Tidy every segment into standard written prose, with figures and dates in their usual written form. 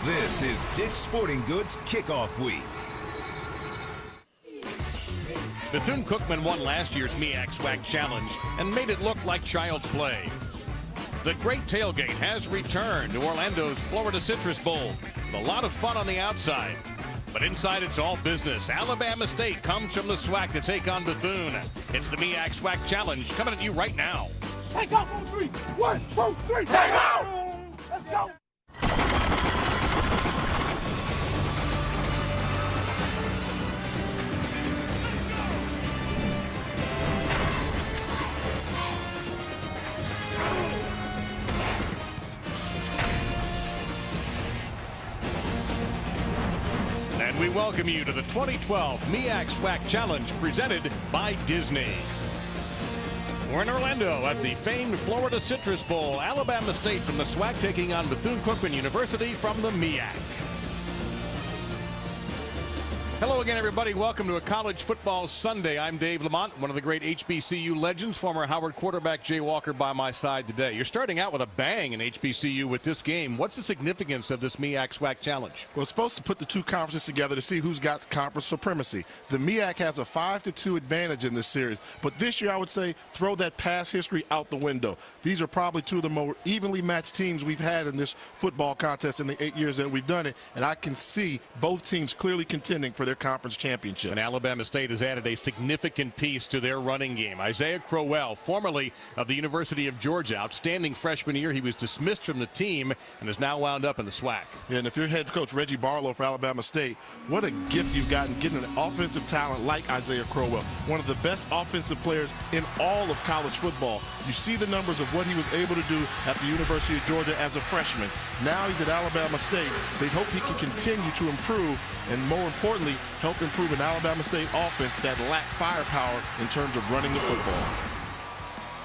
This is Dick's Sporting Goods Kickoff Week. Bethune Cookman won last year's MEAC SWAC Challenge and made it look like child's play. The Great Tailgate has returned to Orlando's Florida Citrus Bowl. A lot of fun on the outside, but inside it's all business. Alabama State comes from the SWAC to take on Bethune. It's the MEAC SWAC Challenge coming at you right now. Take off on three. 1, 2, 3. Take off! Let's go! And we welcome you to the 2012 MEAC SWAC Challenge presented by Disney. We're in Orlando at the famed Florida Citrus Bowl. Alabama State from the SWAC taking on Bethune Cookman University from the MEAC. Hello again, everybody. Welcome to a college football Sunday. I'm Dave Lamont, one of the great HBCU legends, former Howard quarterback Jay Walker by my side today. You're starting out with a bang in HBCU with this game. What's the significance of this MEAC SWAC Challenge? Well, it's supposed to put the two conferences together to see who's got conference supremacy. The MEAC has a 5-2 advantage in this series, but this year I would say throw that past history out the window. These are probably two of the more evenly matched teams we've had in this football contest in the 8 years that we've done it, and I can see both teams clearly contending for their conference championship. And Alabama State has added a significant piece to their running game. Isaiah Crowell, formerly of the University of Georgia, outstanding freshman year. He was dismissed from the team and is now wound up in the SWAC. Yeah, and if you're head coach Reggie Barlow for Alabama State, what a gift you've gotten getting an offensive talent like Isaiah Crowell, one of the best offensive players in all of college football. You see the numbers of what he was able to do at the University of Georgia as a freshman. Now he's at Alabama State. They hope he can continue to improve and, more importantly, help improve an Alabama State offense that lacked firepower in terms of running the football.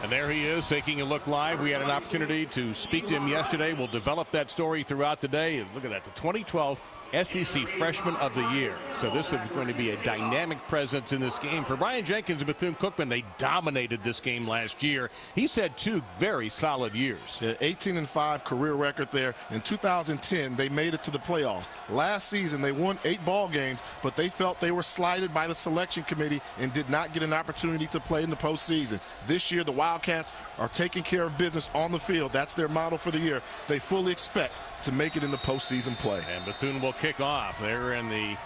And there he is taking a look live. We had an opportunity to speak to him yesterday. We'll develop that story throughout the day. Look at that, the 2012 SEC Freshman of the Year. So this is going to be a dynamic presence in this game. For Brian Jenkins and Bethune-Cookman, they dominated this game last year. He's had two very solid years. Yeah, 18-5 career record there. In 2010, they made it to the playoffs. Last season, they won 8 ball games, but they felt they were slighted by the selection committee and did not get an opportunity to play in the postseason. This year, the Wildcats are taking care of business on the field. That's their model for the year. They fully expect to make it in the postseason play. And Bethune will kick off. They're in the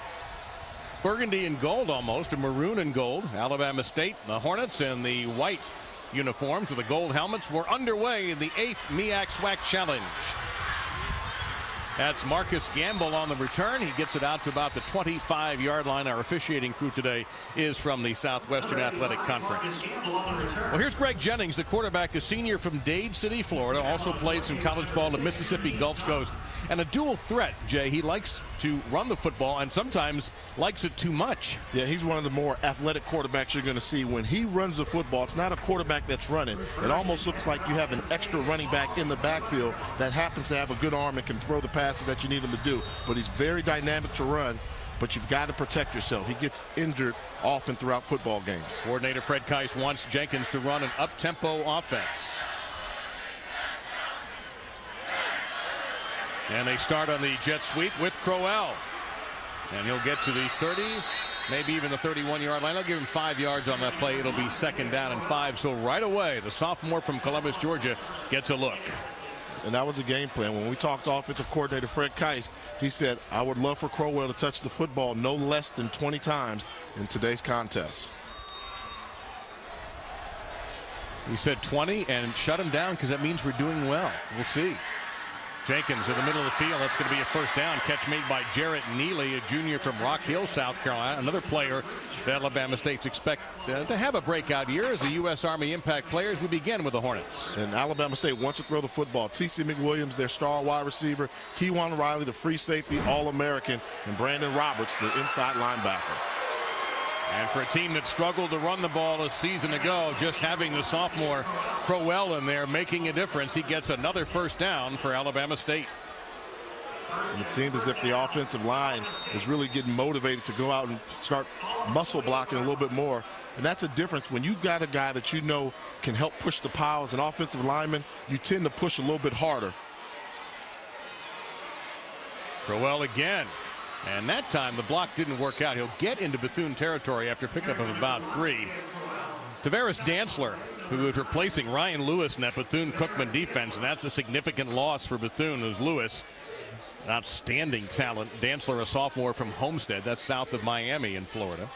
burgundy and gold almost, or maroon and gold. Alabama State, the Hornets, and the white uniforms with the gold helmets. We're underway in the 8th MEAC SWAC Challenge. That's Marcus Gamble on the return. He gets it out to about the 25-yard line. Our officiating crew today is from the Southwestern Athletic Conference. Well, here's Greg Jennings, the quarterback, a senior from Dade City, Florida. Also played some college ball at Mississippi Gulf Coast. And a dual threat, Jay. He likes to run the football and sometimes likes it too much. Yeah, he's one of the more athletic quarterbacks you're going to see. When he runs the football, it's not a quarterback that's running. It almost looks like you have an extra running back in the backfield that happens to have a good arm and can throw the passes that you need him to do. But he's very dynamic to run, but you've got to protect yourself. He gets injured often throughout football games. Coordinator Fred Keiss wants Jenkins to run an up-tempo offense. And they start on the jet sweep with Crowell. And he'll get to the 30, maybe even the 31-yard line. I'll give him 5 yards on that play. It'll be 2nd down and 5. So right away, the sophomore from Columbus, Georgia, gets a look. And that was a game plan. When we talked to offensive coordinator Fred Keiss, he said, I would love for Crowell to touch the football no less than 20 times in today's contest. He said 20 and shut him down because that means we're doing well. We'll see. Jenkins in the middle of the field. That's going to be a 1st down. Catch made by Jarrett Neely, a junior from Rock Hill, South Carolina. Another player that Alabama State's expect to have a breakout year as the U.S. Army Impact players. We begin with the Hornets. And Alabama State wants to throw the football. T.C. McWilliams, their star wide receiver. Kewan Riley, the free safety, All-American. And Brandon Roberts, the inside linebacker. And for a team that struggled to run the ball a season ago, just having the sophomore Crowell in there making a difference. He gets another 1st down for Alabama State. And it seems as if the offensive line is really getting motivated to go out and start muscle blocking a little bit more. And that's a difference. When you've got a guy that you know can help push the pile as an offensive lineman, you tend to push a little bit harder. Crowell again. And that time the block didn't work out. He'll get into Bethune territory after pickup of about 3. Tavares Dantzler, who is replacing Ryan Lewis in that Bethune Cookman defense, and that's a significant loss for Bethune, as Lewis, an outstanding talent. Dantzler, a sophomore from Homestead, that's south of Miami in Florida.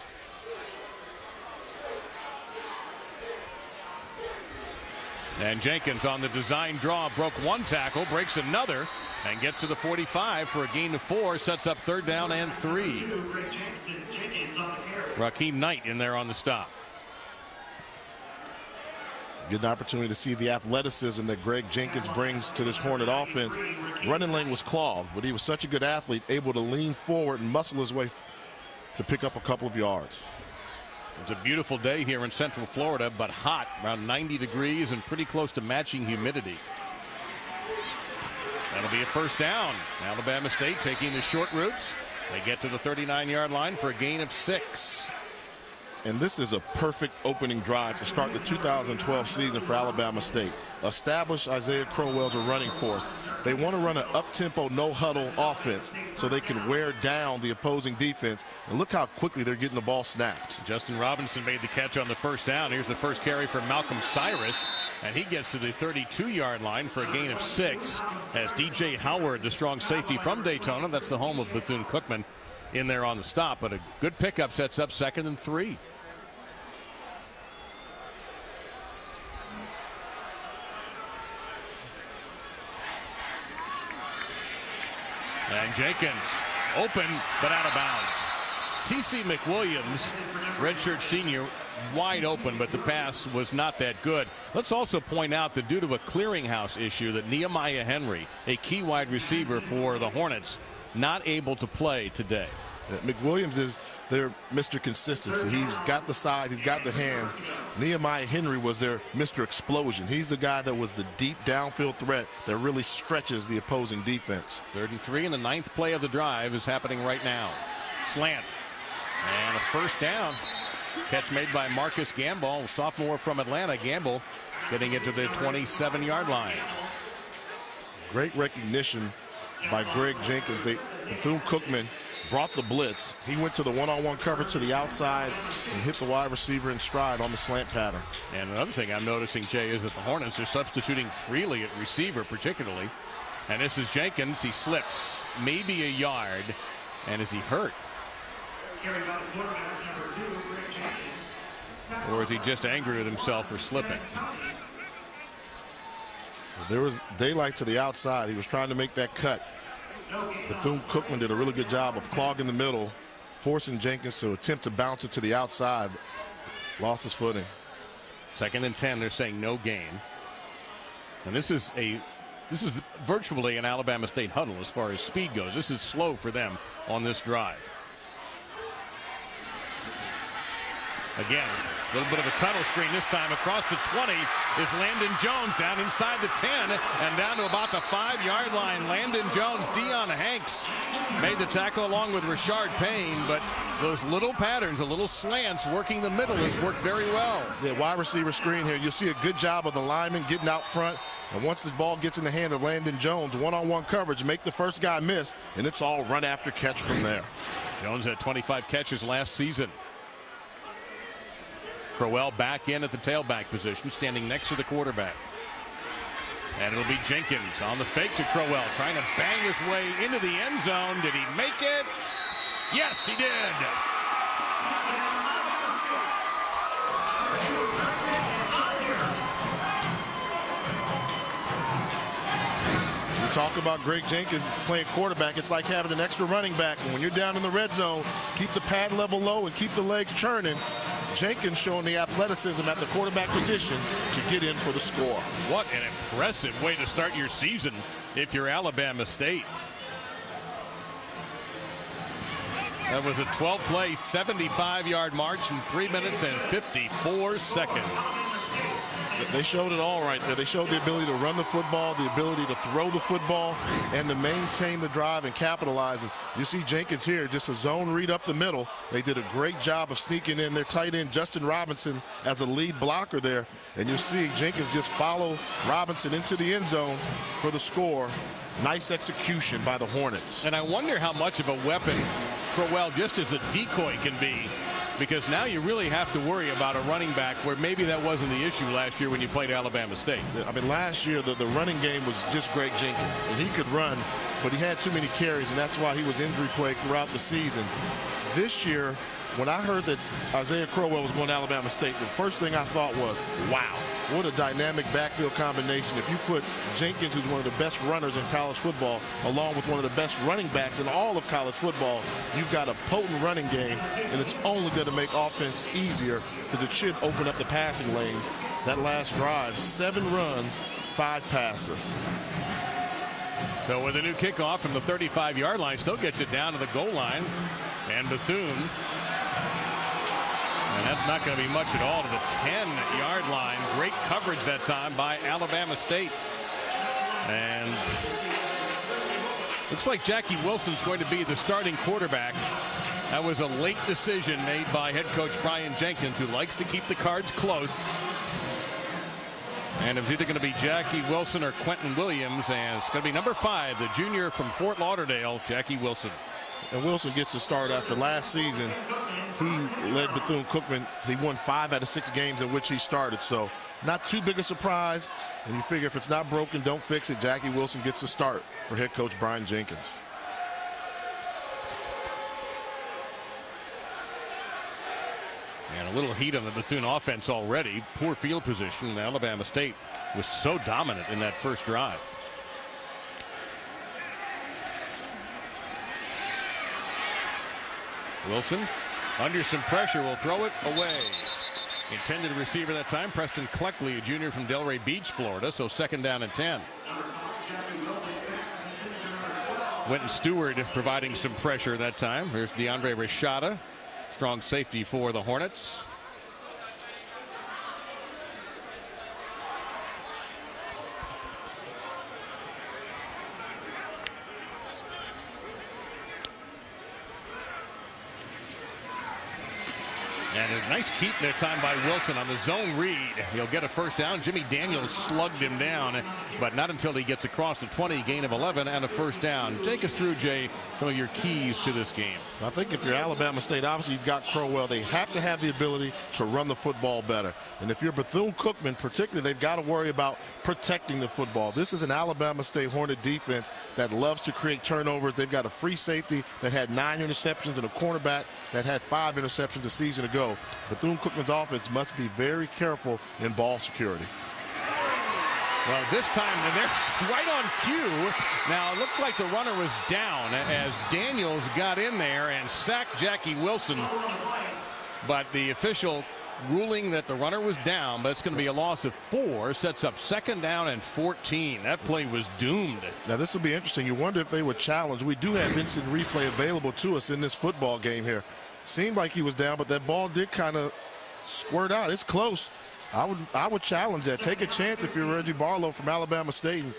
And Jenkins on the design draw broke 1 tackle, breaks another, and gets to the 45 for a gain of 4, sets up 3rd down and 3. Raheem Knight in there on the stop. Get an opportunity to see the athleticism that Greg Jenkins brings to this Hornet offense. Running lane was clogged, but he was such a good athlete, able to lean forward and muscle his way to pick up a couple of yards. It's a beautiful day here in Central Florida, but hot, around 90 degrees and pretty close to matching humidity. That'll be a 1st down. Alabama State taking the short routes. They get to the 39-yard line for a gain of 6. And this is a perfect opening drive to start the 2012 season for Alabama State. Establish Isaiah Crowell as a running force. They want to run an up-tempo, no-huddle offense so they can wear down the opposing defense. And look how quickly they're getting the ball snapped. Justin Robinson made the catch on the 1st down. Here's the first carry for Malcolm Cyrus, and he gets to the 32-yard line for a gain of 6 as DJ Howard, the strong safety from Daytona, that's the home of Bethune Cookman, in there on the stop. But a good pickup sets up 2nd and 3. And Jenkins open but out of bounds. T.C. McWilliams, redshirt senior, wide open, but the pass was not that good. Let's also point out that due to a clearinghouse issue, that Nehemiah Henry, a key wide receiver for the Hornets, not able to play today. McWilliams is their Mr. Consistency. He's got the size, he's got the hand. Nehemiah Henry was their Mr. Explosion. He's the guy that was the deep downfield threat that really stretches the opposing defense. 3rd and 3, and the 9th play of the drive is happening right now. Slant and a 1st down. Catch made by Marcus Gamble, sophomore from Atlanta. Gamble getting it to the 27-yard line. Great recognition by Greg Jenkins. Bethune Cookman brought the blitz. He went to the one-on-one coverage to the outside and hit the wide receiver in stride on the slant pattern. And another thing I'm noticing, Jay, is that the Hornets are substituting freely at receiver particularly. And this is Jenkins. He slips maybe a yard. And is he hurt? Or is he just angry with himself for slipping? There was daylight to the outside. He was trying to make that cut. Bethune Cookman did a really good job of clogging the middle, forcing Jenkins to attempt to bounce it to the outside. Lost his footing. 2nd and 10. They're saying no gain. And this is virtually an Alabama State huddle as far as speed goes. This is slow for them on this drive. Again, a little bit of a tunnel screen this time. Across the 20 is Landon Jones, down inside the 10 and down to about the 5-yard line. Landon Jones, Deion Hanks made the tackle along with Rashard Payne, but those little patterns, the little slants working the middle has worked very well. Yeah, wide receiver screen here. You'll see a good job of the lineman getting out front. And once the ball gets in the hand of Landon Jones, one-on-one coverage, make the first guy miss, and it's all run after catch from there. Jones had 25 catches last season. Crowell back in at the tailback position, standing next to the quarterback. And it'll be Jenkins on the fake to Crowell, trying to bang his way into the end zone. Did he make it? Yes, he did. We talk about Greg Jenkins playing quarterback. It's like having an extra running back. And when you're down in the red zone, keep the pad level low and keep the legs churning. Jenkins showing the athleticism at the quarterback position to get in for the score. What an impressive way to start your season if you're Alabama State. That was a 12-play, 75-yard march in 3 minutes and 54 seconds. They showed it all right there. They showed the ability to run the football, the ability to throw the football, and to maintain the drive and capitalize. And you see Jenkins here, just a zone read up the middle. They did a great job of sneaking in their tight end, Justin Robinson, as a lead blocker there. And you see Jenkins just follow Robinson into the end zone for the score. Nice execution by the Hornets. And I wonder how much of a weapon Crowell just as a decoy can be, because now you really have to worry about a running back where maybe that wasn't the issue last year when you played Alabama State. I mean, last year the running game was just Greg Jenkins, and he could run, but he had too many carries, and that's why he was injury plagued throughout the season. This year, when I heard that Isaiah Crowell was going to Alabama State, the first thing I thought was, wow, what a dynamic backfield combination. If you put Jenkins, who's one of the best runners in college football, along with one of the best running backs in all of college football, you've got a potent running game, and it's only going to make offense easier because it should open up the passing lanes. That last drive, 7 runs, 5 passes. So with a new kickoff from the 35-yard line, still gets it down to the goal line. And Bethune, and that's not going to be much at all, to the 10-yard line. Great coverage that time by Alabama State. And looks like Jackie Wilson's going to be the starting quarterback. That was a late decision made by head coach Brian Jenkins, who likes to keep the cards close. And it was either going to be Jackie Wilson or Quentin Williams, and it's going to be number 5, the junior from Fort Lauderdale, Jackie Wilson. And Wilson gets a start after last season. He led Bethune Cookman. He won 5 out of 6 games in which he started. So not too big a surprise. And you figure if it's not broken, don't fix it. Jackie Wilson gets the start for head coach Brian Jenkins. And a little heat on the Bethune offense already. Poor field position. Alabama State was so dominant in that first drive. Wilson under some pressure will throw it away. Intended receiver that time, Preston Cleckley, a junior from Delray Beach, Florida. So 2nd down and 10. Wynton Stewart providing some pressure that time. Here's DeAndre Rashada, strong safety for the Hornets. And a nice keep that time by Wilson on the zone read. He'll get a first down. Jimmy Daniels slugged him down, but not until he gets across the 20, gain of 11 and a first down. Take us through, Jay, some of your keys to this game. I think if you're Alabama State, obviously you've got Crowell. They have to have the ability to run the football better. And if you're Bethune-Cookman, particularly, they've got to worry about protecting the football. This is an Alabama State Hornet defense that loves to create turnovers. They've got a free safety that had 9 interceptions and a cornerback that had 5 interceptions a season ago. Bethune-Cookman's offense must be very careful in ball security. Well, this time they're right on cue. Now it looked like the runner was down as Daniels got in there and sacked Jackie Wilson, but the official ruling that the runner was down, but it's going to be a loss of 4, sets up 2nd down and 14. That play was doomed. Now this will be interesting. You wonder if they would challenge. We do have instant replay available to us in this football game here. Seemed like he was down, but that ball did kind of squirt out. It's close. I would challenge that. Take a chance if you're Reggie Barlow from Alabama State and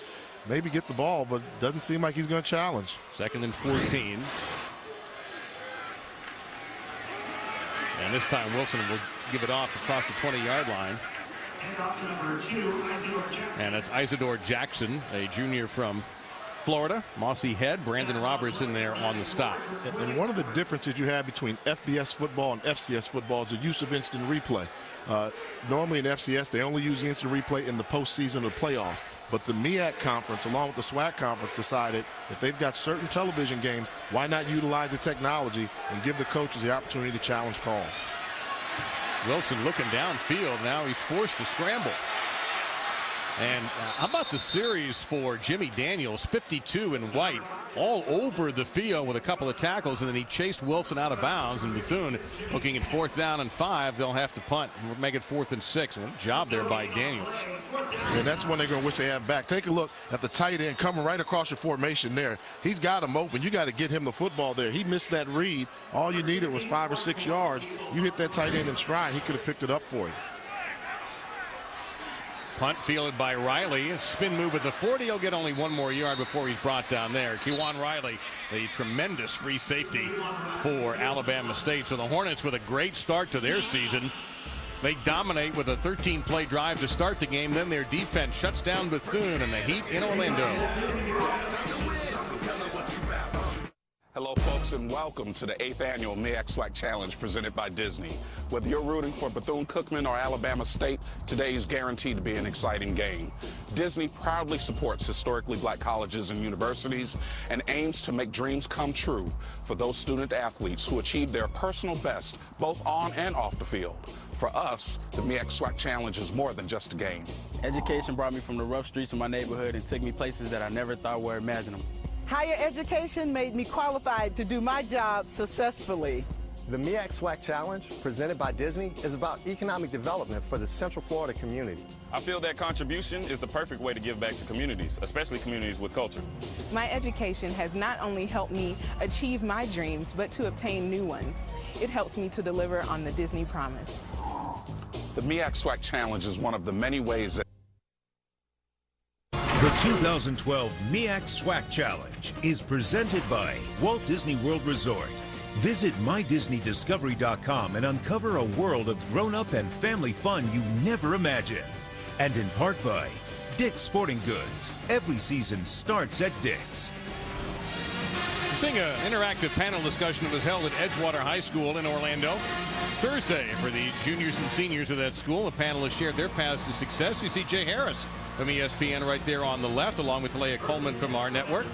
maybe get the ball, but it doesn't seem like he's going to challenge. 2nd and 14. And this time Wilson will give it off across the 20-yard line. And it's Isidore Jackson, a junior from Florida. Mossy Head, Brandon Roberts in there on the stop. And one of the differences you have between FBS football and FCS football is the use of instant replay. Normally in FCS, they only use the instant replay in the postseason or playoffs. But the MEAC conference, along with the SWAC conference, decided if they've got certain television games, why not utilize the technology and give the coaches the opportunity to challenge calls. Wilson looking downfield. Now he's forced to scramble. And how about the series for Jimmy Daniels, 52 in white, all over the field with a couple of tackles, and then he chased Wilson out of bounds. And Bethune looking at 4th down and 5. They'll have to punt and make it 4th and 6. What a job there by Daniels. And that's one they're going to wish they have back. Take a look at the tight end coming right across your formation there. He's got him open. You got to get him the football there. He missed that read. All you needed was 5 or 6 yards. You hit that tight end in stride, he could have picked it up for you. Punt fielded by Riley. Spin move at the 40. He'll get only one more yard before he's brought down there. Kewan Riley, a tremendous free safety for Alabama State. So the Hornets with a great start to their season. They dominate with a 13-play drive to start the game. Then their defense shuts down Bethune and the Heat in Orlando. Hello, folks, and welcome to the 8th annual MEAC SWAC Challenge presented by Disney. Whether you're rooting for Bethune Cookman or Alabama State, today is guaranteed to be an exciting game. Disney proudly supports historically black colleges and universities and aims to make dreams come true for those student athletes who achieve their personal best both on and off the field. For us, the MEAC SWAC Challenge is more than just a game. Education brought me from the rough streets of my neighborhood and took me places that I never thought were imaginable. Higher education made me qualified to do my job successfully. The MEAC SWAC Challenge, presented by Disney, is about economic development for the Central Florida community. I feel that contribution is the perfect way to give back to communities, especially communities with culture. My education has not only helped me achieve my dreams, but to obtain new ones. It helps me to deliver on the Disney promise. The MEAC SWAC Challenge is one of the many ways that The 2012 MEAC SWAC Challenge is presented by Walt Disney World Resort. Visit MyDisneyDiscovery.com and uncover a world of grown-up and family fun you never imagined. And in part by Dick's Sporting Goods. Every season starts at Dick's. We're seeing an interactive panel discussion that was held at Edgewater High School in Orlando Thursday for the juniors and seniors of that school. The panelists shared their paths to success. You see Jay Harris from ESPN right there on the left, along with Leah Coleman from our network.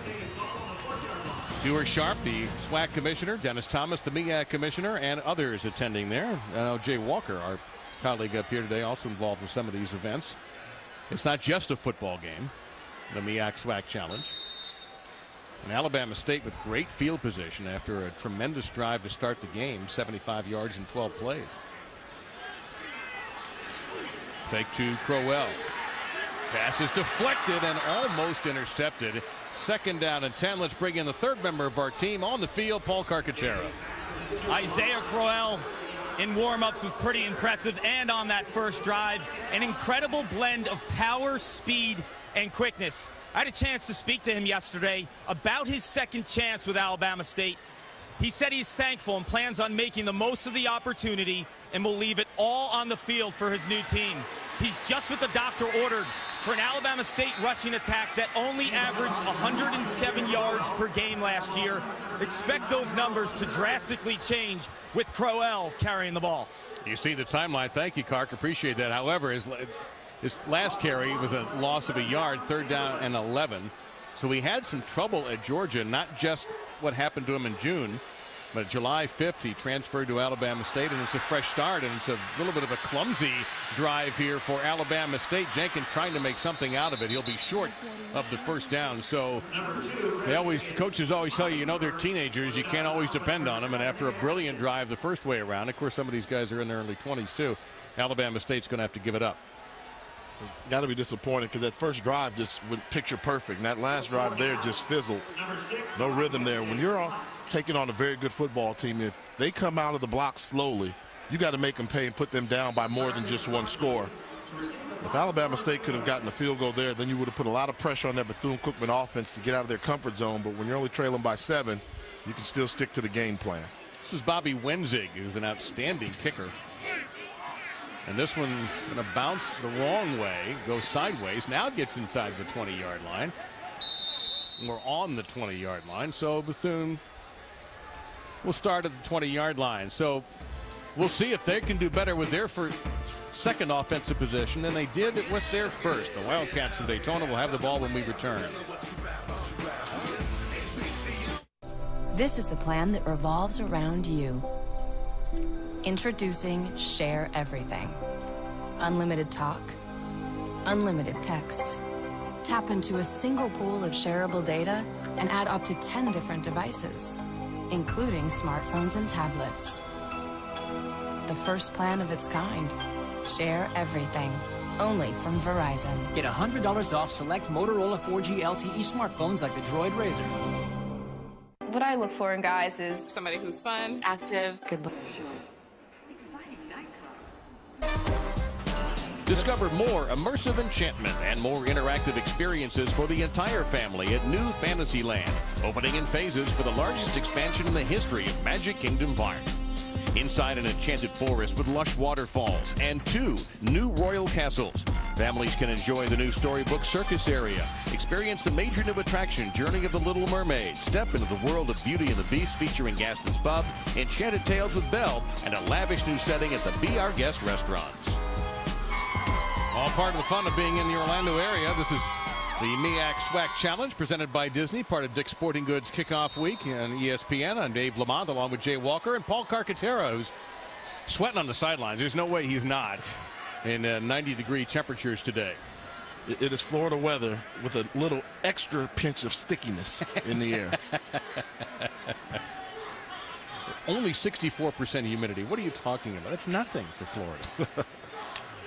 Dewar Sharp, the SWAC commissioner, Dennis Thomas, the MEAC commissioner, and others attending there. Jay Walker, our colleague up here today, also involved in some of these events. It's not just a football game, the MEAC SWAC Challenge. And Alabama State with great field position after a tremendous drive to start the game, 75 yards in 12 plays. Fake to Crowell. Pass is deflected and almost intercepted. 2nd down and 10. Let's bring in the third member of our team on the field, Paul Carcaterra. Isaiah Crowell in warm-ups was pretty impressive, and on that first drive, an incredible blend of power, speed, and quickness. I had a chance to speak to him yesterday about his second chance with Alabama State. He said he's thankful and plans on making the most of the opportunity and will leave it all on the field for his new team. He's just what the doctor ordered for an Alabama State rushing attack that only averaged 107 yards per game last year. Expect those numbers to drastically change with Crowell carrying the ball. You see the timeline. Thank you, Cark. Appreciate that. However, his last carry was a loss of a yard, 3rd down and 11. So he had some trouble at Georgia, not just what happened to him in June, but July 5th he transferred to Alabama State, and it's a fresh start, and it's a little bit of a clumsy drive here for Alabama State. Jenkins trying to make something out of it. He'll be short of the 1st down. So coaches always tell you, they're teenagers. You can't always depend on them. And after a brilliant drive the first way around, of course, some of these guys are in their early 20s too. Alabama State's going to have to give it up. It's got to be disappointing because that first drive just went picture perfect. And that last drive there just fizzled. No rhythm there. When you're taking on a very good football team, if they come out of the block slowly, you got to make them pay and put them down by more than just one score. If Alabama State could have gotten a field goal there, then you would have put a lot of pressure on that Bethune-Cookman offense to get out of their comfort zone. But when you're only trailing by 7, you can still stick to the game plan. This is Bobby Wenzig, who's an outstanding kicker. And this one going to bounce the wrong way, go sideways, now gets inside the 20-yard line. We're on the 20-yard line, so Bethune will start at the 20-yard line. So we'll see if they can do better with their second offensive possession than they did with their first. The Wildcats of Daytona will have the ball when we return. This is the plan that revolves around you. Introducing Share Everything. Unlimited talk, unlimited text. Tap into a single pool of shareable data and add up to 10 different devices, including smartphones and tablets. The first plan of its kind. Share Everything. Only from Verizon. Get $100 off select Motorola 4G LTE smartphones like the Droid Razr. What I look for in guys is somebody who's fun, active, good. Discover more immersive enchantment and more interactive experiences for the entire family at New Fantasyland, opening in phases for the largest expansion in the history of Magic Kingdom Park. Inside an enchanted forest with lush waterfalls and 2 new royal castles. Families can enjoy the new Storybook Circus area, experience the major new attraction Journey of the Little Mermaid, step into the world of Beauty and the Beast featuring Gaston's Pub, Enchanted Tales with Belle, and a lavish new setting at the Be Our Guest restaurants. All part of the fun of being in the Orlando area. This is the MEAC SWAC Challenge presented by Disney, part of Dick's Sporting Goods Kickoff Week on ESPN. I'm Dave Lamont along with Jay Walker and Paul Carcaterra, who's sweating on the sidelines. There's no way he's not in 90-degree temperatures today. It is Florida weather with a little extra pinch of stickiness in the air. Only 64% humidity. What are you talking about? It's nothing for Florida.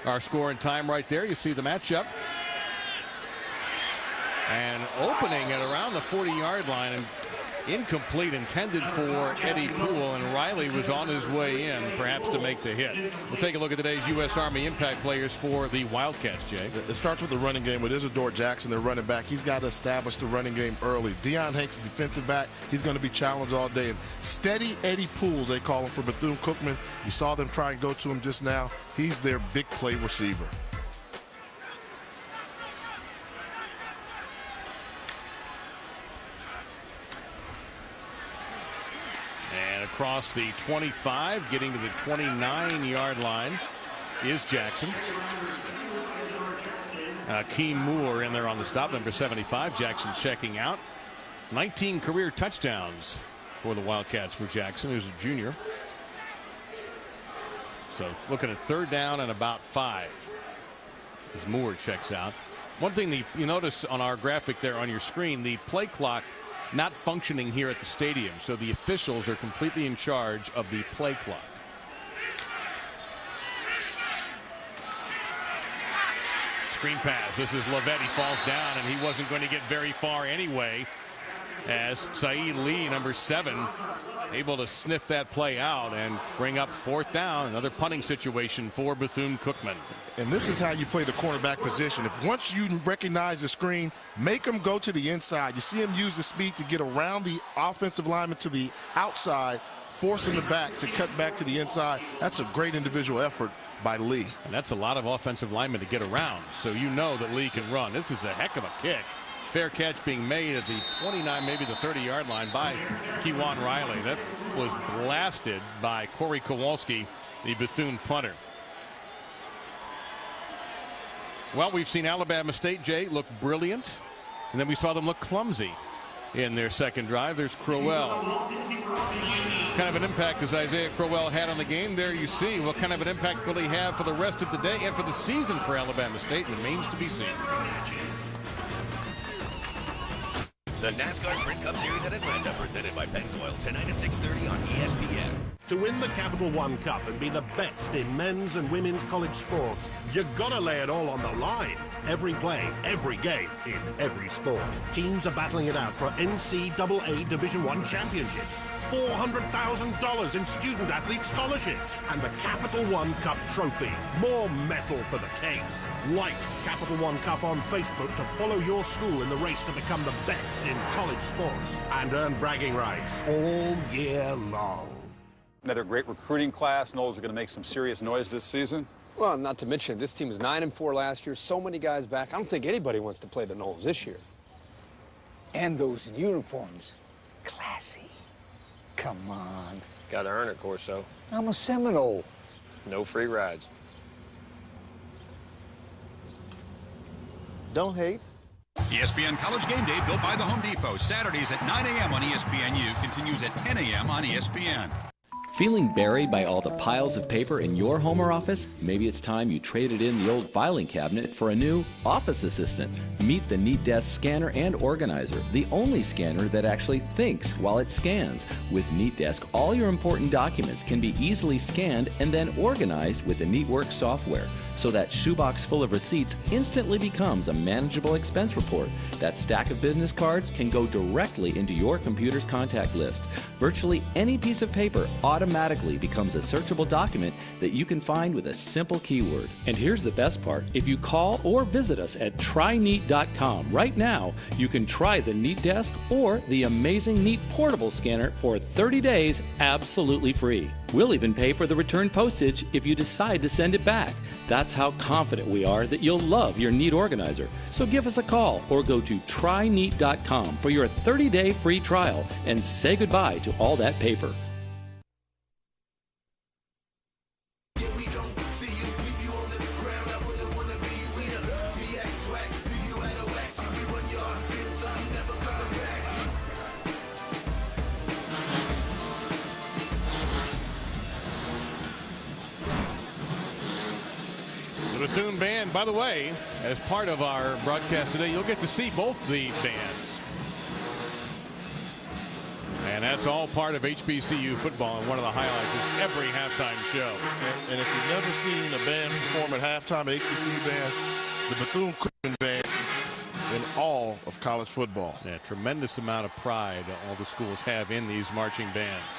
Our score and time right there. You see the matchup. And opening at around the 40-yard line, and incomplete, intended for Eddie Poole, and Riley was on his way in, perhaps to make the hit. We'll take a look at today's U.S. Army impact players for the Wildcats, Jay. It starts with the running game with Isidore Jackson, their running back. He's got to establish the running game early. Deion Hanks, defensive back, he's going to be challenged all day. And steady Eddie Poole, they call him, for Bethune-Cookman. You saw them try and go to him just now. He's their big play receiver. Across the 25, getting to the 29-yard line is Jackson. Keem Moore in there on the stop, number 75. Jackson checking out. 19 career touchdowns for the Wildcats for Jackson, who's a junior. So looking at 3rd down and about 5 as Moore checks out. One thing that you notice on our graphic there on your screen, the play clock not functioning here at the stadium, so the officials are completely in charge of the play clock. Screen pass. This is Levet. He falls down, and he wasn't going to get very far anyway, as Saeed Lee, number 7, able to sniff that play out and bring up 4th down. Another punting situation for Bethune-Cookman. And this is how you play the cornerback position. If once you recognize the screen, make them go to the inside. You see him use the speed to get around the offensive lineman to the outside, forcing the back to cut back to the inside. That's a great individual effort by Lee. And that's a lot of offensive linemen to get around, so you know that Lee can run. This is a heck of a kick. Fair catch being made at the 29, maybe the 30-yard line by Kewan Riley. That was blasted by Corey Kowalski, the Bethune punter. Well, we've seen Alabama State, Jay, look brilliant, and then we saw them look clumsy in their second drive. There's Crowell. Kind of an impact as Isaiah Crowell had on the game. There you see what kind of an impact will he have for the rest of the day and for the season for Alabama State. Remains to be seen. The NASCAR Sprint Cup Series at Atlanta, presented by Pennzoil, tonight at 6:30 on ESPN. To win the Capital One Cup and be the best in men's and women's college sports, you gotta lay it all on the line. Every play, every game, in every sport. Teams are battling it out for NCAA Division I championships, $400,000 in student-athlete scholarships, and the Capital One Cup trophy. More metal for the case. Like Capital One Cup on Facebook to follow your school in the race to become the best in college sports and earn bragging rights all year long. Another great recruiting class. Knowles are going to make some serious noise this season. Well, not to mention, this team was 9-4 last year. So many guys back. I don't think anybody wants to play the Knowles this year. And those uniforms. Classy. Come on. Gotta earn it, Corso. I'm a Seminole. No free rides. Don't hate. ESPN College Game Day, built by the Home Depot. Saturdays at 9 a.m. on ESPNU. Continues at 10 a.m. on ESPN. Feeling buried by all the piles of paper in your home or office? Maybe it's time you traded in the old filing cabinet for a new office assistant. Meet the Neat Desk Scanner and Organizer, the only scanner that actually thinks while it scans. With Neat Desk, all your important documents can be easily scanned and then organized with the NeatWorks software. so that shoebox full of receipts instantly becomes a manageable expense report. That stack of business cards can go directly into your computer's contact list. Virtually any piece of paper automatically becomes a searchable document that you can find with a simple keyword. And here's the best part. If you call or visit us at tryneat.com right now, you can try the Neat Desk or the amazing Neat Portable Scanner for 30 days absolutely free. We'll even pay for the return postage if you decide to send it back. That's how confident we are that you'll love your Neat organizer. So give us a call or go to tryneat.com for your 30-day free trial and say goodbye to all that paper. The Bethune Band, by the way, as part of our broadcast today, you'll get to see both the bands. And that's all part of HBCU football, and one of the highlights is every halftime show. And if you've never seen a band perform at halftime, an HBCU band, the Bethune Cookman Band in all of college football. Yeah, tremendous amount of pride all the schools have in these marching bands.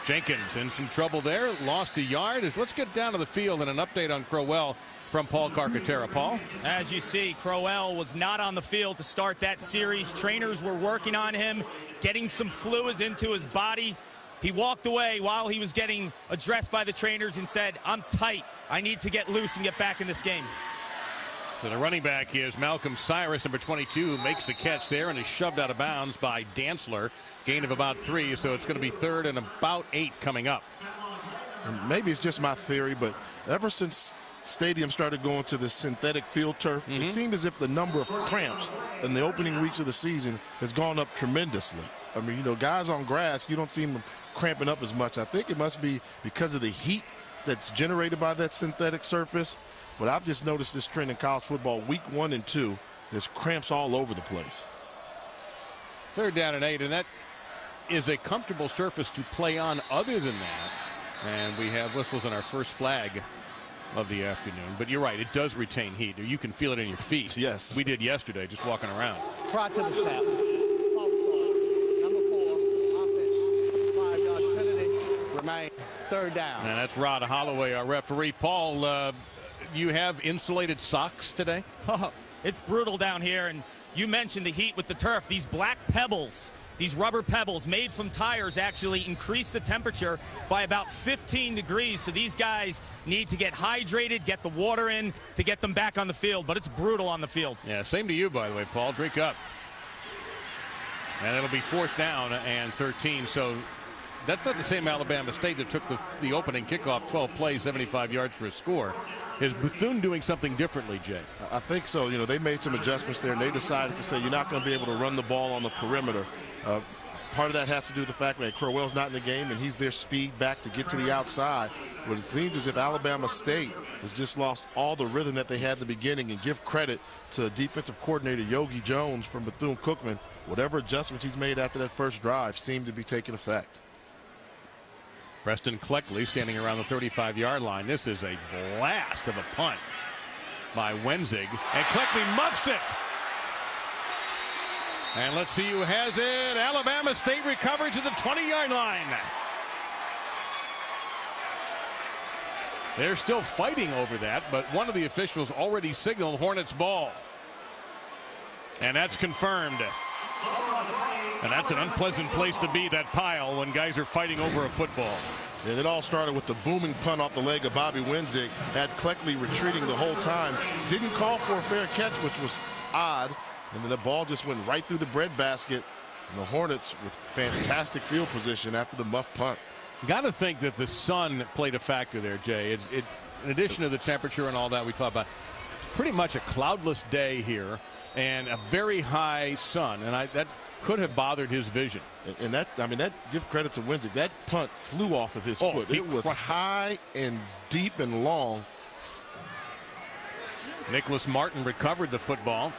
Jenkins in some trouble there, lost a yard. Let's get down to the field and an update on Crowell from Paul Carcaterra. Paul? As you see, Crowell was not on the field to start that series. Trainers were working on him, getting some fluids into his body. He walked away while he was getting addressed by the trainers and said, "I'm tight. I need to get loose and get back in this game." So the running back is Malcolm Cyrus, number 22, makes the catch there and is shoved out of bounds by Dantzler. Gain of about 3, so it's going to be 3rd and about 8 coming up. And maybe it's just my theory, but ever since stadium started going to the synthetic field turf, it seemed as if the number of cramps in the opening weeks of the season has gone up tremendously. I mean, you know, guys on grass, you don't see them cramping up as much. I think it must be because of the heat that's generated by that synthetic surface. But I've just noticed this trend in college football, week 1 and 2, there's cramps all over the place. 3rd down and 8, and that is a comfortable surface to play on other than that. And we have whistles on our first flag of the afternoon. But you're right, it does retain heat. You can feel it in your feet. Yes. We did yesterday, just walking around. Prior to the snap. Number 4, offense, 5-yard penalty, remain 3rd down. And that's Rod Holloway, our referee. Paul, you have insulated socks today? Oh, it's brutal down here, and you mentioned the heat with the turf. These black pebbles, these rubber pebbles made from tires, actually increase the temperature by about 15 degrees. So these guys need to get hydrated, get the water in to get them back on the field, but it's brutal on the field. Yeah, same to you, by the way, Paul. Drink up. And it'll be 4th down and 13, so that's not the same Alabama State that took the opening kickoff, 12 plays, 75 yards for a score. Is Bethune doing something differently, Jay? I think so. You know, they made some adjustments there, and they decided to say you're not going to be able to run the ball on the perimeter. Part of that has to do with the fact that Crowell's not in the game, and he's their speed back to get to the outside. But it seems as if Alabama State has just lost all the rhythm that they had at the beginning, and give credit to defensive coordinator Yogi Jones from Bethune Cookman. Whatever adjustments he's made after that first drive seem to be taking effect. Preston Cleckley standing around the 35-yard line. This is a blast of a punt by Wenzig, and Cleckley muffs it. And let's see who has it. Alabama State recovers at the 20-yard line. They're still fighting over that, but one of the officials already signaled Hornets ball. And that's confirmed. And that's an unpleasant place to be, that pile, when guys are fighting over a football. And it all started with the booming punt off the leg of Bobby Wenzig. Had Cleckley retreating the whole time. Didn't call for a fair catch, which was odd. And then the ball just went right through the breadbasket. And the Hornets with fantastic field position after the muff punt. Got to think that the sun played a factor there, Jay. In addition to the temperature and all that we talked about, it's pretty much a cloudless day here and a very high sun. And that could have bothered his vision. And that, I mean, that, give credit to Wenzig. That punt flew off of his foot. It was high and deep and long. Nicholas Martin recovered the football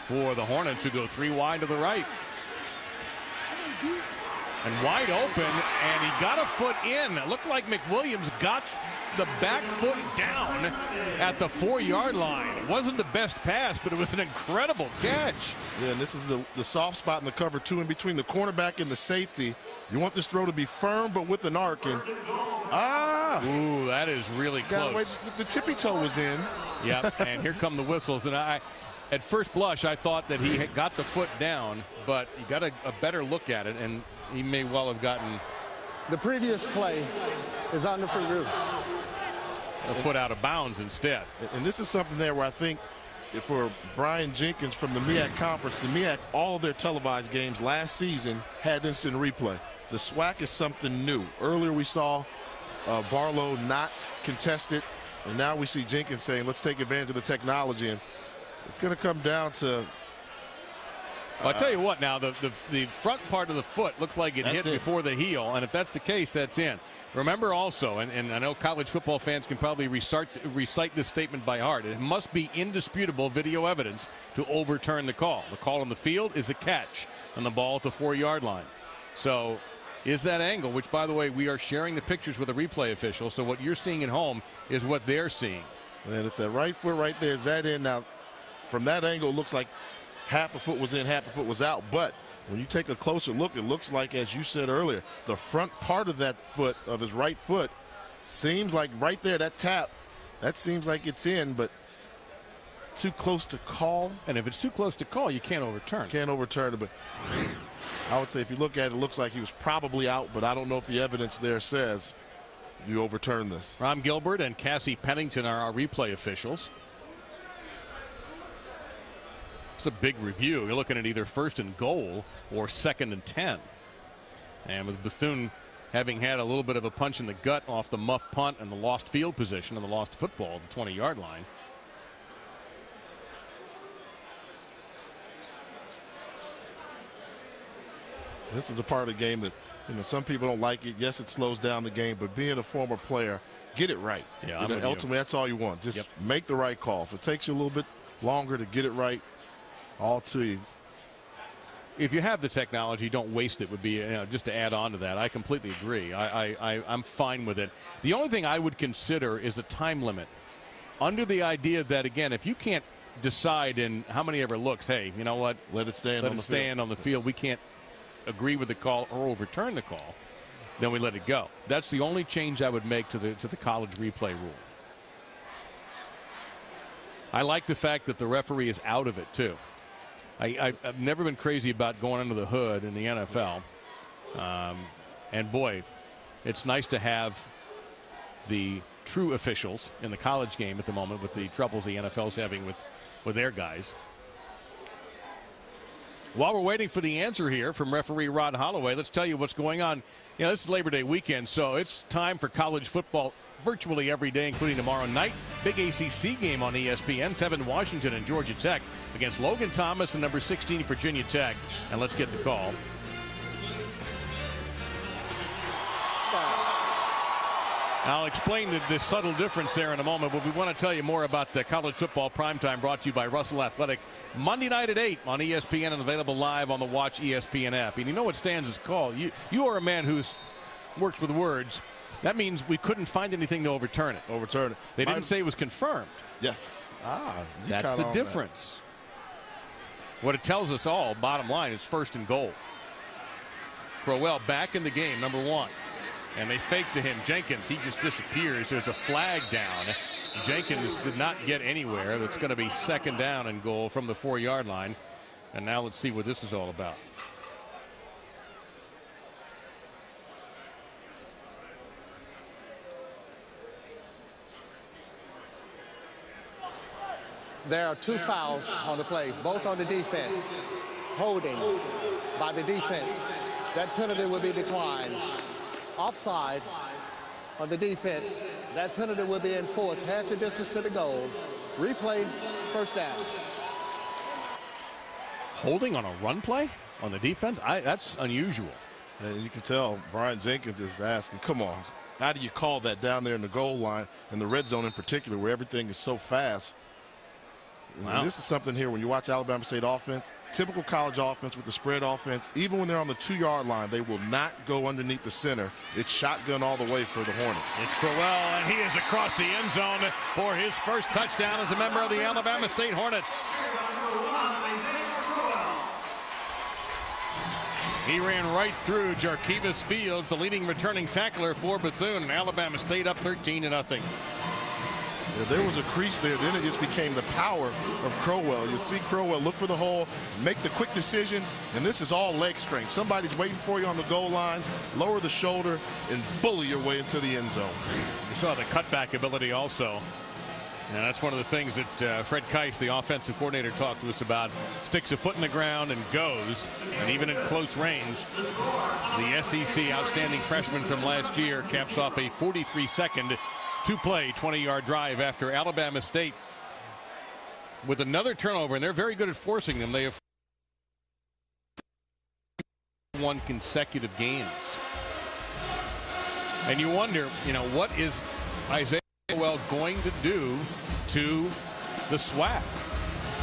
for the Hornets, who go 3 wide to the right. and wide open, and he got a foot in. It looked like McWilliams got the back foot down at the 4-yard line. It wasn't the best pass, but it was an incredible catch. Yeah, and this is the soft spot in the cover two, in between the cornerback and the safety. You want this throw to be firm, but with an arc. And ooh, that is really close. The tippy toe was in. Yep, and here come the whistles. And at first blush, I thought that he had got the foot down, but he got a better look at it, and he may well have gotten the previous play is on the free roof. A foot out of bounds instead. And this is something there where I think for Brian Jenkins from the MEAC conference, the MEAC, all of their televised games last season had instant replay. The SWAC is something new. Earlier we saw Barlow not contested, and now we see Jenkins saying, let's take advantage of the technology. And it's going to come down to I'll tell you what now, the front part of the foot looks like it hit before the heel, and if that's the case, that's in. Remember also, and I know college football fans can probably recite this statement by heart, it must be indisputable video evidence to overturn the call. The call on the field is a catch, and the ball at the 4-yard line. So is that angle, which, by the way, we are sharing the pictures with a replay official, so what you're seeing at home is what they're seeing. And it's that right foot right there. Is that in? Now, from that angle, it looks like half the foot was in, half the foot was out. But when you take a closer look, it looks like, as you said earlier, the front part of that foot, of his right foot, seems like right there, that tap, that seems like it's in, but too close to call. And if it's too close to call, you can't overturn. Can't overturn it, but I would say if you look at it, it looks like he was probably out, but I don't know if the evidence there says you overturn this. Ron Gilbert and Cassie Pennington are our replay officials. It's a big review. You're looking at either 1st and goal or 2nd and 10. And with Bethune having had a little bit of a punch in the gut off the muff punt and the lost field position and the lost football at the 20-yard line. This is the part of the game that, some people don't like it. Yes, it slows down the game, but being a former player, get it right. Yeah, ultimately, that's all you want. Just make the right call. If it takes you a little bit longer to get it right, all to you. If you have the technology, don't waste it, would be just to add on to that. I completely agree. I'm fine with it. The only thing I would consider is a time limit, under the idea that, again, if you can't decide in how many ever looks, hey, you know what? Let it stand on the field. We can't agree with the call or overturn the call, then we let it go. That's the only change I would make to the college replay rule. I like the fact that the referee is out of it too. I've never been crazy about going under the hood in the NFL. And boy, it's nice to have the true officials in the college game at the moment with the troubles the NFL's having with their guys. While we're waiting for the answer here from referee Rod Holloway, let's tell you what's going on. This is Labor Day weekend, so it's time for college football virtually every day, including tomorrow night. Big ACC game on ESPN. Tevin Washington and Georgia Tech against Logan Thomas and number 16 Virginia Tech. And let's get the call. I'll explain the subtle difference there in a moment, but we want to tell you more about the college football primetime brought to you by Russell Athletic. Monday night at 8 on ESPN and available live on the Watch ESPN app. And you know what stands as call. You are a man who's worked with words. That means we couldn't find anything to overturn it. They didn't say it was confirmed. Yes. That's the difference. What it tells us all, bottom line, is 1st and goal. Crowell back in the game, number 1. And they fake to him. Jenkins, he just disappears. There's a flag down. Jenkins did not get anywhere. That's going to be 2nd down and goal from the 4-yard line. And now let's see what this is all about. There are 2 fouls on the play, both on the defense. Holding by the defense. That penalty will be declined. Offside on the defense. That penalty will be enforced half the distance to the goal. Replay, 1st down. Holding on a run play on the defense? That's unusual. And you can tell Brian Jenkins is asking, come on, how do you call that down there in the goal line, in the red zone in particular, where everything is so fast? Wow. This is something here when you watch Alabama State offense, typical college offense with the spread offense. Even when they're on the 2-yard line, they will not go underneath the center. It's shotgun all the way for the Hornets. It's Crowell, and he is across the end zone for his first touchdown as a member of the Alabama State Hornets. He ran right through Jarkevis Fields, the leading returning tackler for Bethune. Alabama State up 13-0. Yeah, there was a crease there. Then it just became the power of Crowell. You see Crowell look for the hole, make the quick decision, and this is all leg strength. Somebody's waiting for you on the goal line, lower the shoulder, and bully your way into the end zone. You saw the cutback ability also. And that's one of the things that Fred Kice, the offensive coordinator, talked to us about. Sticks a foot in the ground and goes. And even in close range, the SEC outstanding freshman from last year caps off a 43-second two-play 20-yard drive after Alabama State with another turnover, and they're very good at forcing them. They have won consecutive games. And you wonder, what is Isaiah Crowell going to do to the SWAC?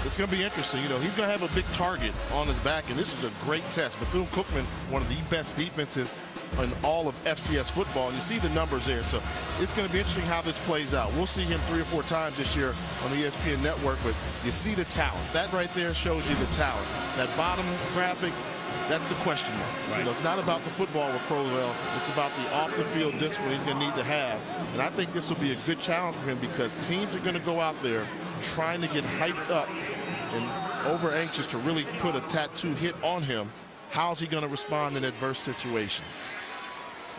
It's going to be interesting. He's going to have a big target on his back, and this is a great test. Bethune Cookman, one of the best defenses in all of FCS football, and you see the numbers there. So it's going to be interesting how this plays out. We'll see him 3 or 4 times this year on the ESPN network, but you see the talent. That right there shows you the talent. That bottom graphic, that's the question mark. Right. It's not about the football with Crowell. It's about the off-the-field discipline he's going to need to have. And I think this will be a good challenge for him because teams are going to go out there trying to get hyped up and over anxious to really put a tattoo hit on him. How's he going to respond in adverse situations?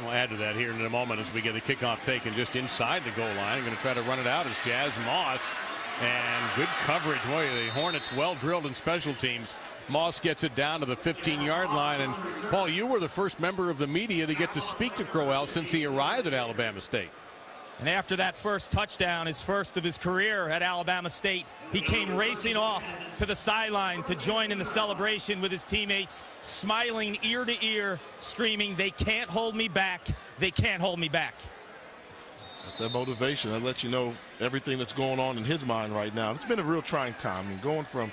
We'll add to that here in a moment as we get the kickoff taken just inside the goal line. I'm going to try to run it out as Jazz Moss. And good coverage. Boy, the Hornets well drilled in special teams. Moss gets it down to the 15-yard line. And Paul, you were the first member of the media to get to speak to Crowell since he arrived at Alabama State. And after that first touchdown, his first of his career at Alabama State, he came racing off to the sideline to join in the celebration with his teammates, smiling ear to ear, screaming, "They can't hold me back. They can't hold me back." That's that motivation. That lets you know everything that's going on in his mind right now. It's been a real trying time. I mean, going from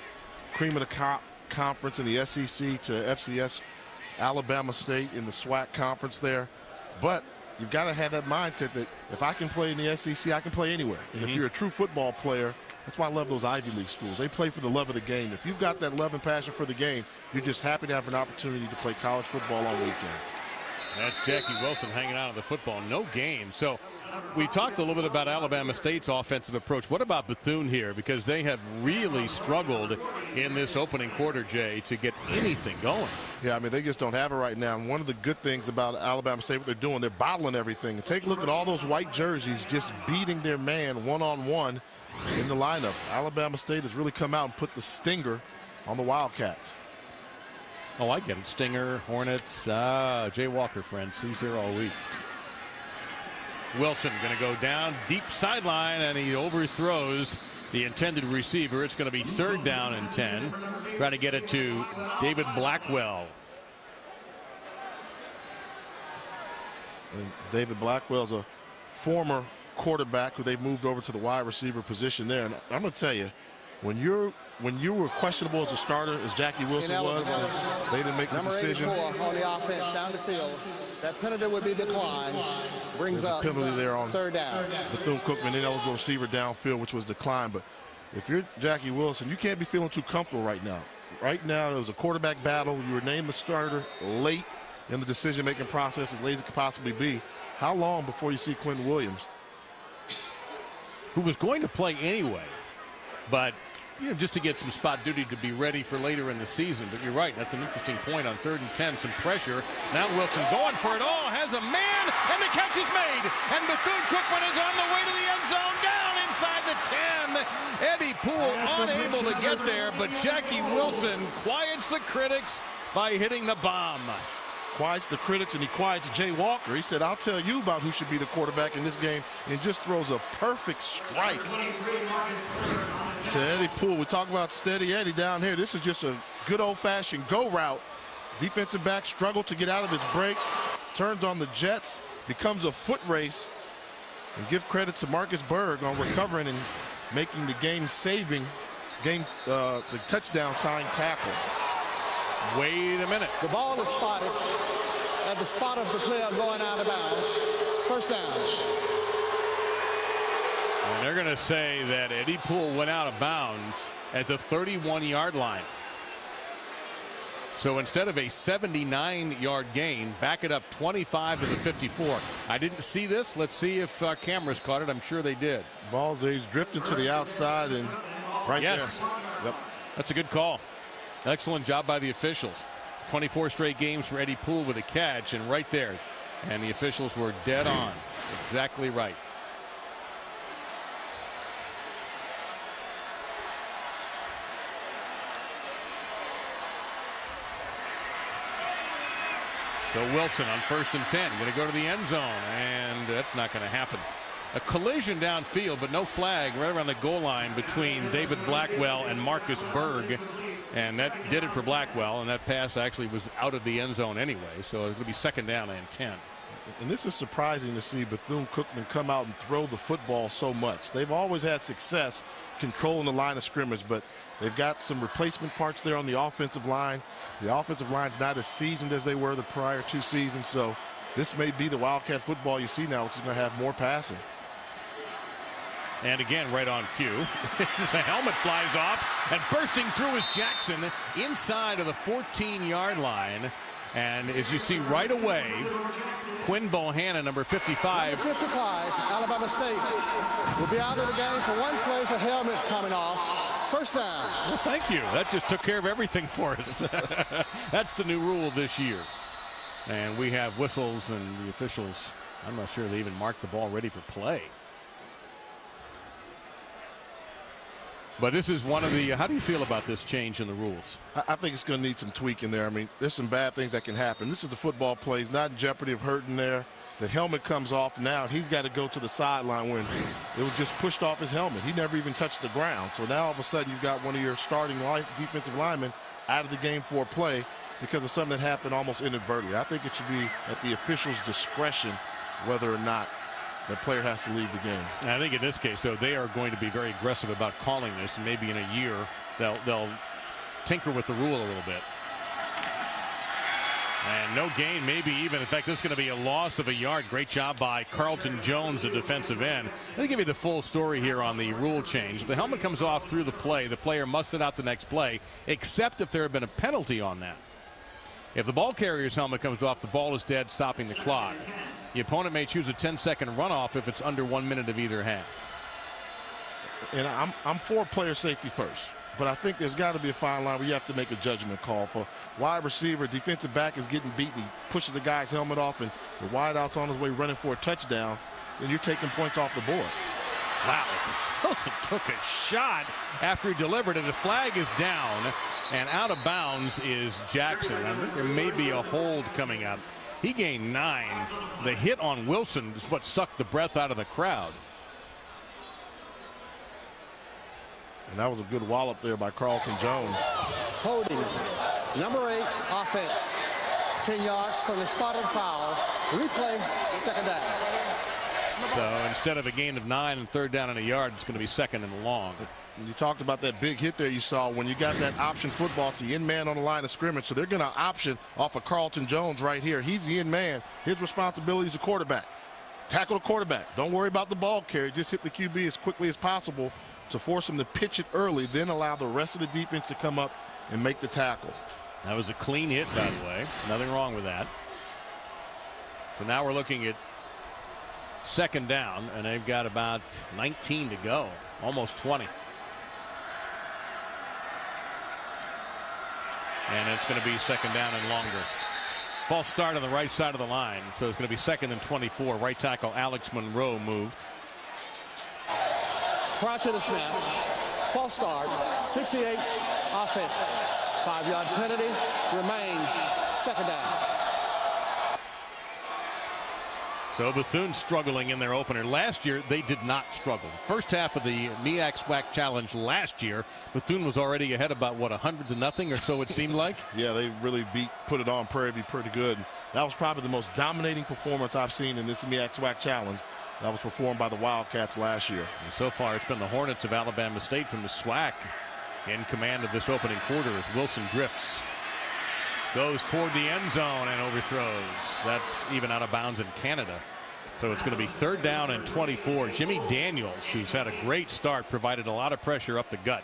cream of the crop conference in the SEC to FCS, Alabama State in the SWAC conference there. But you've got to have that mindset that if I can play in the SEC, I can play anywhere. And if you're a true football player, that's why I love those Ivy League schools. They play for the love of the game. If you've got that love and passion for the game, you're just happy to have an opportunity to play college football on weekends. That's Jackie Wilson hanging out of the football. No game. So we talked a little bit about Alabama State's offensive approach. What about Bethune here? Because they have really struggled in this opening quarter, Jay, to get anything going. Yeah, I mean, they just don't have it right now. And one of the good things about Alabama State, what they're doing, they're bottling everything. And take a look at all those white jerseys just beating their man one-on-one in the lineup. Alabama State has really come out and put the stinger on the Wildcats. Oh, I get it. Stinger, Hornets, Jay Walker, friends. He's here all week. Wilson going to go down deep sideline, and he overthrows the intended receiver. It's going to be 3rd down and 10. Trying to get it to David Blackwell. And David Blackwell's a former quarterback who they've moved over to the wide receiver position there. And I'm going to tell you, when you were questionable as a starter, as Jackie Wilson was, they didn't make the decision. Number 84 on the offense down the field. That penalty would be declined. Brings up penalty there on 3rd down. Bethune Cookman, ineligible receiver downfield, which was declined. But if you're Jackie Wilson, you can't be feeling too comfortable right now. Right now, it was a quarterback battle. You were named the starter late in the decision-making process, as late as it could possibly be. How long before you see Quentin Williams? Who was going to play anyway, but just to get some spot duty to be ready for later in the season. But you're right, that's an interesting point on 3rd and 10, some pressure. Now Wilson going for it all, has a man, and the catch is made. And Bethune Cookman is on the way to the end zone, down inside the 10. Eddie Poole unable to get there, but Jackie Wilson quiets the critics by hitting the bomb. Quiets the critics, and he quiets Jay Walker. He said, I'll tell you about who should be the quarterback in this game, and just throws a perfect strike to Eddie Poole. We talk about steady Eddie down here. This is just a good old-fashioned go route. Defensive back struggled to get out of his break, turns on the jets, becomes a foot race, and give credit to Marcus Berg on recovering and making the game-saving, the touchdown tying tackle. Wait a minute. The ball is spotted at the spot of the player going out of bounds. First down. And they're going to say that Eddie Poole went out of bounds at the 31-yard line. So instead of a 79-yard gain, back it up 25 to the 54. I didn't see this. Let's see if cameras caught it. I'm sure they did. Ball's there. He's drifting to the outside and right there. Yep. That's a good call. Excellent job by the officials. 24 straight games for Eddie Poole with a catch, and right there. And the officials were dead on. Exactly right. So Wilson on 1st and 10, going to go to the end zone, and that's not going to happen. A collision downfield, but no flag right around the goal line between David Blackwell and Marcus Berg, and that did it for Blackwell, and that pass actually was out of the end zone anyway, so it's going to be 2nd down and 10. And this is surprising to see Bethune Cookman come out and throw the football so much. They've always had success controlling the line of scrimmage, but they've got some replacement parts there on the offensive line. The offensive line's not as seasoned as they were the prior 2 seasons, so this may be the Wildcat football you see now, which is going to have more passing. And again, right on cue, the helmet flies off, and bursting through is Jackson inside of the 14-yard line. And as you see right away, Quinn Bohannon, number 55. 55, Alabama State will be out of the game for one play for helmet coming off. First down. Well, thank you. That just took care of everything for us. That's the new rule this year. And we have whistles, and the officials, I'm not sure they even marked the ball ready for play. But this is one of the, how do you feel about this change in the rules? I think it's going to need some tweaking there. I mean, there's some bad things that can happen. This is the football play. He's not in jeopardy of hurting there. The helmet comes off now. He's got to go to the sideline when it was just pushed off his helmet. He never even touched the ground. So now all of a sudden you've got one of your starting defensive linemen out of the game for a play because of something that happened almost inadvertently. I think it should be at the official's discretion whether or not the player has to leave the game. I think in this case, though, they are going to be very aggressive about calling this, and maybe in a year they'll tinker with the rule a little bit. And no gain, maybe even. In fact, this is going to be a loss of a yard. Great job by Carlton Jones, the defensive end. Let me give you the full story here on the rule change. If the helmet comes off through the play, the player must sit out the next play, except if there had been a penalty on that. If the ball carrier's helmet comes off, the ball is dead, stopping the clock. The opponent may choose a 10-second runoff if it's under 1 minute of either half. And I'm for player safety first, but I think there's got to be a fine line where you have to make a judgment call. For wide receiver, defensive back is getting beaten. He pushes the guy's helmet off, and the wideout's on his way running for a touchdown, and you're taking points off the board. Wow. Wilson took a shot after he delivered it. The flag is down, and out of bounds is Jackson. I think there may be a hold coming up. He gained 9. The hit on Wilson is what sucked the breath out of the crowd. And that was a good wallop there by Carlton Jones. Holding, number 8, offense. 10 yards from the spotted foul. Replay, 2nd down. So instead of a gain of 9 and 3rd down and a yard, it's going to be 2nd and long. You talked about that big hit there you saw when you got that option football. It's the end man on the line of scrimmage, so they're going to option off of Carlton Jones right here. He's the end man. His responsibility is a quarterback. Tackle the quarterback. Don't worry about the ball carry. Just hit the QB as quickly as possible to force him to pitch it early, then allow the rest of the defense to come up and make the tackle. That was a clean hit, by the way. Nothing wrong with that. So now we're looking at 2nd down, and they've got about 19 to go, almost 20. And it's going to be 2nd down and longer. False start on the right side of the line, so it's going to be 2nd and 24. Right tackle Alex Monroe moved. Prior to the snap, false start, 68 offense. 5-yard penalty, remain 2nd down. So Bethune struggling in their opener. Last year, they did not struggle. First half of the MEAC SWAC Challenge last year, Bethune was already ahead about, what, 100-0 or so it seemed like? Yeah, they really put it on Prairie pretty good. That was probably the most dominating performance I've seen in this MEAC SWAC Challenge. That was performed by the Wildcats last year. And so far, it's been the Hornets of Alabama State from the SWAC in command of this opening quarter as Wilson drifts. goes toward the end zone and overthrows. That's even out of bounds in Canada. So it's going to be 3rd down and 24. Jimmy Daniels, who's had a great start, provided a lot of pressure up the gut.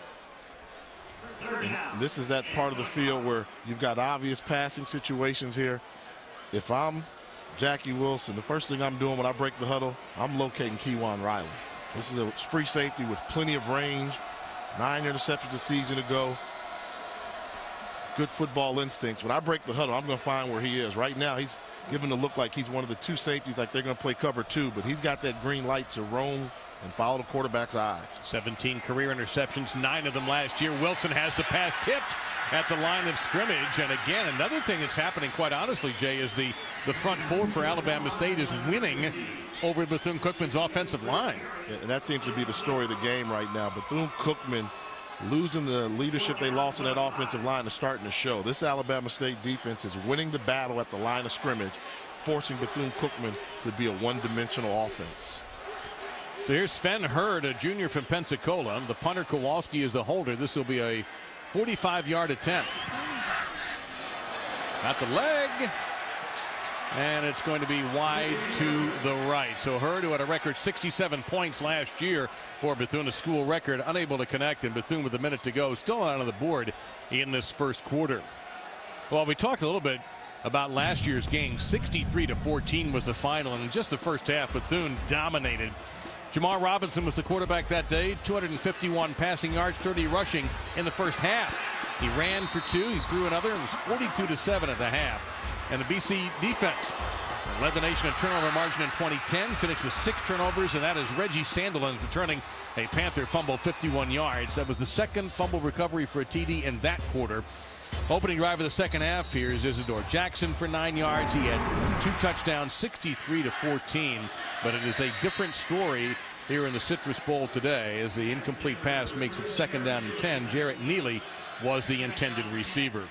And this is that part of the field where you've got obvious passing situations here. If I'm Jackie Wilson, the first thing I'm doing when I break the huddle, I'm locating Kewan Riley. This is a free safety with plenty of range. 9 interceptions a season ago. Good football instincts. When I break the huddle, I'm going to find where he is. Right now, he's given the look like he's one of the 2 safeties, like they're going to play cover 2, but he's got that green light to roam and follow the quarterback's eyes. 17 career interceptions, 9 of them last year. Wilson has the pass tipped at the line of scrimmage. And again, another thing that's happening, quite honestly, Jay, is the front 4 for Alabama State is winning over Bethune Cookman's offensive line. Yeah, and that seems to be the story of the game right now. Bethune Cookman losing the leadership they lost in that offensive line is starting to show. This Alabama State defense is winning the battle at the line of scrimmage, forcing Bethune Cookman to be a one-dimensional offense. So here's Sven Hurd, a junior from Pensacola. The punter Kowalski is the holder. This will be a 45-yard attempt. At the leg. And it's going to be wide to the right. So Hurd, who had a record 67 points last year for Bethune, a school record, unable to connect, and Bethune with a minute to go, still not on the board in this first quarter. Well, we talked a little bit about last year's game. 63-14 was the final, and in just the first half, Bethune dominated. Jamar Robinson was the quarterback that day. 251 passing yards, 30 rushing in the first half. He ran for 2, he threw another, and was 42-7 at the half. And the BC defense led the nation in turnover margin in 2010, finished with 6 turnovers, and that is Reggie Sandilands returning a Panther fumble, 51 yards. That was the second fumble recovery for a TD in that quarter. Opening drive of the second half, here's Isidore Jackson for 9 yards. He had 2 touchdowns, 63-14, but it is a different story here in the Citrus Bowl today as the incomplete pass makes it 2nd down and 10. Jarrett Neely was the intended receiver.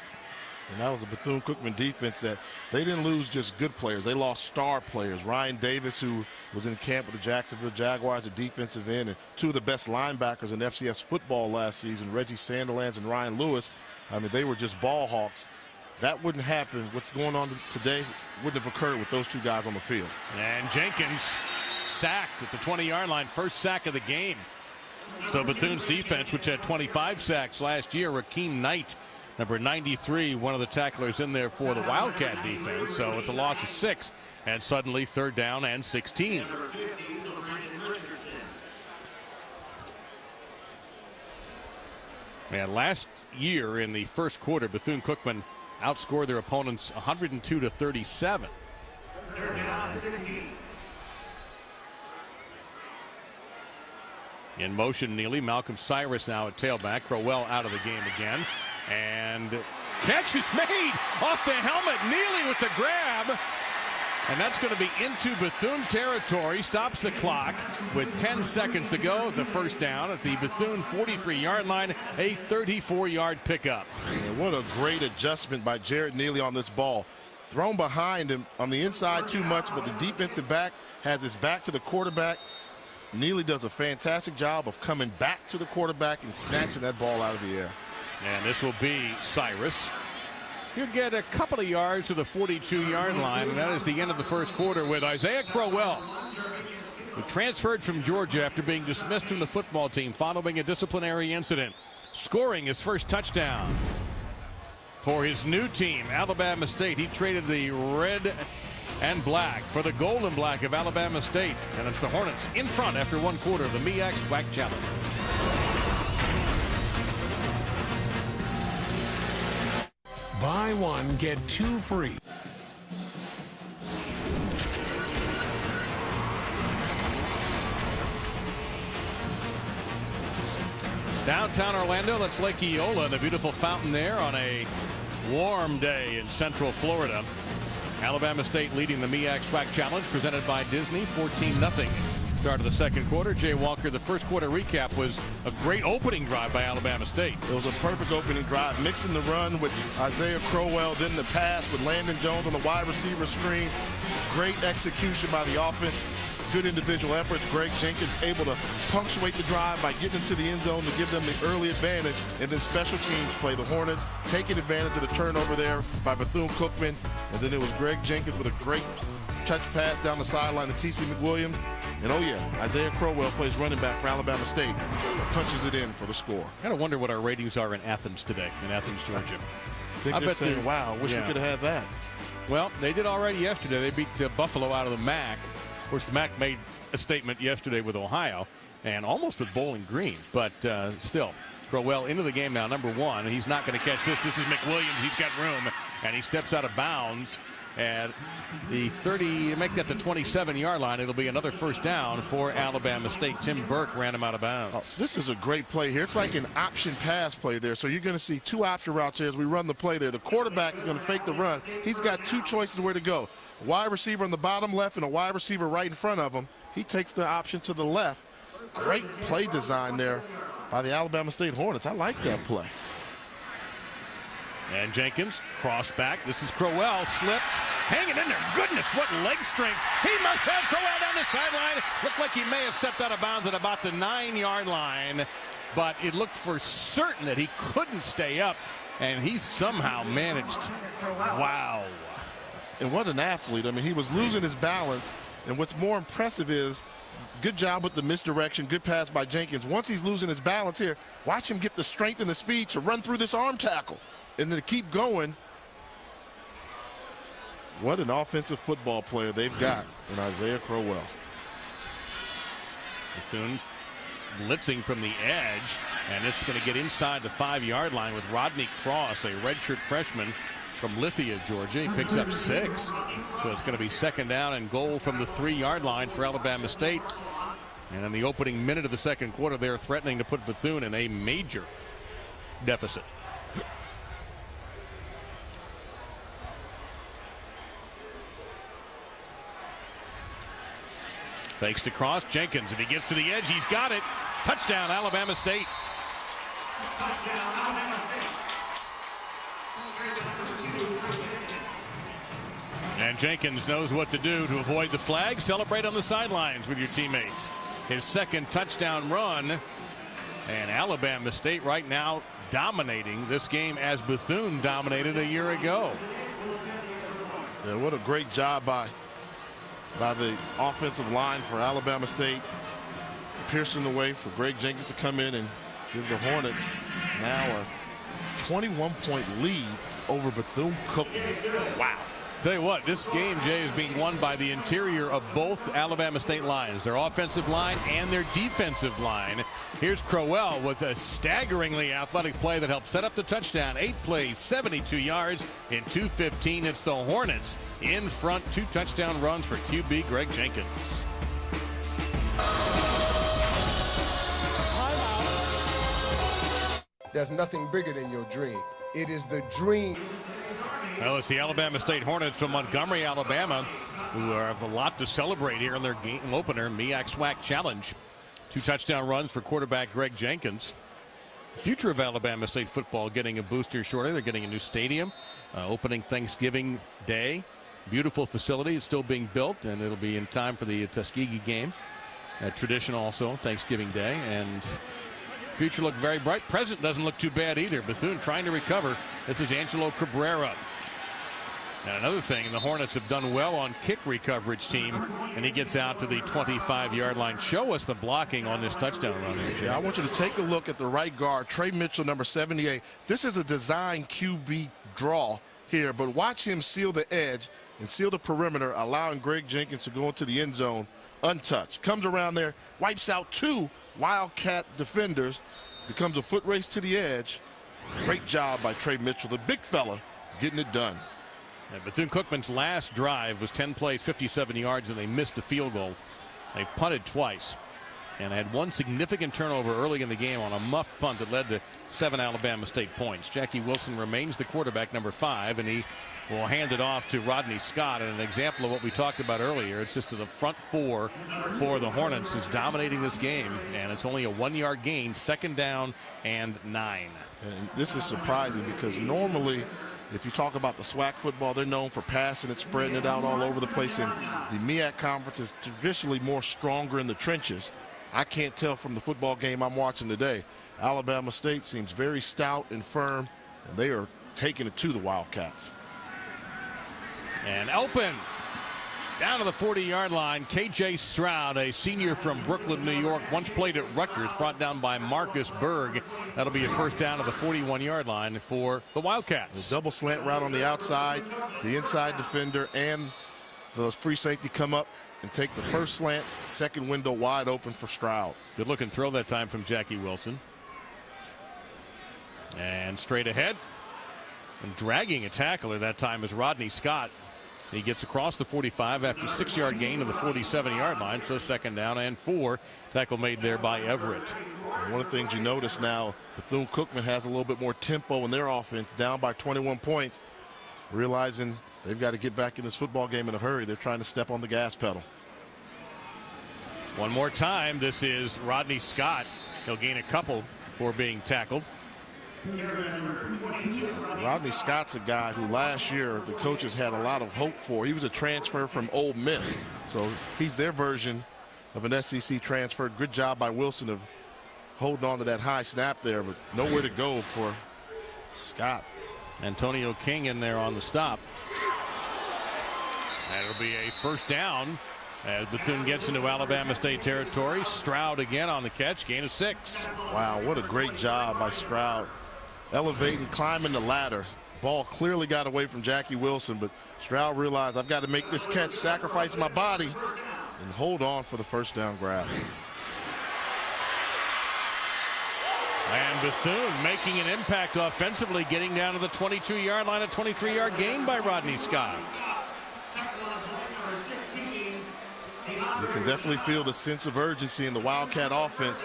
And that was a Bethune Cookman defense that they didn't lose just good players. They lost star players. Ryan Davis, who was in camp with the Jacksonville Jaguars, a defensive end, and 2 of the best linebackers in FCS football last season, Reggie Sandilands and Ryan Lewis. I mean, they were just ball hawks. That wouldn't happen. What's going on today wouldn't have occurred with those 2 guys on the field. And Jenkins sacked at the 20-yard line, first sack of the game. So Bethune's defense, which had 25 sacks last year, Rakeem Knight, number 93, one of the tacklers in there for the Wildcat defense. So it's a loss of 6, and suddenly 3rd down and 16. Man, last year in the first quarter, Bethune Cookman outscored their opponents 102-37. In motion, Neely. Malcolm Cyrus now at tailback. Crowell out of the game again. And catch is made off the helmet. Neely with the grab. And that's going to be into Bethune territory. Stops the clock with 10 seconds to go. The first down at the Bethune 43-yard line. A 34-yard pickup. And what a great adjustment by Jared Neely on this ball. Thrown behind him on the inside too much, but the defensive back has his back to the quarterback. Neely does a fantastic job of coming back to the quarterback and snatching that ball out of the air. And this will be Cyrus. He'll get a couple of yards to the 42-yard line, and that is the end of the first quarter with Isaiah Crowell, who transferred from Georgia after being dismissed from the football team following a disciplinary incident, scoring his first touchdown for his new team, Alabama State. He traded the red and black for the gold and black of Alabama State, and it's the Hornets in front after 1 quarter of the MEAC SWAC Challenge. Buy 1, get 2 free. Downtown Orlando, that's Lake Eola, the beautiful fountain there on a warm day in Central Florida. Alabama State leading the MEAC SWAC Challenge presented by Disney, 14-0. Start of the second quarter. Jay Walker, the first quarter recap was a great opening drive by Alabama State. It was a perfect opening drive, mixing the run with Isaiah Crowell, then the pass with Landon Jones on the wide receiver screen. Great execution by the offense. good individual efforts. Greg Jenkins able to punctuate the drive by getting into the end zone to give them the early advantage. And then special teams play. The Hornets taking advantage of the turnover there by Bethune-Cookman. And then it was Greg Jenkins with a great touch pass down the sideline to T.C. McWilliams. And oh yeah, Isaiah Crowell plays running back for Alabama State. Punches it in for the score. I gotta wonder what our ratings are in Athens today, in Athens, Georgia. I bet saying, wow, wish we could have had that. Well, they did already yesterday. They beat Buffalo out of the MEAC. Of course, the MEAC made a statement yesterday with Ohio and almost with Bowling Green. But still, Crowell into the game now, number 1. He's not going to catch this. This is McWilliams. He's got room, and he steps out of bounds at the 30, make that the 27-yard line. It'll be another first down for Alabama State. Tim Burke ran him out of bounds. Oh, this is a great play here. It's like an option pass play there. So you're going to see 2 option routes here as we run the play there. The quarterback is going to fake the run. He's got 2 choices where to go. A wide receiver on the bottom left and a wide receiver right in front of him. He takes the option to the left. Great play design there by the Alabama State Hornets. I like that play. And Jenkins, cross back. This is Crowell, slipped, hanging in there. Goodness, what leg strength. He must have Crowell down the sideline. Looked like he may have stepped out of bounds at about the 9-yard line, but it looked for certain that he couldn't stay up, and he somehow managed. Wow. And what an athlete. I mean, he was losing his balance, and what's more impressive is good job with the misdirection, good pass by Jenkins. Once he's losing his balance here, watch him get the strength and the speed to run through this arm tackle. And then keep going. What an offensive football player they've got in Isaiah Crowell. Bethune blitzing from the edge, and it's going to get inside the 5-yard line with Rodney Cross, a redshirt freshman from Lithia, Georgia. He picks up 6. So it's going to be second down and goal from the 3-yard line for Alabama State. And in the opening minute of the second quarter, they're threatening to put Bethune in a major deficit. Fakes to Cross. Jenkins, if he gets to the edge, he's got it. Touchdown, Alabama State. And Jenkins knows what to do to avoid the flag. Celebrate on the sidelines with your teammates. His second touchdown run. And Alabama State right now dominating this game as Bethune dominated a year ago. Yeah, what a great job by the offensive line for Alabama State. Piercing the way for Greg Jenkins to come in and give the Hornets now a 21-point lead over Bethune-Cookman. Wow. Tell you what, this game, Jay, is being won by the interior of both Alabama State lines, their offensive line and their defensive line. Here's Crowell with a staggeringly athletic play that helped set up the touchdown. 8 plays, 72 yards in 2:15. It's the Hornets in front. 2 touchdown runs for QB Greg Jenkins. There's nothing bigger than your dream. It is the dream. Well, it's the Alabama State Hornets from Montgomery, Alabama, who have a lot to celebrate here in their game opener, MEAC SWAC Challenge. 2 touchdown runs for quarterback Greg Jenkins. Future of Alabama State football getting a booster shortly. They're getting a new stadium, opening Thanksgiving Day. Beautiful facility. It's still being built, and it'll be in time for the Tuskegee game. Tradition also, Thanksgiving Day. And future looked very bright. Present doesn't look too bad either. Bethune trying to recover. This is Angelo Cabrera. And another thing, the Hornets have done well on kick recoverage team, and he gets out to the 25-yard line. Show us the blocking on this touchdown run here, Jay. Yeah, I want you to take a look at the right guard, Trey Mitchell, number 78. This is a design QB draw here, but watch him seal the edge and seal the perimeter, allowing Greg Jenkins to go into the end zone untouched. Comes around there, wipes out 2 Wildcat defenders, becomes a foot race to the edge. Great job by Trey Mitchell, the big fella, getting it done. And Bethune-Cookman's last drive was 10 plays, 57 yards, and they missed a field goal. They punted twice and had 1 significant turnover early in the game on a muff punt that led to 7 Alabama State points. Jackie Wilson remains the quarterback, number 5, and he will hand it off to Rodney Scott. And an example of what we talked about earlier, it's just that the front 4 for the Hornets is dominating this game, and it's only a 1-yard gain, second down and 9. And this is surprising because normally If you talk about the SWAC football, they're known for passing it, spreading it out all over the place. And the MEAC conference is traditionally more stronger in the trenches. I can't tell from the football game I'm watching today. Alabama State seems very stout and firm, and they are taking it to the Wildcats. And open down to the 40-yard line. KJ Stroud, a senior from Brooklyn, New York, once played at Rutgers, brought down by Marcus Berg. That'll be a first down to the 41-yard line for the Wildcats. The double slant route on the outside, the inside defender and the free safety come up and take the first slant, second window wide open for Stroud. Good looking throw that time from Jackie Wilson. And straight ahead and dragging a tackler that time is Rodney Scott. He gets across the 45 after 6-yard gain to the 47-yard line. So second down and 4. Tackle made there by Everett. One of the things you notice now, Bethune Cookman has a little bit more tempo in their offense, down by 21 points, realizing they've got to get back in this football game in a hurry. They're trying to step on the gas pedal. One more time. This is Rodney Scott. He'll gain a couple before being tackled. Rodney Scott's a guy who last year the coaches had a lot of hope for. He was a transfer from Ole Miss, so he's their version of an SEC transfer. Good job by Wilson of holding on to that high snap there, but nowhere to go for Scott. Antonio King in there on the stop. And it'll be a first down as Bethune gets into Alabama State territory. Stroud again on the catch, gain of 6. Wow, what a great job by Stroud. Elevating, climbing the ladder. Ball clearly got away from Jackie Wilson, but Stroud realized I've got to make this catch, sacrifice my body, and hold on for the first down grab. And Bethune making an impact offensively, getting down to the 22-yard line, a 23-yard gain by Rodney Scott. You can definitely feel the sense of urgency in the Wildcat offense,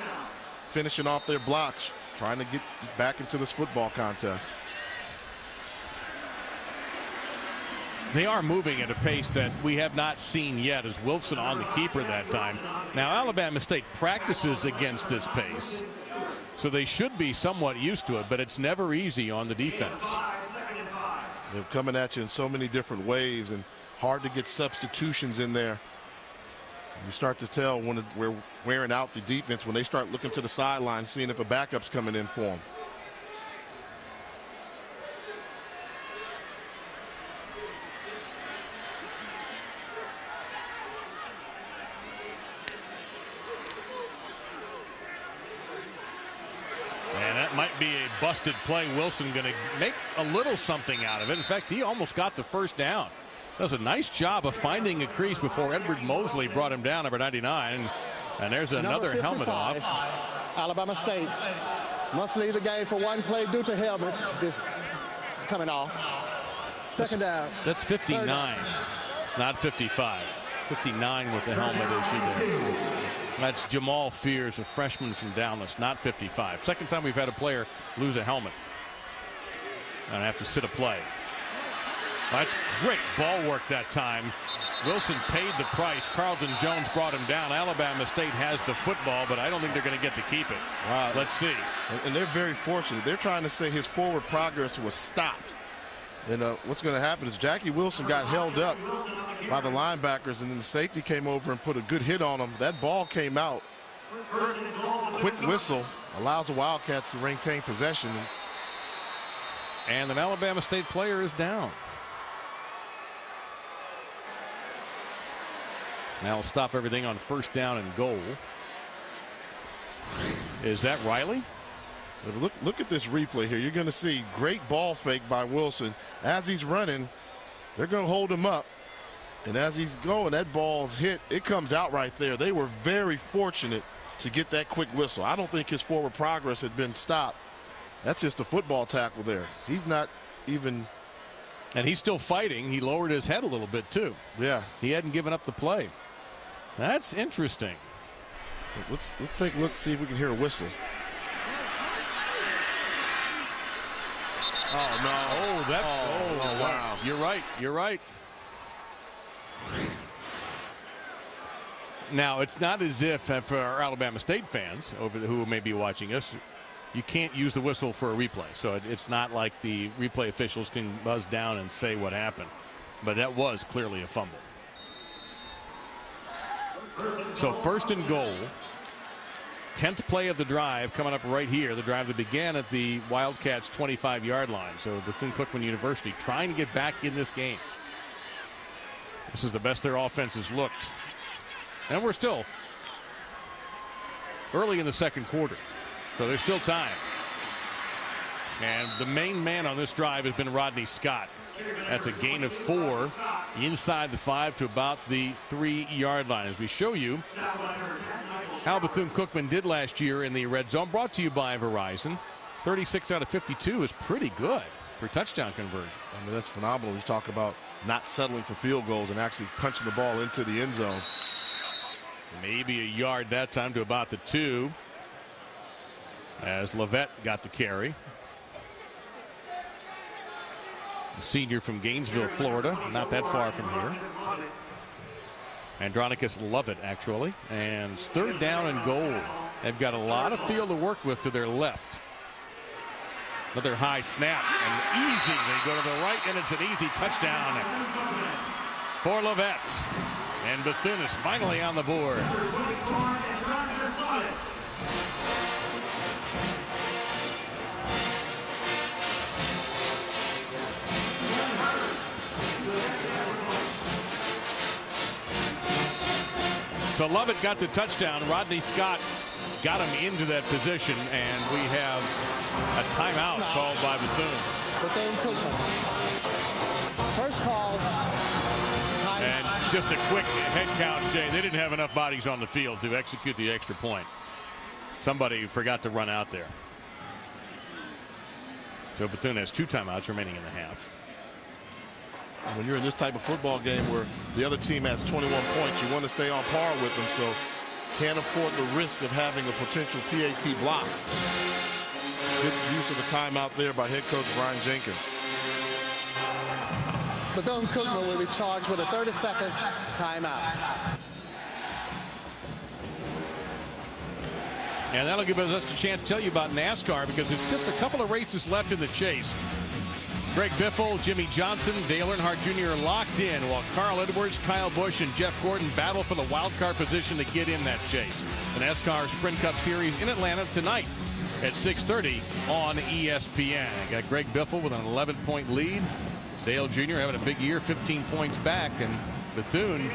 finishing off their blocks, trying to get back into this football contest. They are moving at a pace that we have not seen yet, as Wilson on the keeper that time. Now Alabama State practices against this pace, so they should be somewhat used to it, but it's never easy on the defense. They're coming at you in so many different waves and hard to get substitutions in there. You start to tell when we're wearing out the defense when they start looking to the sideline, seeing if a backup's coming in for them. And that might be a busted play. Wilson going to make a little something out of it. In fact, he almost got the first down. Does a nice job of finding a crease before Edward Mosley brought him down, number 99. And there's another helmet off. Alabama State must leave the game for one play due to helmet coming off. Second down. That's 59, not 55. 59 with the helmet issue there. That's Jamal Fears, a freshman from Dallas, not 55. Second time we've had a player lose a helmet and have to sit a play. That's great ball work that time. Wilson paid the price. Carlton Jones brought him down. Alabama State has the football, but I don't think they're going to get to keep it. Wow. Let's see. And they're very fortunate. They're trying to say his forward progress was stopped. And what's going to happen is Jackie Wilson got held up by the linebackers, and then the safety came over and put a good hit on him. That ball came out. Quick whistle allows the Wildcats to maintain possession. And an Alabama State player is down. Now we'll stop everything on first down and goal. Is that Riley? Look at this replay here. You're going to see great ball fake by Wilson. As he's running, they're going to hold him up. And as he's going, that ball's hit. It comes out right there. They were very fortunate to get that quick whistle. I don't think his forward progress had been stopped. That's just a football tackle there. He's not even. And he's still fighting. He lowered his head a little bit, too. Yeah. He hadn't given up the play. That's interesting. Let's take a look, see if we can hear a whistle. Oh, no. Oh, wow. You're right. You're right. Now, it's not as if, for our Alabama State fans who may be watching us, you can't use the whistle for a replay. So it's not like the replay officials can buzz down and say what happened. But that was clearly a fumble. So 1st and goal. 10th play of the drive coming up right here. The drive that began at the Wildcats 25-yard line. So Bethune Cookman University trying to get back in this game. This is the best their offense has looked. And we're still early in the 2nd quarter. So there's still time. And the main man on this drive has been Rodney Scott. That's a gain of 4 inside the 5 to about the 3-yard line. As we show you how Bethune Cookman did last year in the red zone, brought to you by Verizon. 36 out of 52 is pretty good for touchdown conversion. I mean, that's phenomenal. You talk about not settling for field goals and actually punching the ball into the end zone. Maybe a yard that time to about the 2 as Levette got the carry. The senior from Gainesville, Florida, not that far from here. Andronicus Lovett, actually. And it's 3rd down and goal. They've got a lot of field to work with to their left. Another high snap and easy. They go to the right and it's an easy touchdown for Lovett. And Bethune is finally on the board. So Lovett got the touchdown. Rodney Scott got him into that position, and we have a timeout called by Bethune. Bethune Cookman. First call. And just a quick head count, Jay. They didn't have enough bodies on the field to execute the extra point. Somebody forgot to run out there. So Bethune has 2 timeouts remaining in the half. When you're in this type of football game where the other team has 21 points, you want to stay on par with them, so can't afford the risk of having a potential PAT blocked. Good use of the timeout there by head coach Brian Jenkins. Bethune Cookman will be charged with a 30-second timeout. And that'll give us a chance to tell you about NASCAR, because it's just a couple of races left in the chase. Greg Biffle, Jimmy Johnson, Dale Earnhardt Jr. locked in, while Carl Edwards, Kyle Busch, and Jeff Gordon battle for the wild card position to get in that chase. The NASCAR Sprint Cup Series in Atlanta tonight at 6:30 on ESPN. Got Greg Biffle with an 11-point lead. Dale Jr. having a big year, 15 points back, and Bethune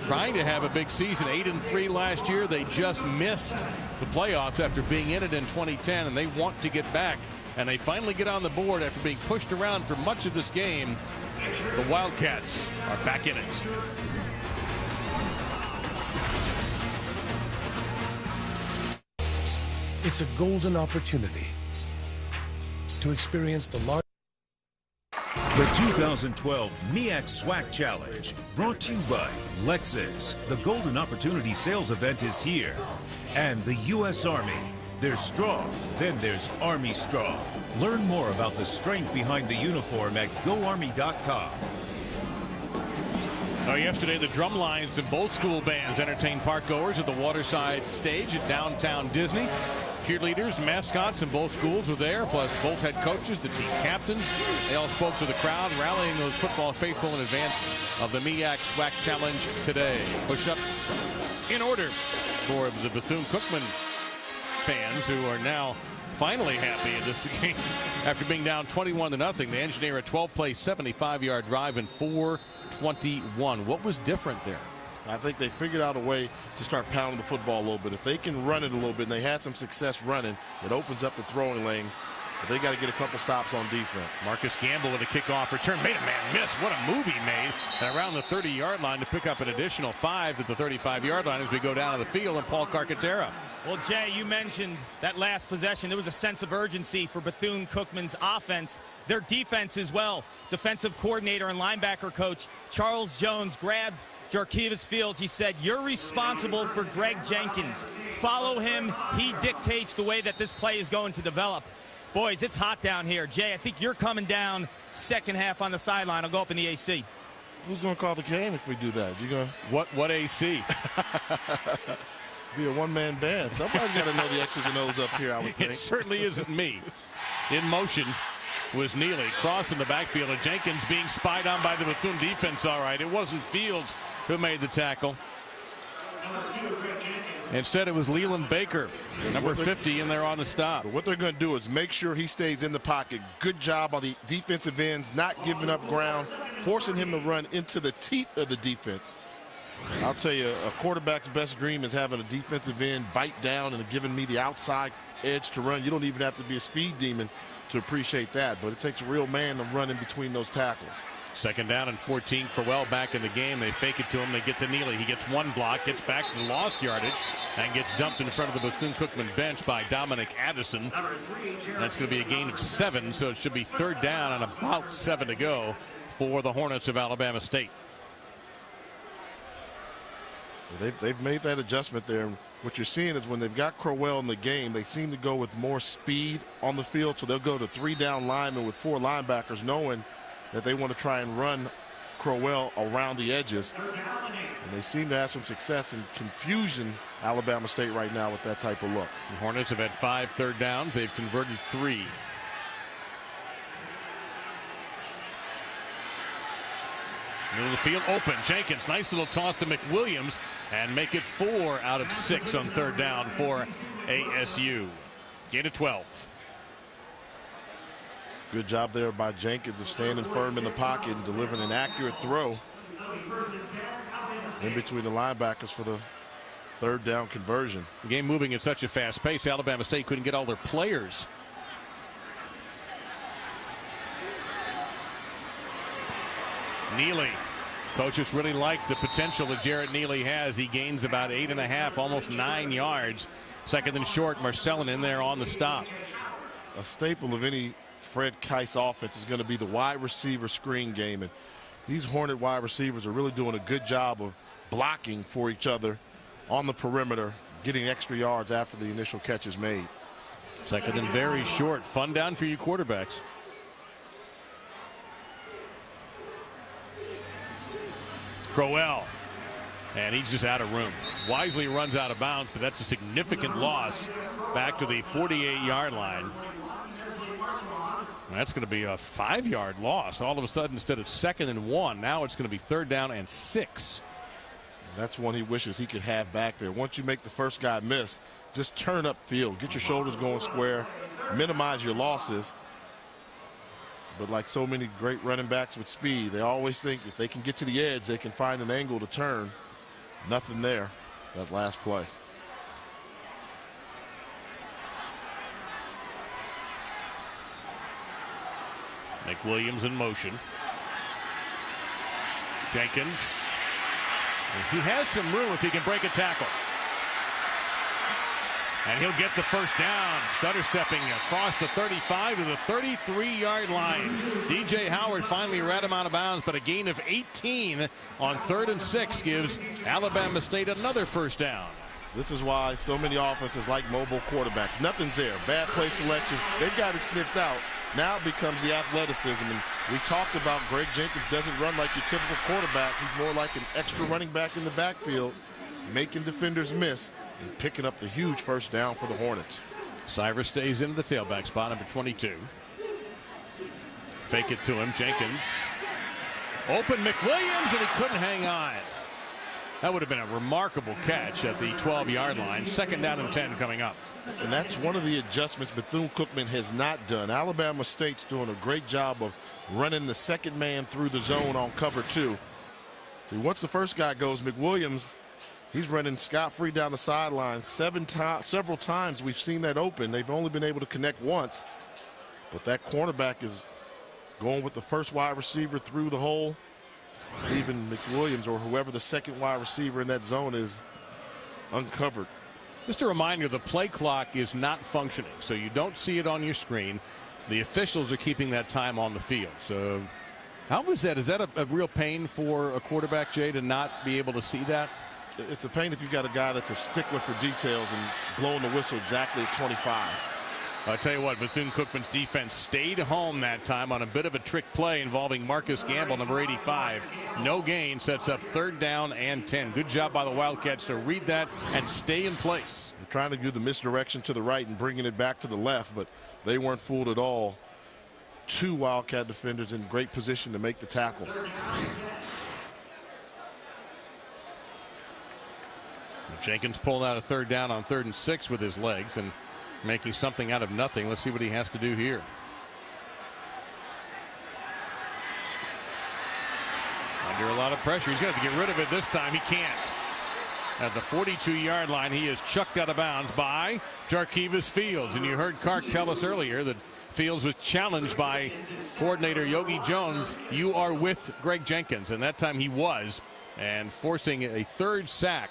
trying to have a big season. 8-3 last year. They just missed the playoffs after being in it in 2010, and they want to get back. And they finally get on the board after being pushed around for much of this game. The Wildcats are back in it. It's a golden opportunity to experience the large. The 2012 MEAC SWAC Challenge, brought to you by Lexus. The Golden Opportunity Sales Event is here. And the U.S. Army. There's strong, then there's Army strong. Learn more about the strength behind the uniform at GoArmy.com. Yesterday, the drum lines in both school bands entertained parkgoers at the Waterside stage at downtown Disney. Cheerleaders, mascots in both schools were there, plus both head coaches, the team captains. They all spoke to the crowd, rallying those football faithful in advance of the MEAC SWAC Challenge today. Push-ups in order for the Bethune-Cookman fans, who are now finally happy in this game after being down 21-0. They engineer a 12-play 75-yard drive in 4:21. What was different there? I think they figured out a way to start pounding the football a little bit. If they can run it a little bit, and they had some success running, it opens up the throwing lanes. But they got to get a couple stops on defense. Marcus Gamble with a kickoff return. Made a man miss. What a move he made. And around the 30-yard line to pick up an additional 5 to the 35-yard line as we go down to the field, and Paul Carcaterra. Well, Jay, you mentioned that last possession. There was a sense of urgency for Bethune-Cookman's offense. Their defense as well. Defensive coordinator and linebacker coach Charles Jones grabbed Jarkevis Fields. He said, "You're responsible for Greg Jenkins. Follow him. He dictates the way that this play is going to develop." Boys, it's hot down here. Jay, I think you're coming down second half on the sideline. I'll go up in the AC. Who's going to call the game if we do that? You going? What AC? Be a one-man band. Somebody's got to know the X's and O's up here, I would think. It certainly isn't me. In motion was Neely, crossing the backfield, and Jenkins being spied on by the Bethune defense. All right, it wasn't Fields who made the tackle. Instead, it was Leland Baker, number 50, in there on the stop. But what they're going to do is make sure he stays in the pocket. Good job on the defensive ends, not giving up ground, forcing him to run into the teeth of the defense. I'll tell you, a quarterback's best dream is having a defensive end bite down and giving me the outside edge to run. You don't even have to be a speed demon to appreciate that, but it takes a real man to run in between those tackles. 2nd down and 14. Crowell back in the game. They fake it to him. They get to Neely. He gets one block, gets back to lost yardage, and gets dumped in front of the Bethune-Cookman bench by Dominic Addison. That's going to be a gain of 7, so it should be 3rd down and about 7 to go for the Hornets of Alabama State. They've made that adjustment there. And what you're seeing is when they've got Crowell in the game, they seem to go with more speed on the field. So they'll go to 3 down linemen with 4 linebackers, knowing that they want to try and run Crowell around the edges. And they seem to have some success in confusing Alabama State right now with that type of look. The Hornets have had 5 third downs. They've converted 3. Middle of the field open. Jenkins, nice little toss to McWilliams, and make it 4 out of 6 on 3rd down for ASU. Gain of 12. Good job there by Jenkins of standing firm in the pocket and delivering an accurate throw in between the linebackers for the 3rd down conversion. The game moving at such a fast pace, Alabama State couldn't get all their players. Neely. Coaches really like the potential that Jarrett Neely has. He gains about 8.5, almost 9 yards. 2nd and short. Marcellin in there on the stop. A staple of any Fred Kice offense is going to be the wide receiver screen game, and these Hornet wide receivers are really doing a good job of blocking for each other on the perimeter, getting extra yards after the initial catch is made. 2nd and very short. Fun down for you quarterbacks. Crowell, and he's just out of room. Wisely runs out of bounds, but that's a significant loss back to the 48-yard line. That's going to be a 5-yard loss. All of a sudden, instead of 2nd and 1, now it's going to be 3rd down and 6. That's one he wishes he could have back there. Once you make the first guy miss, just turn up field, get your shoulders going square, minimize your losses. But like so many great running backs with speed, they always think if they can get to the edge, they can find an angle to turn. Nothing there that last play. McWilliams in motion. Jenkins. He has some room if he can break a tackle. And he'll get the 1st down. Stutter stepping across the 35 to the 33-yard line. DJ Howard finally read him out of bounds, but a gain of 18 on 3rd and 6 gives Alabama State another 1st down. This is why so many offenses like mobile quarterbacks. Nothing's there. Bad play selection. They've got it sniffed out. Now it becomes the athleticism. And we talked about Greg Jenkins doesn't run like your typical quarterback. He's more like an extra running back in the backfield, making defenders miss and picking up the huge 1st down for the Hornets. Cyrus stays into the tailback spot, number 22. Fake it to him. Jenkins. Open McWilliams, and he couldn't hang on. That would have been a remarkable catch at the 12-yard line. 2nd down and 10 coming up. And that's one of the adjustments Bethune-Cookman has not done. Alabama State's doing a great job of running the 2nd man through the zone on cover 2. See, once the first guy goes, McWilliams, he's running scot-free down the sideline. Several times we've seen that open. They've only been able to connect once. But that cornerback is going with the first wide receiver through the hole, leaving McWilliams or whoever the 2nd wide receiver in that zone is uncovered. Just a reminder, the play clock is not functioning, so you don't see it on your screen. The officials are keeping that time on the field. So how was that? Is that a real pain for a quarterback, Jay, to not be able to see that? It's a pain if you've got a guy that's a stickler for details and blowing the whistle exactly at 25. I'll tell you what, Bethune Cookman's defense stayed home that time on a bit of a trick play involving Marcus Gamble, number 85. No gain, sets up 3rd down and 10. Good job by the Wildcats to read that and stay in place. They're trying to do the misdirection to the right and bringing it back to the left, but they weren't fooled at all. 2 Wildcat defenders in great position to make the tackle. Jenkins pulled out a 3rd down on 3rd and 6 with his legs and making something out of nothing. Let's see what he has to do here. Under a lot of pressure. He's going to have to get rid of it this time. He can't. At the 42-yard line, he is chucked out of bounds by Jarkevis Fields. And you heard Clark tell us earlier that Fields was challenged by coordinator Yogi Jones. You are with Greg Jenkins. And that time he was. And forcing a 3rd sack.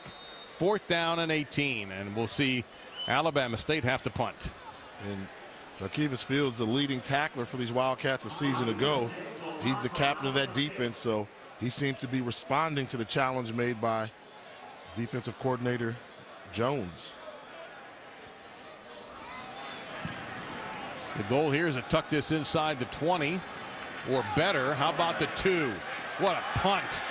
4th down and 18. And we'll see Alabama State have to punt. And Jarkevis Fields, the leading tackler for these Wildcats a season ago. He's the captain of that defense, so he seems to be responding to the challenge made by defensive coordinator Jones. The goal here is to tuck this inside the 20 or better. How about the 2? What a punt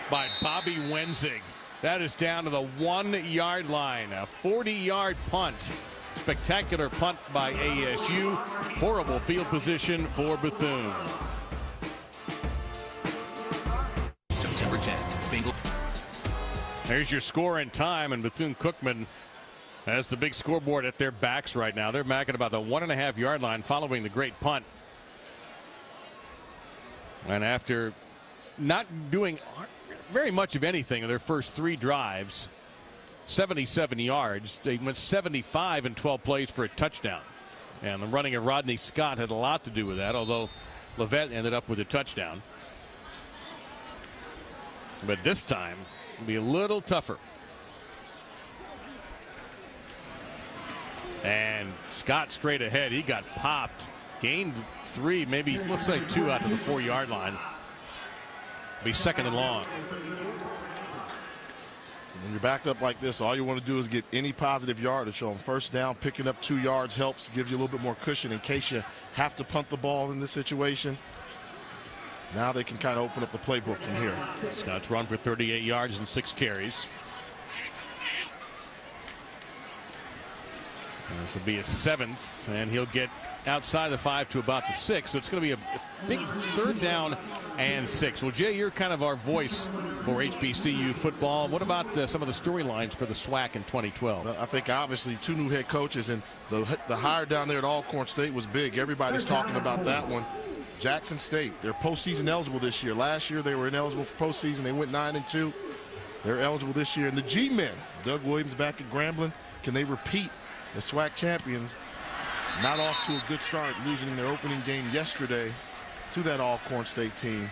by Bobby Wenzig. That is down to the 1-yard line. A 40-yard punt. Spectacular punt by ASU. Horrible field position for Bethune. September 10th. Bengal. There's your score and time, and Bethune Cookman has the big scoreboard at their backs right now. They're back at about the 1.5-yard line following the great punt. And after not doing very much of anything in their first 3 drives, 77 yards, they went 75 in 12 plays for a touchdown. And the running of Rodney Scott had a lot to do with that, although Levette ended up with a touchdown. But this time it'll be a little tougher. And Scott straight ahead. He got popped, gained 3, maybe let's say 2 out to the 4-yard line. Be 2nd and long. When you're backed up like this, all you want to do is get any positive yardage on 1st down. Picking up 2 yards helps, gives you a little bit more cushion in case you have to punt the ball in this situation. Now they can kind of open up the playbook from here. Scott's run for 38 yards and 6 carries. And this will be his 7th, and he'll get outside the 5 to about the 6. So it's going to be a big 3rd down and 6. Well, Jay, you're kind of our voice for HBCU football. What about some of the storylines for the SWAC in 2012? I think obviously 2 new head coaches, and the hire down there at Alcorn State was big. Everybody's talking about that one. Jackson State, they're postseason eligible this year. Last year they were ineligible for postseason. They went 9-2. They're eligible this year. And the G-men, Doug Williams back at Grambling, can they repeat as SWAC champions? Not off to a good start, losing their opening game yesterday to that Alcorn State team.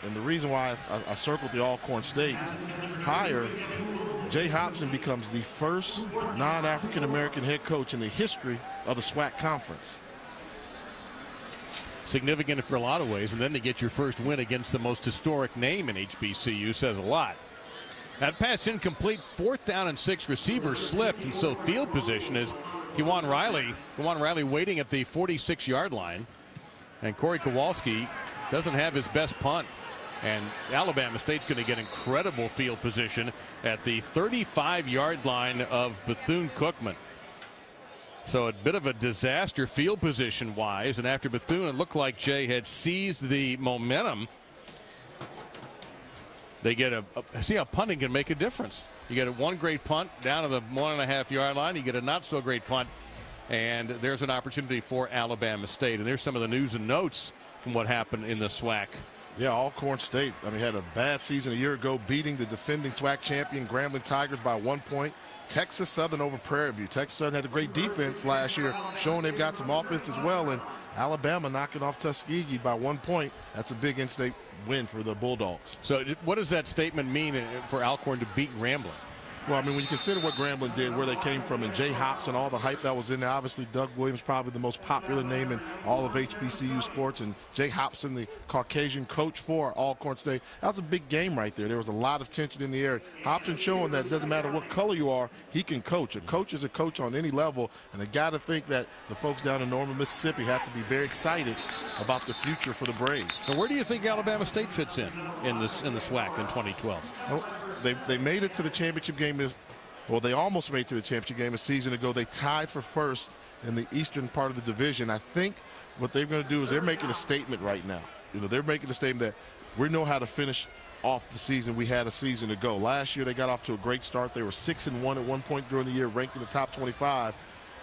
And the reason why I circled the Alcorn State hire, Jay Hobson becomes the first non-African American head coach in the history of the SWAC conference. Significant for a lot of ways, and then to get your first win against the most historic name in HBCU says a lot. That pass incomplete, 4th down and 6. Receiver slipped, and so field position is Kewan Riley waiting at the 46-yard line, and Corey Kowalski doesn't have his best punt. And Alabama State's going to get incredible field position at the 35-yard line of Bethune Cookman. So a bit of a disaster field position wise, and after Bethune, it looked like Jay had seized the momentum. They get see how punting can make a difference. You get one great punt down to the 1.5-yard line. You get a not so great punt, and there's an opportunity for Alabama State. And there's some of the news and notes from what happened in the SWAC. Yeah, Alcorn State, had a bad season a year ago, beating the defending SWAC champion Grambling Tigers by 1 point. Texas Southern over Prairie View. Texas Southern had a great defense last year, showing they've got some offense as well. And Alabama knocking off Tuskegee by 1 point. That's a big in-state win for the Bulldogs. So what does that statement mean for Alcorn to beat Grambling? Well, I mean, when you consider what Grambling did, where they came from, and Jay Hopson, all the hype that was in there, obviously Doug Williams, probably the most popular name in all of HBCU sports, and Jay Hopson, the Caucasian coach for Alcorn State. That was a big game right there. There was a lot of tension in the air. Hopson showing that it doesn't matter what color you are, he can coach. A coach is a coach on any level, and I got to think that the folks down in Norman, Mississippi have to be very excited about the future for the Braves. So where do you think Alabama State fits in the SWAC in 2012? Oh, they made it to the championship game. Well, they almost made it to the championship game a season ago. They tied for first in the eastern part of the division. I think what they're going to do is they're making a statement right now. You know, they're making a statement that we know how to finish off the season we had a season ago. Last year they got off to a great start. They were 6-1 at one point during the year, ranked in the top 25.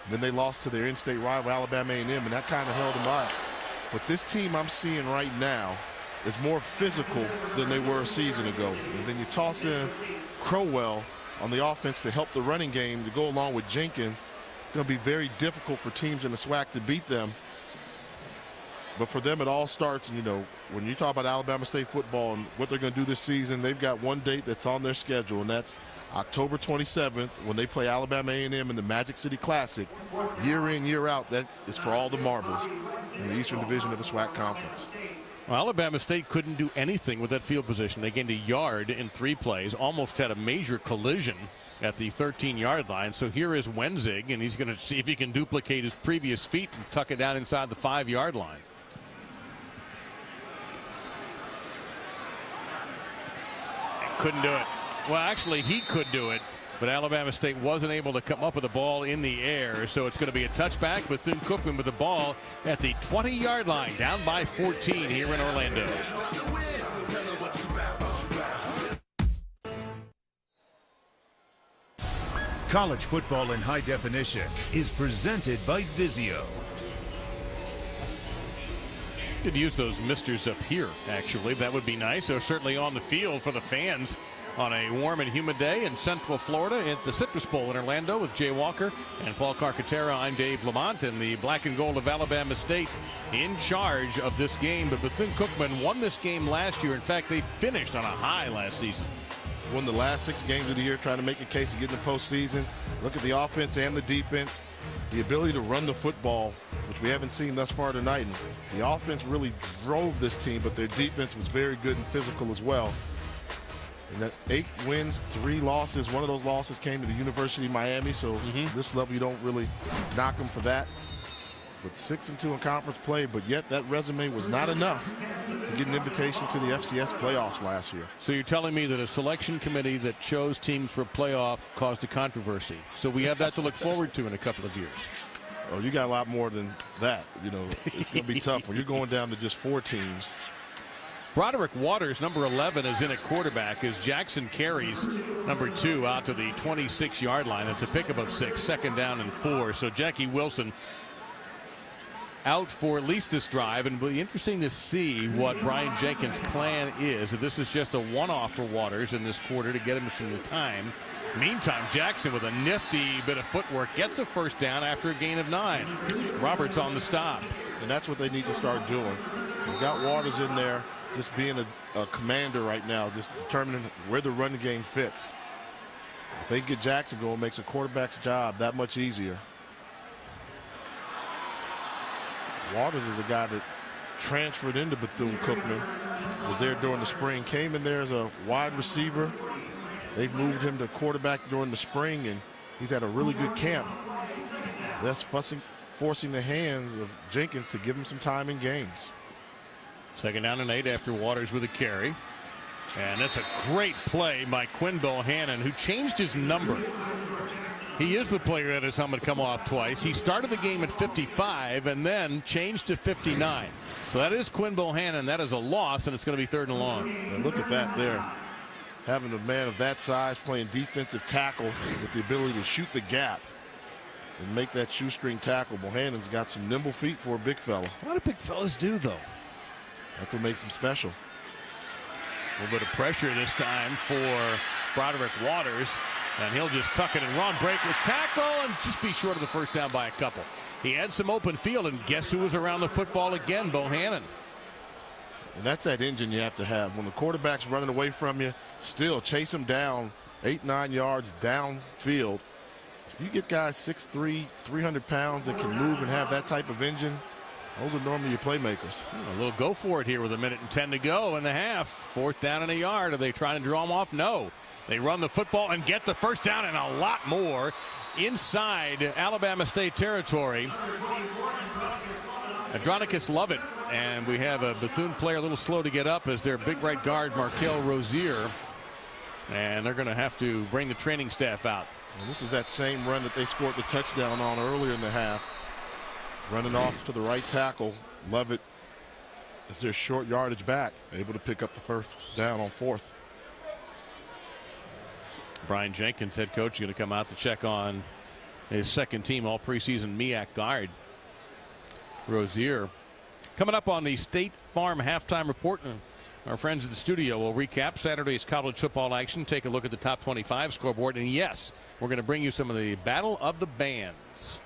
Then they lost to their in-state rival Alabama A&M, and that kind of held them back. But this team I'm seeing right now is more physical than they were a season ago. And then you toss in Crowell on the offense to help the running game to go along with Jenkins. It's going to be very difficult for teams in the SWAC to beat them. But for them, it all starts, and, you know, when you talk about Alabama State football and what they're going to do this season, they've got one date that's on their schedule, and that's October 27th when they play Alabama A&M in the Magic City Classic. Year in, year out, that is for all the marbles in the Eastern Division of the SWAC Conference. Well, Alabama State couldn't do anything with that field position. They gained a yard in 3 plays, almost had a major collision at the 13-yard line. So here is Wenzig, and he's going to see if he can duplicate his previous feat and tuck it down inside the 5-yard line. Couldn't do it. Well, actually, he could do it, but Alabama State wasn't able to come up with the ball in the air. So it's going to be a touchback. Bethune Cookman with the ball at the 20-yard line, down by 14 here in Orlando. College football in high definition is presented by Vizio. Could use those misters up here, actually. That would be nice. So certainly on the field for the fans on a warm and humid day in Central Florida at the Citrus Bowl in Orlando with Jay Walker and Paul Carcaterra. I'm Dave Lamont, and the black and gold of Alabama State in charge of this game. But Bethune-Cookman won this game last year. In fact, they finished on a high last season. Won the last 6 games of the year, trying to make a case of getting the postseason. Look at the offense and the defense. The ability to run the football, which we haven't seen thus far tonight. And the offense really drove this team, but their defense was very good and physical as well. And that 8 wins, 3 losses. One of those losses came to the University of Miami, so this level you don't really knock them for that. But 6-2 in conference play, but yet that resume was not enough to get an invitation to the FCS playoffs last year. So you're telling me that a selection committee that chose teams for playoff caused a controversy. So we have that to look forward to in a couple of years. Oh, you got a lot more than that. You know, it's going to be tough when you're going down to just 4 teams. Broderick Waters, number 11, is in at quarterback as Jackson carries number 2 out to the 26-yard line. It's a pickup of 6, 2nd down and 4. So Jackie Wilson out for at least this drive, and it'll be interesting to see what Brian Jenkins' plan is. If this is just a one-off for Waters in this quarter to get him some time. Meantime, Jackson with a nifty bit of footwork gets a 1st down after a gain of 9. Roberts on the stop. And that's what they need to start doing. You've got Waters in there just being a commander right now, just determining where the running game fits. If they get Jackson going, it makes a quarterback's job that much easier. Waters is a guy that transferred into Bethune-Cookman, was there during the spring, came in there as a wide receiver. They've moved him to quarterback during the spring, and he's had a really good camp. That's forcing the hands of Jenkins to give him some time in games. 2nd down and 8 after Waters with a carry. And that's a great play by Quinn Bohannon, who changed his number. He is the player that has helmet come off twice. He started the game at 55 and then changed to 59. So that is Quinn Bohannon. That is a loss, and it's going to be 3rd and long. And look at that there. Having a man of that size playing defensive tackle with the ability to shoot the gap and make that shoestring tackle. Bohannon's got some nimble feet for a big fella. A lot of big fellas do, though. That's what makes him special. A little bit of pressure this time for Broderick Waters. And he'll just tuck it and run, break with tackle, and just be short of the 1st down by a couple. He had some open field, and guess who was around the football again? Bohannon. And that's that engine you have to have. When the quarterback's running away from you, still chase him down 8-9 yards downfield. If you get guys 6'3", 300 pounds that can move and have that type of engine, those are normally your playmakers. A little go for it here with 1:10 to go in the half. 4th down and a yard. Are they trying to draw them off? No. They run the football and get the first down and a lot more inside Alabama State territory. Adronicus Lovett, and we have a Bethune player a little slow to get up as their big right guard, Markel Rozier. And they're going to have to bring the training staff out. And this is that same run that they scored the touchdown on earlier in the half. Running off to the right tackle. Lovett is their short yardage back, able to pick up the first down on 4th. Brian Jenkins, head coach, going to come out to check on his second team all preseason MEAC guard, Rozier. Coming up on the State Farm halftime report, our friends at the studio will recap Saturday's college football action, take a look at the top 25 scoreboard, and yes, we're going to bring you some of the Battle of the Bands.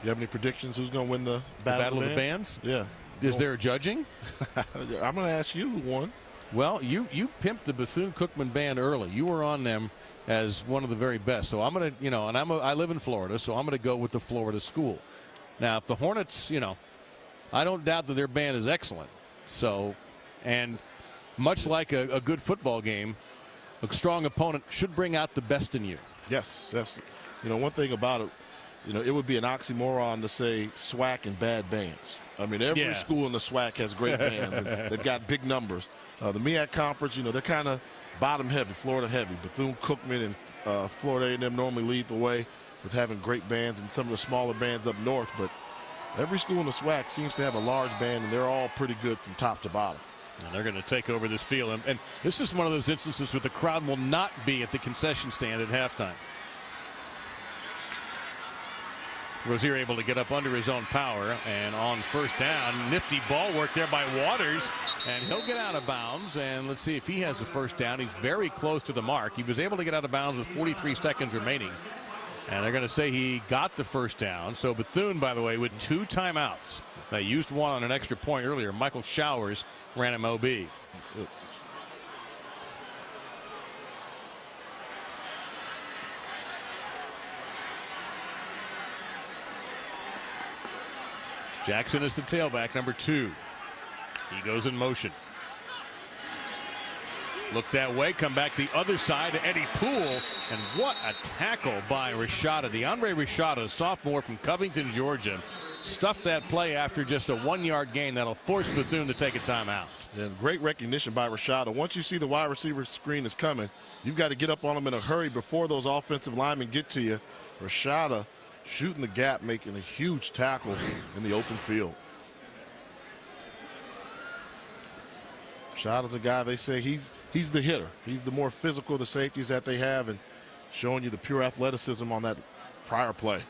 You have any predictions who's going to win the Battle of the Bands? Yeah. Is there a judging? I'm going to ask you who won. Well, you pimped the Bethune Cookman band early. You were on them as one of the very best. So I'm going to, and I live in Florida, so I'm going to go with the Florida school. Now, if the Hornets, I don't doubt that their band is excellent. So, and much like a good football game, a strong opponent should bring out the best in you. Yes. One thing about it, it would be an oxymoron to say SWAC and bad bands. I mean, every school in the SWAC has great bands, and they've got big numbers. The MEAC conference, they're kind of bottom heavy, Florida heavy. Bethune Cookman and Florida A&M normally lead the way with having great bands, and some of the smaller bands up north. But every school in the SWAC seems to have a large band, and they're all pretty good from top to bottom. And they're going to take over this field. And this is one of those instances where the crowd will not be at the concession stand at halftime. Rozier able to get up under his own power, and on first down, nifty ball work there by Waters, and he'll get out of bounds. And let's see if he has the first down. He's very close to the mark. He was able to get out of bounds with 43 seconds remaining, and they're going to say he got the first down. So Bethune, by the way, with 2 timeouts. They used one on an extra point earlier. Michael Showers ran him OB. Jackson is the tailback, number 2. He goes in motion. Look that way, come back the other side to Eddie Poole, and what a tackle by Rashada. DeAndre Rashada, sophomore from Covington, Georgia, stuffed that play after just a 1-yard gain that'll force Bethune to take a timeout. And great recognition by Rashada. Once you see the wide receiver screen is coming, you've got to get up on them in a hurry before those offensive linemen get to you. Rashada shooting the gap, making a huge tackle in the open field. Rashada's a guy they say he's the hitter. He's the more physical of the safeties that they have, and showing you the pure athleticism on that prior play.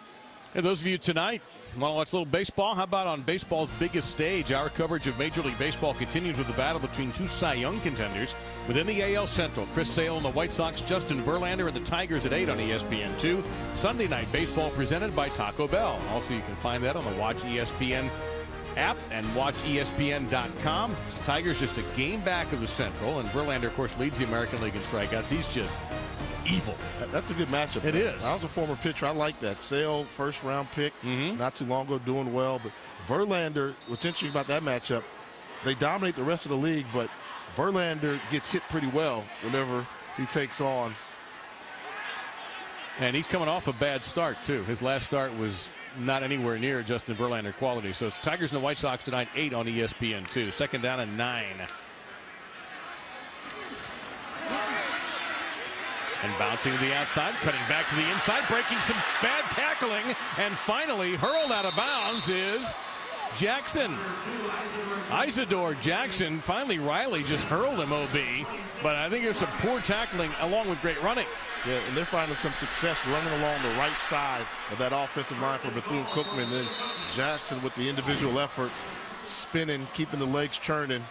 And those of you tonight want to watch a little baseball? How about on baseball's biggest stage? Our coverage of Major League Baseball continues with the battle between 2 Cy Young contenders within the AL Central. Chris Sale and the White Sox, Justin Verlander and the Tigers at 8 on ESPN2. Sunday night baseball presented by Taco Bell. Also, you can find that on the Watch ESPN app and watchespn.com. Tigers just a game back of the Central, and Verlander, of course, leads the American League in strikeouts. He's just evil. That's a good matchup. It is. I was a former pitcher. I like that. Sale, first-round pick, not too long ago, doing well. But Verlander, what's interesting about that matchup, they dominate the rest of the league, but Verlander gets hit pretty well whenever he takes on. And he's coming off a bad start, too. His last start was not anywhere near Justin Verlander quality. So it's Tigers and the White Sox tonight, 8 on ESPN2. Second down and 9. And bouncing to the outside, cutting back to the inside, breaking some bad tackling, and finally hurled out of bounds is Jackson. Isidore Jackson. Finally, Riley just hurled him OB, but I think there's some poor tackling along with great running. Yeah, and they're finding some success running along the right side of that offensive line for Bethune-Cookman. Then Jackson with the individual effort, spinning, keeping the legs churning,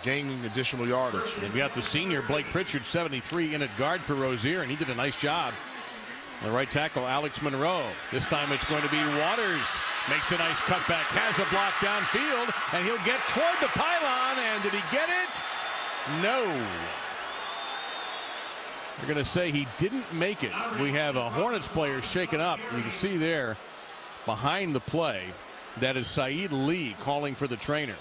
gaining additional yardage. And we got the senior Blake Pritchard, 73, in at guard for Rozier, and he did a nice job. The right tackle, Alex Monroe. This time it's going to be Waters. Makes a nice cutback, has a block downfield, and he'll get toward the pylon. And did he get it? No. They're going to say he didn't make it. We have a Hornets player shaken up. You can see there behind the play that is Saeed Lee calling for the trainer.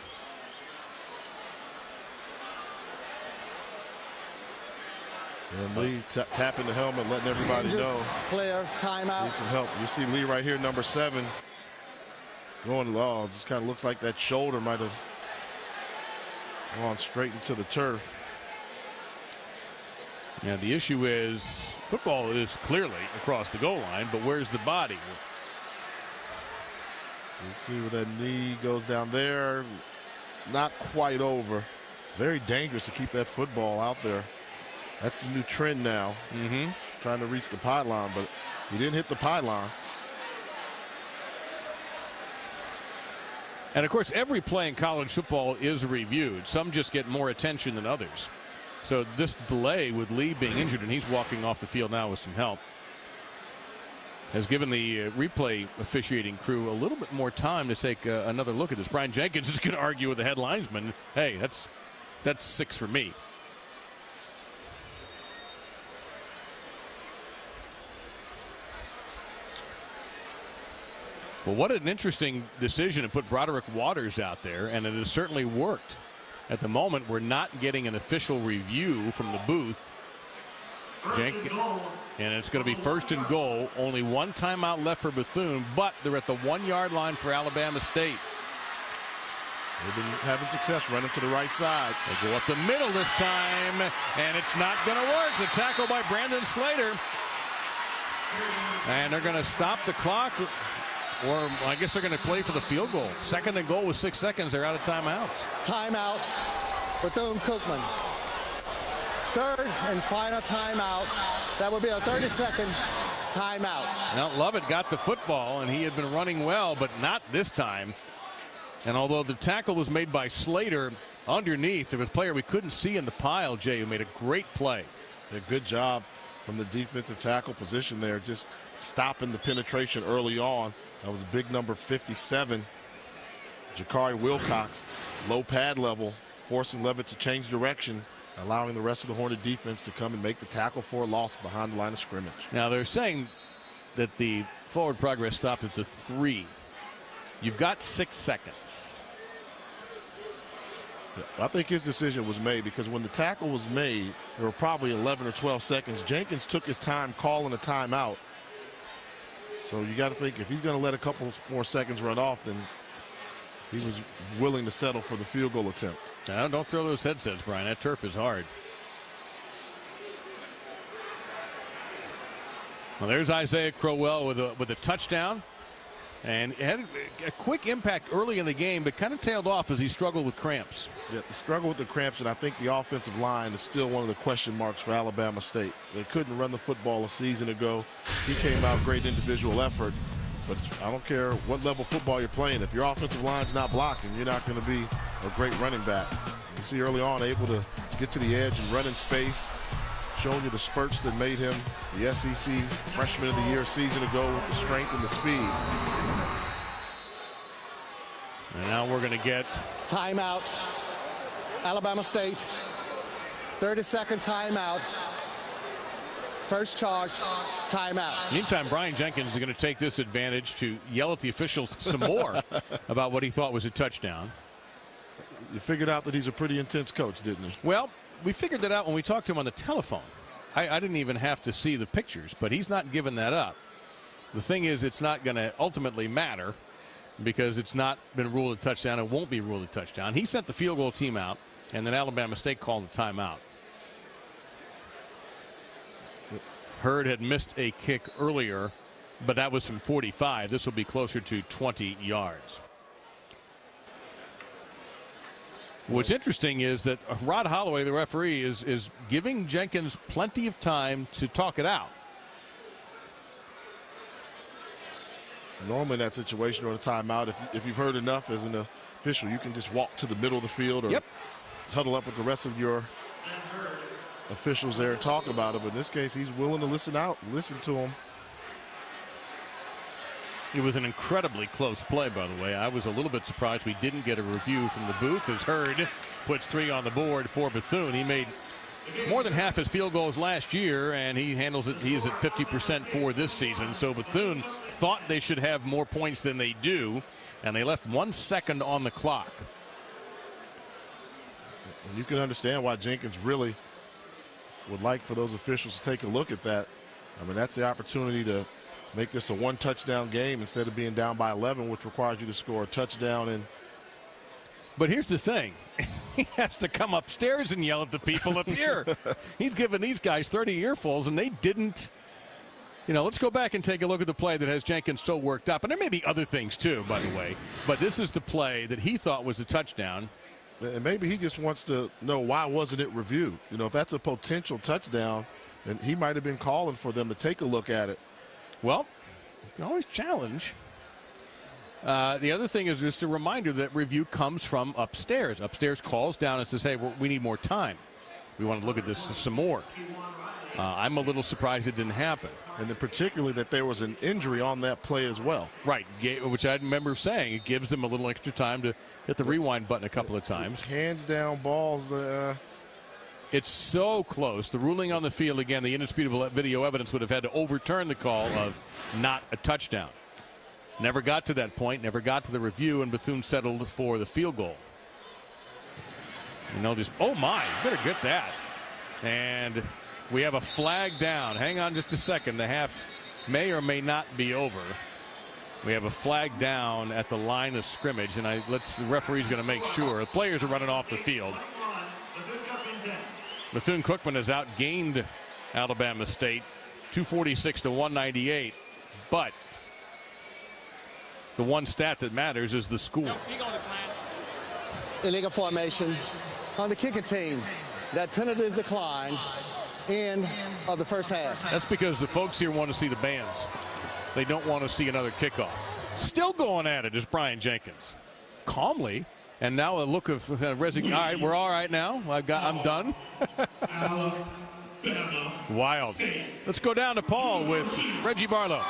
And Lee tapping the helmet, letting everybody know. Player, timeout. Need some help. You see Lee right here, number 7. Going low. Just kind of looks like that shoulder might have gone straight into the turf. Yeah, the issue is football is clearly across the goal line, but where's the body? So let's see where that knee goes down there. Not quite over. Very dangerous to keep that football out there. That's the new trend now. Trying to reach the pylon, but he didn't hit the pylon. And of course, every play in college football is reviewed. Some just get more attention than others. So this delay with Lee being injured, and he's walking off the field now with some help, has given the replay officiating crew a little bit more time to take another look at this. Brian Jenkins is going to argue with the head linesman, hey, that's 6 for me. Well, what an interesting decision to put Broderick Waters out there, and it has certainly worked. At the moment, we're not getting an official review from the booth. And it's going to be 1st and goal. Only one timeout left for Bethune, but they're at the 1-yard line for Alabama State. They've been having success running to the right side. They go up the middle this time, and it's not going to work. The tackle by Brandon Slater. And they're going to stop the clock. Or I guess they're going to play for the field goal. 2nd and goal with 6 seconds. They're out of timeouts. Timeout. Bethune Cookman. 3rd and final timeout. That will be a 30-second timeout. Now Lovett got the football, and he had been running well, but not this time. And although the tackle was made by Slater underneath, there was a player we couldn't see in the pile, Jay, who made a great play. A good job from the defensive tackle position there, just stopping the penetration early on. That was a big number 57. Jakari Wilcox, low pad level, forcing Levitt to change direction, allowing the rest of the Hornet defense to come and make the tackle for a loss behind the line of scrimmage. Now they're saying that the forward progress stopped at the 3. You've got 6 seconds. Yeah, I think his decision was made because when the tackle was made, there were probably 11 or 12 seconds. Jenkins took his time calling a timeout. So you got to think if he's going to let a couple more seconds run off, then he was willing to settle for the field goal attempt. Now, don't throw those headsets, Brian. That turf is hard. Well, there's Isaiah Crowell with a touchdown. And had a quick impact early in the game, but kind of tailed off as he struggled with cramps. Yeah, the struggle with the cramps, and I think the offensive line is still one of the question marks for Alabama State. They couldn't run the football a season ago. He came out great individual effort, but I don't care what level football you're playing. If your offensive line's not blocking, you're not going to be a great running back. You see early on able to get to the edge and run in space, showing you the spurts that made him the SEC Freshman of the Year a season ago with the strength and the speed. And now we're going to get timeout. Alabama State. 30-second timeout. First charge, timeout. Meantime, Brian Jenkins is going to take this advantage to yell at the officials some more about what he thought was a touchdown. You figured out that he's a pretty intense coach, didn't he? Well, we figured that out when we talked to him on the telephone. I didn't even have to see the pictures, but he's not giving that up. The thing is, it's not going to ultimately matter because it's not been ruled a touchdown. It won't be ruled a touchdown. He sent the field goal team out, and then Alabama State called the timeout. Hurd had missed a kick earlier, but that was from 45. This will be closer to 20 yards. What's interesting is that Rod Holloway, the referee, is giving Jenkins plenty of time to talk it out. Normally in that situation or a timeout, if you've heard enough as an official, you can just walk to the middle of the field or huddle up with the rest of your officials there and talk about it. But in this case, he's willing to listen to them. It was an incredibly close play, by the way. I was a little bit surprised we didn't get a review from the booth as Hurd puts 3 on the board for Bethune. He made more than half his field goals last year, and he handles it. He is at 50% for this season. So Bethune thought they should have more points than they do, and they left 1 second on the clock. And you can understand why Jenkins really would like for those officials to take a look at that. I mean, that's the opportunity to make this a 1-touchdown game instead of being down by 11, which requires you to score a touchdown. And but here's the thing. He has to come upstairs and yell at the people up here. He's giving these guys 30 earfuls, and they didn't. You know, let's go back and take a look at the play that has Jenkins so worked up. And there may be other things, too, by the way. But this is the play that he thought was a touchdown. And maybe he just wants to know why wasn't it reviewed. You know, if that's a potential touchdown, then he might have been calling for them to take a look at it. Well, you can always challenge. The other thing is just a reminder that review comes from upstairs. Upstairs calls down and says, hey, we need more time. We want to look at this some more. I'm a little surprised it didn't happen. And then particularly that there was an injury on that play as well. Right, which I remember saying. It gives them a little extra time to hit the rewind button a couple of times. Hands down balls. It's so close. The ruling on the field, again, the indisputable video evidence would have had to overturn the call of not a touchdown. Never got to that point, never got to the review, and Bethune settled for the field goal. You know, just, oh my, you better get that. And we have a flag down. Hang on just a second. The half may or may not be over. We have a flag down at the line of scrimmage, and the referee's going to make sure. The players are running off the field. Bethune Cookman has outgained Alabama State 246 to 198, but the one stat that matters is the score. Illegal formation on the kicking team. That penalty is declined. End of the first half. That's because the folks here want to see the bands. They don't want to see another kickoff. Still going at it is Brian Jenkins. Calmly. And now a look of resignation. All right, we're all right now. I'm done. Wild. Let's go down to Paul with Reggie Barlow.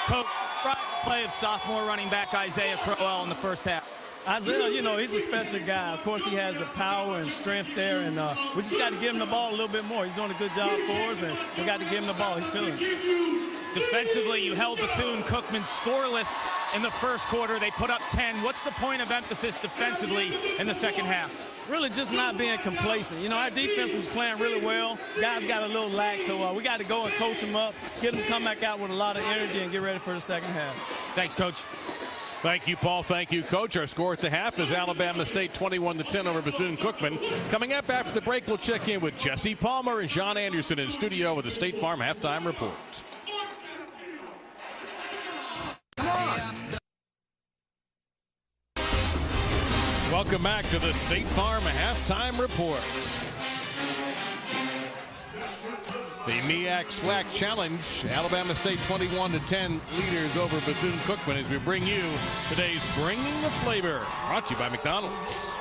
Coach, play of sophomore running back Isaiah Crowell in the first half. Isaiah, you know, he's a special guy. Of course, he has the power and strength there, and we just got to give him the ball a little bit more. He's doing a good job for us, and we got to give him the ball. He's feeling it. Defensively, you held Bethune Cookman scoreless in the first quarter. They put up 10. What's the point of emphasis defensively in the second half? Really just not being complacent. You know, our defense was playing really well. Guys got a little lax, so we got to go and coach them up, get them to come back out with a lot of energy and get ready for the second half. Thanks, Coach. Thank you, Paul. Thank you, Coach. Our score at the half is Alabama State 21-10 over Bethune-Cookman. Coming up after the break, we'll check in with Jesse Palmer and Sean Anderson in studio with the State Farm Halftime Report. Welcome back to the State Farm Halftime Report. The MEAC SWAC Challenge, Alabama State 21-10 leaders over Bethune-Cookman as we bring you today's Bringing the Flavor, brought to you by McDonald's.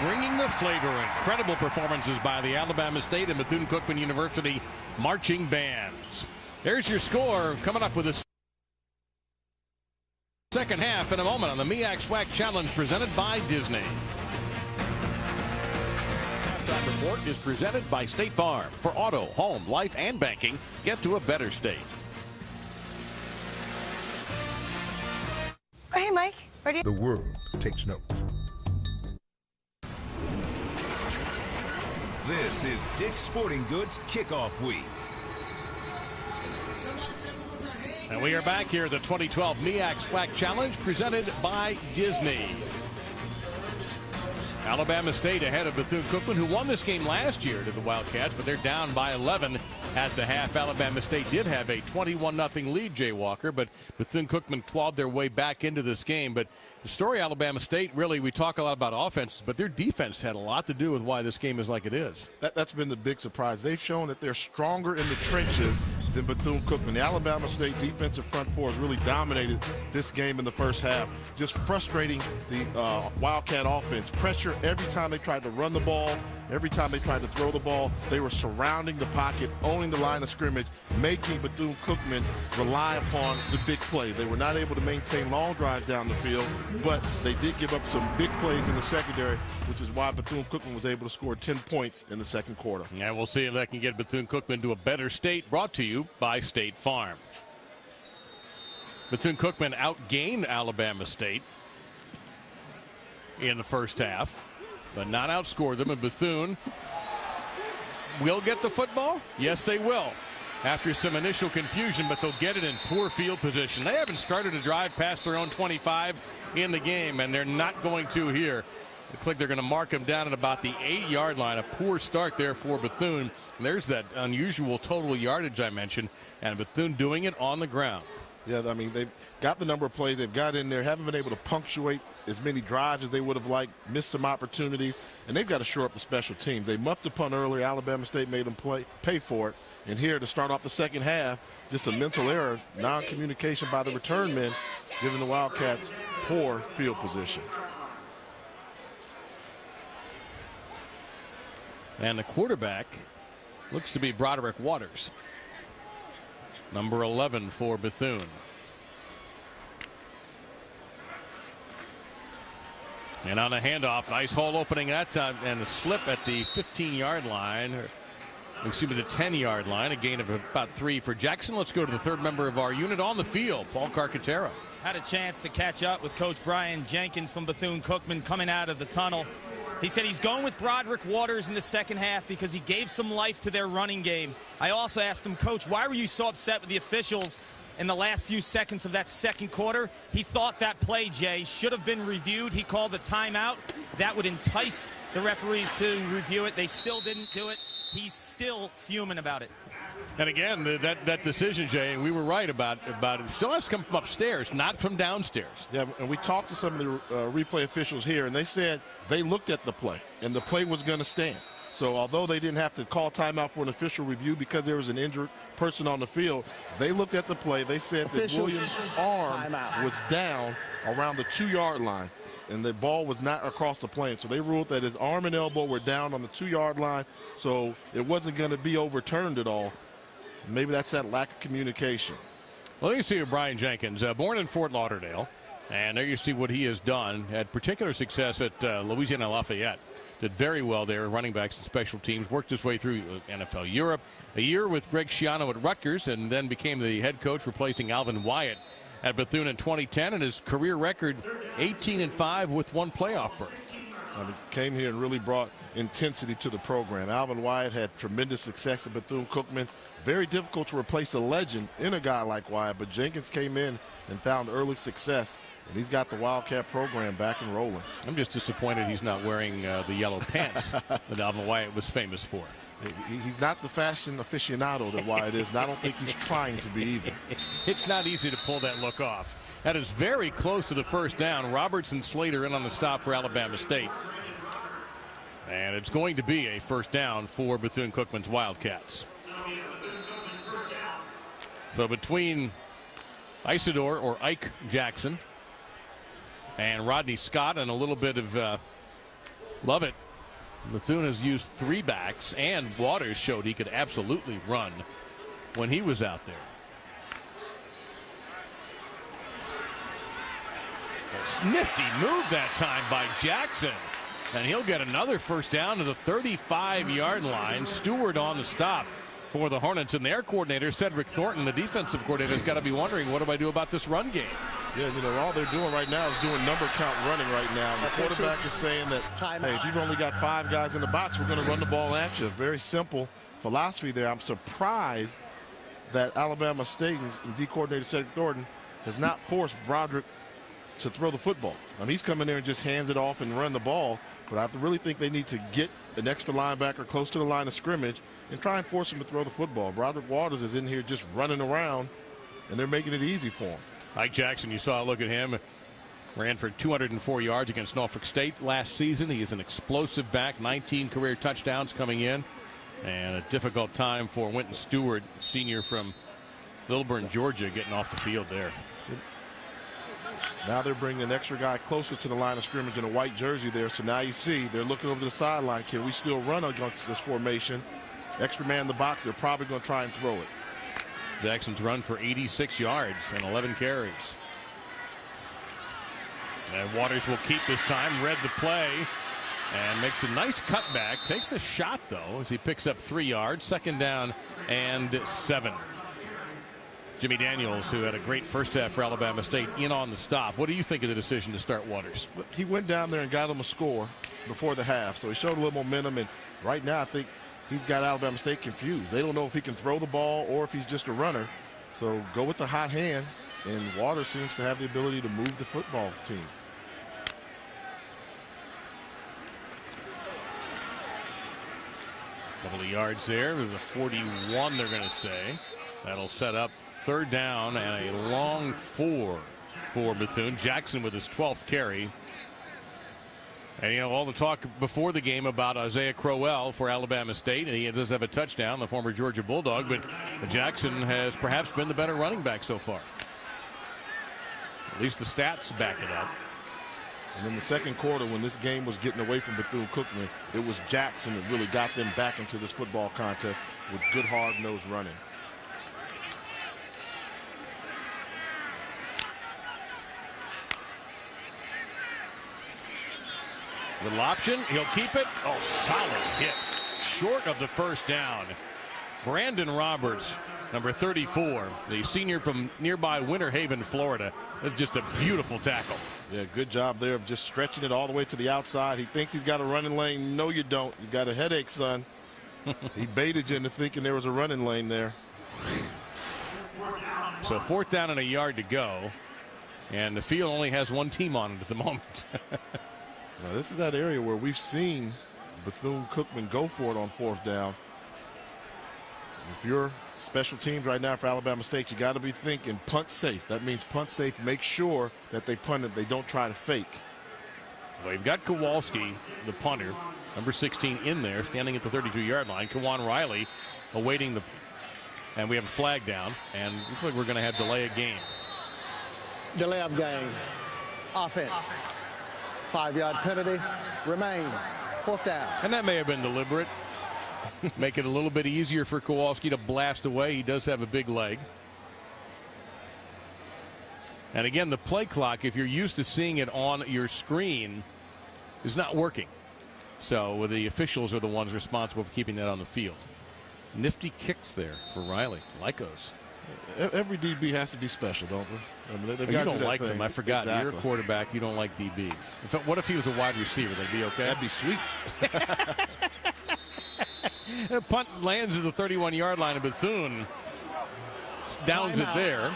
bringing the flavor. Incredible performances by the Alabama State and Bethune Cookman University marching bands. There's your score. Coming up with a second half in a moment on the MEAC SWAC Challenge presented by Disney. Halftime report is presented by State Farm. For auto, home, life, and banking, get to a better state. Oh, hey, Mike. Where do you... The world takes note. This is Dick's Sporting Goods Kickoff Week. And we are back here at the 2012 MEAC SWAC Challenge presented by Disney. Alabama State ahead of Bethune Cookman, who won this game last year to the Wildcats, but they're down by 11 at the half. Alabama State did have a 21-0 lead, Jay Walker, but Bethune Cookman clawed their way back into this game. But the story, Alabama State, really, we talk a lot about offenses, but their defense had a lot to do with why this game is like it is. That's been the big surprise. They've shown that they're stronger in the trenches than Bethune Cookman. The Alabama State defensive front four has really dominated this game in the first half, just frustrating the Wildcat offense. Pressure every time they tried to run the ball, every time they tried to throw the ball. They were surrounding the pocket, owning the line of scrimmage, making Bethune Cookman rely upon the big play. They were not able to maintain long drives down the field, but they did give up some big plays in the secondary, which is why Bethune Cookman was able to score 10 points in the second quarter. And we'll see if that can get Bethune Cookman to a better state. Brought to you by State Farm. Bethune Cookman outgained Alabama State in the first half, but not outscored them. And Bethune will get the football. Yes, they will. After some initial confusion, but they'll get it in poor field position. They haven't started a drive past their own 25 in the game, and they're not going to here. Looks like they're going to mark them down at about the 8-yard line. A poor start there for Bethune. And there's that unusual total yardage I mentioned, and Bethune doing it on the ground. Yeah, I mean, they've got the number of plays they've got in there, haven't been able to punctuate as many drives as they would have liked, missed some opportunities, and they've got to shore up the special teams. They muffed a punt earlier. Alabama State made them pay for it. And here to start off the second half, just a mental error, non-communication by the return men, giving the Wildcats poor field position. And the quarterback looks to be Broderick Waters, number 11 for Bethune. And on the handoff, nice hole opening that time, and a slip at the 15-yard line. Excuse me, the 10-yard line. A gain of about 3 for Jackson. Let's go to the third member of our unit on the field, Paul Carcaterra. Had a chance to catch up with Coach Brian Jenkins from Bethune Cookman coming out of the tunnel. He said he's going with Broderick Waters in the second half because he gave some life to their running game. I also asked him, Coach, why were you so upset with the officials in the last few seconds of that second quarter? He thought that play, Jay, should have been reviewed. He called a timeout. That would entice the referees to review it. They still didn't do it. He's still fuming about it. And again, that decision, Jay, and we were right about it. Still has to come from upstairs, not from downstairs. Yeah, and we talked to some of the replay officials here, and they said they looked at the play, and the play was going to stand. So although they didn't have to call timeout for an official review because there was an injured person on the field, they looked at the play. They said that Williams' arm was down around the 2-yard line, and the ball was not across the plane. So they ruled that his arm and elbow were down on the 2-yard line, so it wasn't going to be overturned at all. Maybe that's that lack of communication. Well, you see Brian Jenkins, born in Fort Lauderdale, and there you see what he has done. Had particular success at Louisiana Lafayette. Did very well there, running backs and special teams. Worked his way through NFL Europe. A year with Greg Schiano at Rutgers, and then became the head coach, replacing Alvin Wyatt at Bethune in 2010. And his career record, 18-5 with 1 playoff berth. He came here and really brought intensity to the program. Alvin Wyatt had tremendous success at Bethune Cookman. Very difficult to replace a legend in a guy like Wyatt, but Jenkins came in and found early success, and he's got the Wildcat program back and rolling. I'm just disappointed he's not wearing the yellow pants that Alvin Wyatt was famous for. He's not the fashion aficionado that Wyatt is, and I don't think he's trying to be either. It's not easy to pull that look off. That is very close to the first down. Roberts and Slater in on the stop for Alabama State. And it's going to be a first down for Bethune Cookman's Wildcats. So between Isidore or Ike Jackson and Rodney Scott, and a little bit of Love it. Bethune has used 3 backs, and Waters showed he could absolutely run when he was out there. A nifty move that time by Jackson. And he'll get another first down to the 35-yard line. Stewart on the stop for the Hornets, and their coordinator, Cedric Thornton, the defensive coordinator, has got to be wondering, what do I do about this run game? Yeah, you know, all they're doing right now is doing number count running right now. The quarterback is saying that, hey, if you've only got 5 guys in the box, we're going to run the ball at you. Very simple philosophy there. I'm surprised that Alabama State and D coordinator Cedric Thornton has not forced Broderick to throw the football. I mean, he's come in there and just hand it off and run the ball, but I really think they need to get an extra linebacker close to the line of scrimmage and try and force him to throw the football. Broderick Waters is in here just running around, and they're making it easy for him. Mike Jackson, you saw a look at him. Ran for 204 yards against Norfolk State last season. He is an explosive back, 19 career touchdowns coming in, and a difficult time for Winton Stewart, senior from Lilburn, Georgia, getting off the field there. Now they're bringing an extra guy closer to the line of scrimmage in a white jersey there. So now you see they're looking over the sideline. Can we still run against this formation? Extra man in the box. They're probably going to try and throw it. Jackson's run for 86 yards and 11 carries. And Waters will keep this time. Read the play and makes a nice cutback. Takes a shot, though, as he picks up 3 yards. 2nd down and 7. Jimmy Daniels, who had a great first half for Alabama State, in on the stop. What do you think of the decision to start Waters? He went down there and got him a score before the half, so he showed a little momentum. And right now I think he's got Alabama State confused. They don't know if he can throw the ball or if he's just a runner. So go with the hot hand, and Waters seems to have the ability to move the football team. Couple of yards there. There's a 41, they're going to say. That'll set up 3rd down and a long 4 for Bethune. Jackson with his 12th carry. And, you know, all the talk before the game about Isaiah Crowell for Alabama State, and he does have a touchdown, the former Georgia Bulldog, but Jackson has perhaps been the better running back so far. At least the stats back it up. And in the second quarter, when this game was getting away from Bethune Cookman, it was Jackson that really got them back into this football contest with good hard-nosed running. Little option, he'll keep it. Oh, solid hit. Short of the first down. Brandon Roberts, number 34, the senior from nearby Winter Haven, Florida. That's just a beautiful tackle. Yeah, good job there of just stretching it all the way to the outside. He thinks he's got a running lane. No, you don't. You got a headache, son. He baited you into thinking there was a running lane there. So 4th down and a yard to go. And the field only has one team on it at the moment. Now, this is that area where we've seen Bethune Cookman go for it on 4th down. If you're special teams right now for Alabama State, you got to be thinking punt safe. That means punt safe. Make sure that they punt it. They don't try to fake. Well, you've got Kowalski, the punter, number 16, in there, standing at the 32-yard line. Kawan Riley awaiting the, and we have a flag down, and looks like we're going to have delay of game. Delay of game. Offense. 5-yard penalty. Remain. 4th down. And that may have been deliberate. Make it a little bit easier for Kowalski to blast away. He does have a big leg. And again, the play clock, if you're used to seeing it on your screen, is not working. So the officials are the ones responsible for keeping that on the field. Nifty kicks there for Riley. Lycos. Every DB has to be special, don't they? I mean, you don't like them. I forgot. Exactly. You're a quarterback. You don't like DBs. In fact, what if he was a wide receiver? That'd be okay? That'd be sweet. The punt lands at the 31-yard line of Bethune. Downs it there.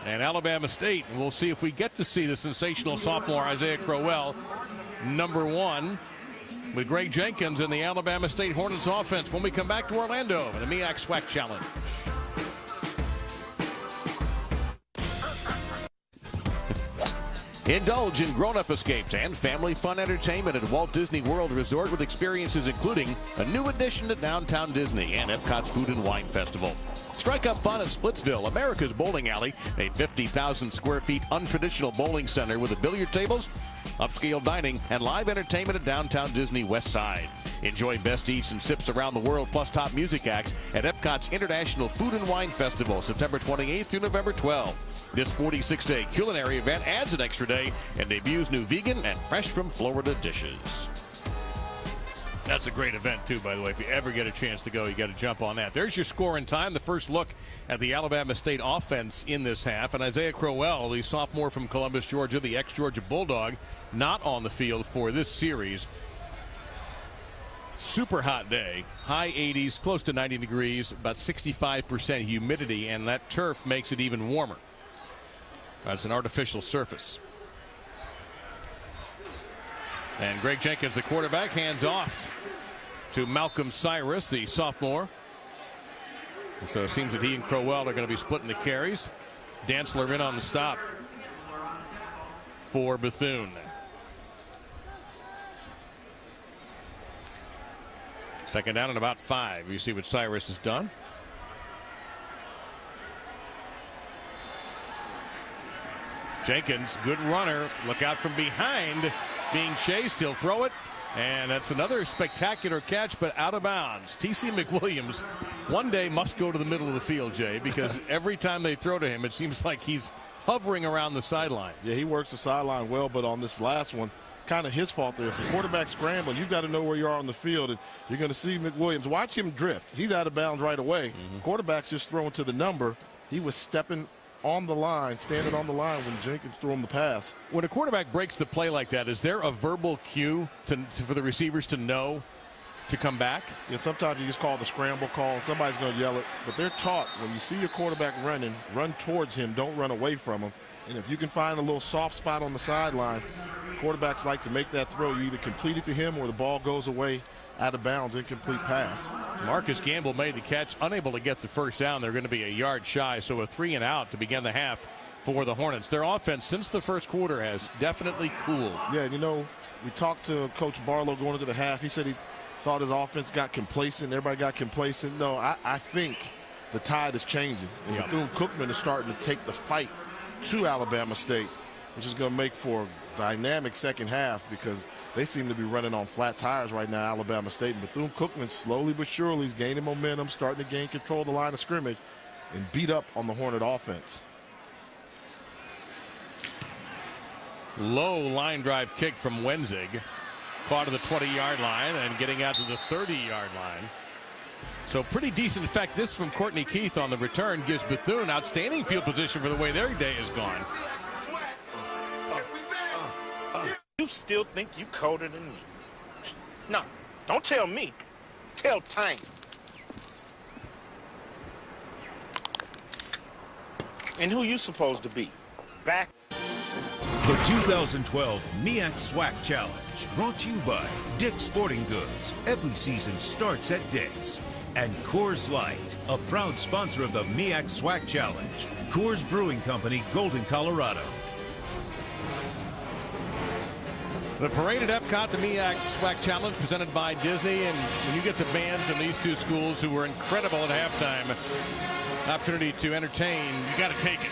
And Alabama State, we'll see if we get to see the sensational sophomore Isaiah Crowell, number 1, with Greg Jenkins and the Alabama State Hornets offense when we come back to Orlando in the MEAC SWAC Challenge. Indulge in grown-up escapes and family fun entertainment at Walt Disney World Resort with experiences including a new addition to Downtown Disney and Epcot's Food and Wine Festival. Strike up fun at Splitsville, America's bowling alley, a 50,000 square feet untraditional bowling center with the billiard tables upscale dining, and live entertainment at downtown Disney West Side. Enjoy best eats and sips around the world, plus top music acts at Epcot's International Food and Wine Festival, September 28th through November 12th. This 46-day culinary event adds an extra day and debuts new vegan and fresh from Florida dishes. That's a great event, too, by the way. If you ever get a chance to go, you got to jump on that. There's your score in time. The first look at the Alabama State offense in this half. And Isaiah Crowell, the sophomore from Columbus, Georgia, the ex-Georgia Bulldog, not on the field for this series. Super hot day, high 80s, close to 90 degrees, about 65% humidity, and that turf makes it even warmer. That's an artificial surface. And Greg Jenkins, the quarterback, hands off to Malcolm Cyrus, the sophomore. So it seems that he and Crowell are going to be splitting the carries. Dantzler in on the stop for Bethune. Second down and about 5. You see what Cyrus has done. Jenkins, good runner. Look out from behind. Being chased, he'll throw it, and that's another spectacular catch, but out of bounds. T.C. McWilliams one day must go to the middle of the field, Jay, because every time they throw to him, it seems like he's hovering around the sideline. Yeah, he works the sideline well, but on this last one, kind of his fault there. If the quarterback's scrambling, you've got to know where you are on the field, and you're going to see McWilliams. Watch him drift. He's out of bounds right away. Quarterback's just throwing to the number. He was stepping on the line, standing on the line when Jenkins threw him the pass. When a quarterback breaks the play like that, is there a verbal cue for the receivers to know to come back? Yeah, sometimes you just call the scramble call, and somebody's going to yell it. But they're taught when you see your quarterback running, run towards him, don't run away from him. And if you can find a little soft spot on the sideline, quarterbacks like to make that throw. You either complete it to him or the ball goes away out of bounds, incomplete pass. Marcus Gamble made the catch, unable to get the first down. They're going to be a yard shy, so a 3 and out to begin the half for the Hornets. Their offense since the first quarter has definitely cooled. Yeah, you know, we talked to Coach Barlow going into the half. He said he thought his offense got complacent. Everybody got complacent. No, I think the tide is changing. And Bethune Cookman is starting to take the fight to Alabama State, which is going to make for a dynamic second half because they seem to be running on flat tires right now, Alabama State. And Bethune Cookman slowly but surely is gaining momentum, starting to gain control of the line of scrimmage and beat up on the Hornet offense. Low line drive kick from Wenzig. Caught at the 20-yard line and getting out to the 30-yard line. So pretty decent. In fact, this from Courtney Keith on the return gives Bethune outstanding field position for the way their day is gone. You still think you colder than me? No, don't tell me. Tell Tank. And who you supposed to be? Back. The 2012 MEAC SWAC Challenge, brought to you by Dick's Sporting Goods. Every season starts at Dick's. And Coors Light, a proud sponsor of the MEAC SWAC Challenge. Coors Brewing Company, Golden, Colorado. The parade at Epcot, the MEAC SWAC Challenge presented by Disney. And when you get the bands in these two schools who were incredible at halftime, opportunity to entertain, you got to take it.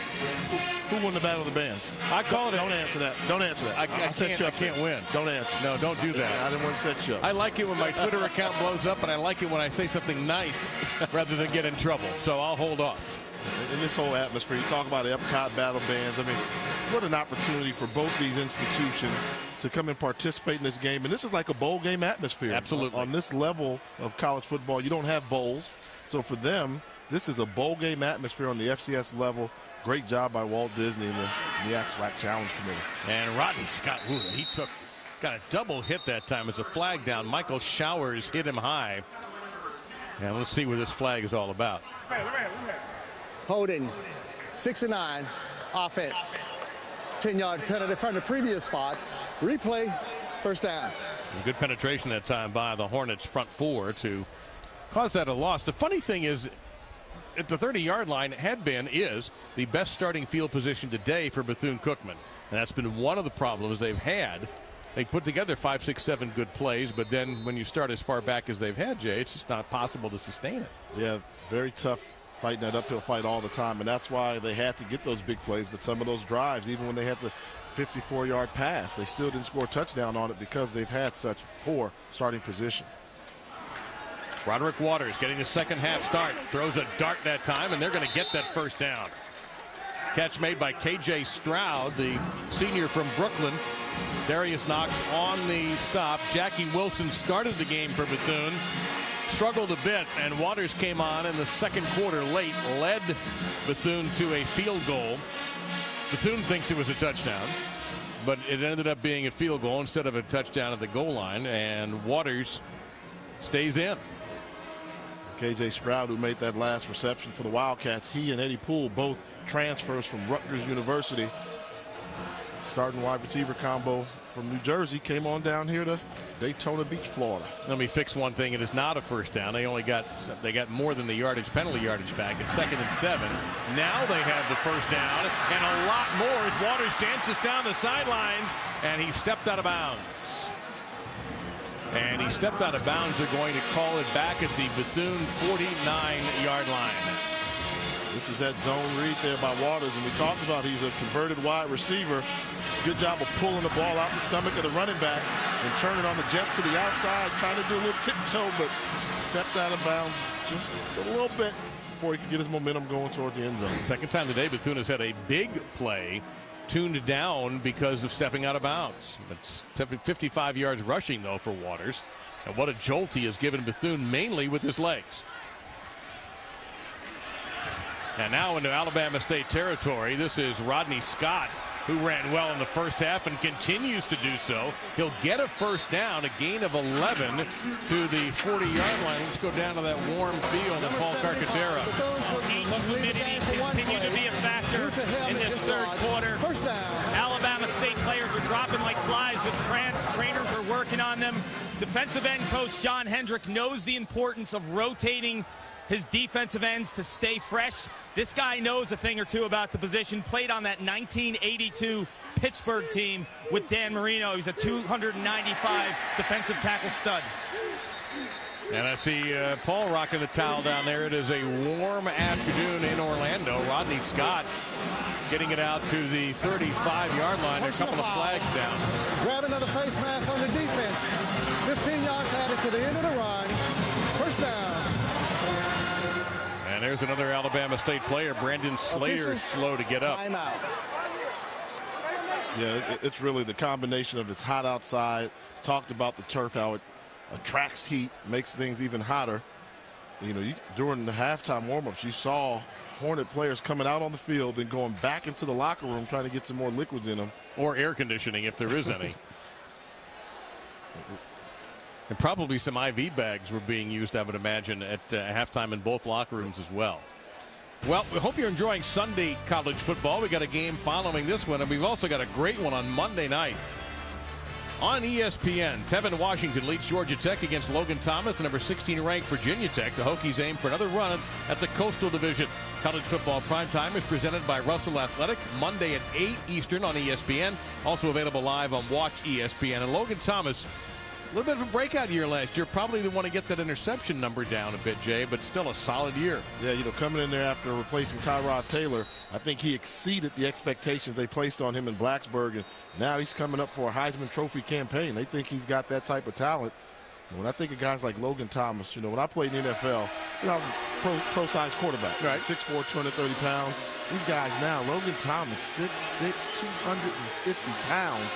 Who won the battle of the bands? I call it. Don't answer that. Don't answer that. I can't win. Don't answer. No, don't do that. I didn't want to set you up. I like it when my Twitter account blows up, and I like it when I say something nice rather than get in trouble. So I'll hold off. In this whole atmosphere, you talk about Epcot battle bands. I mean, what an opportunity for both these institutions to come and participate in this game. And this is like a bowl game atmosphere. Absolutely. On this level of college football, you don't have bowls. So for them, this is a bowl game atmosphere on the FCS level. Great job by Walt Disney and the MEAC SWAC Challenge Committee. And Rodney Scott Wooten, he got a double hit that time as a flag down. Michael Showers hit him high. And let's see what this flag is all about. Holding 6 and 9 offense. 10-yard penalty from the previous spot. Replay, first down. And good penetration that time by the Hornets front four to cause that a loss. The funny thing is, at the 30-yard line is the best starting field position today for Bethune-Cookman. And that's been one of the problems they've had. They put together 5, 6, 7 good plays, but then when you start as far back as they've had, Jay, it's just not possible to sustain it. Yeah, very tough fighting that uphill fight all the time, and that's why they had to get those big plays. But some of those drives, even when they had the 54-yard pass. They still didn't score a touchdown on it because they've had such poor starting position. Roderick Waters getting the second half start. Throws a dart that time, and they're going to get that first down. Catch made by K.J. Stroud, the senior from Brooklyn. Darius Knox on the stop. Jackie Wilson started the game for Bethune. Struggled a bit, and Waters came on in the second quarter late, led Bethune to a field goal. Bethune thinks it was a touchdown, but it ended up being a field goal instead of a touchdown at the goal line, and Waters stays in. K.J. Stroud, who made that last reception for the Wildcats, he and Eddie Poole, both transfers from Rutgers University. Starting wide receiver combo from New Jersey came on down here to Daytona Beach, Florida. Let me fix one thing. It is not a first down. They got more than the penalty yardage back. It's 2nd and 7. Now they have the first down and a lot more as Waters dances down the sidelines, and he stepped out of bounds. And he stepped out of bounds. They're going to call it back at the Bethune 49-yard line. This is that zone read there by Waters, and we talked about he's a converted wide receiver. Good job of pulling the ball out the stomach of the running back and turning on the jets to the outside, trying to do a little tiptoe, but stepped out of bounds just a little bit before he could get his momentum going towards the end zone. Second time today, Bethune has had a big play tuned down because of stepping out of bounds. It's 55 yards rushing, though, for Waters. And what a jolt he has given Bethune, mainly with his legs. And now into Alabama State territory. This is Rodney Scott, who ran well in the first half and continues to do so. He'll get a first down, a gain of 11 to the 40-yard line. Let's go down to that warm field at Paul Carcaterra. Humidity continued to be a factor in this third quarter. First down. Alabama State players are dropping like flies with cramps. Trainers are working on them. Defensive end coach John Hendrick knows the importance of rotating his defensive ends to stay fresh. This guy knows a thing or two about the position. Played on that 1982 Pittsburgh team with Dan Marino. He's a 295 defensive tackle stud. And I see Paul rocking the towel down there. It is a warm afternoon in Orlando. Rodney Scott getting it out to the 35-yard line. There's a couple of flags down. Grab another face mask on the defense. 15 yards added to the end of the run. First down. And there's another Alabama State player. Brandon Slayer slow to get up. Timeout. Yeah, it's really the combination of it's hot outside. Talked about the turf, how it attracts heat, makes things even hotter. You know, during the halftime warm-ups, you saw Hornet players coming out on the field and going back into the locker room trying to get some more liquids in them. Or air conditioning, if there is any. And probably some IV bags were being used, I would imagine, at halftime in both locker rooms as well. Well, we hope you're enjoying Sunday college football. We got a game following this one, and we've also got a great one on Monday night. On ESPN, Tevin Washington leads Georgia Tech against Logan Thomas, the number 16 ranked Virginia Tech. The Hokies aim for another run at the Coastal Division. College football primetime is presented by Russell Athletic, Monday at 8 Eastern on ESPN. Also available live on Watch ESPN. And Logan Thomas, a little bit of a breakout year last year. Probably didn't want to get that interception number down a bit, Jay, but still a solid year. Yeah, you know, coming in there after replacing Tyrod Taylor, I think he exceeded the expectations they placed on him in Blacksburg, and now he's coming up for a Heisman Trophy campaign. They think he's got that type of talent. And when I think of guys like Logan Thomas, you know, when I played in the NFL, you know, I was a pro-size quarterback, right? 6'4", 230 pounds. These guys now, Logan Thomas, 6'6", 250 pounds.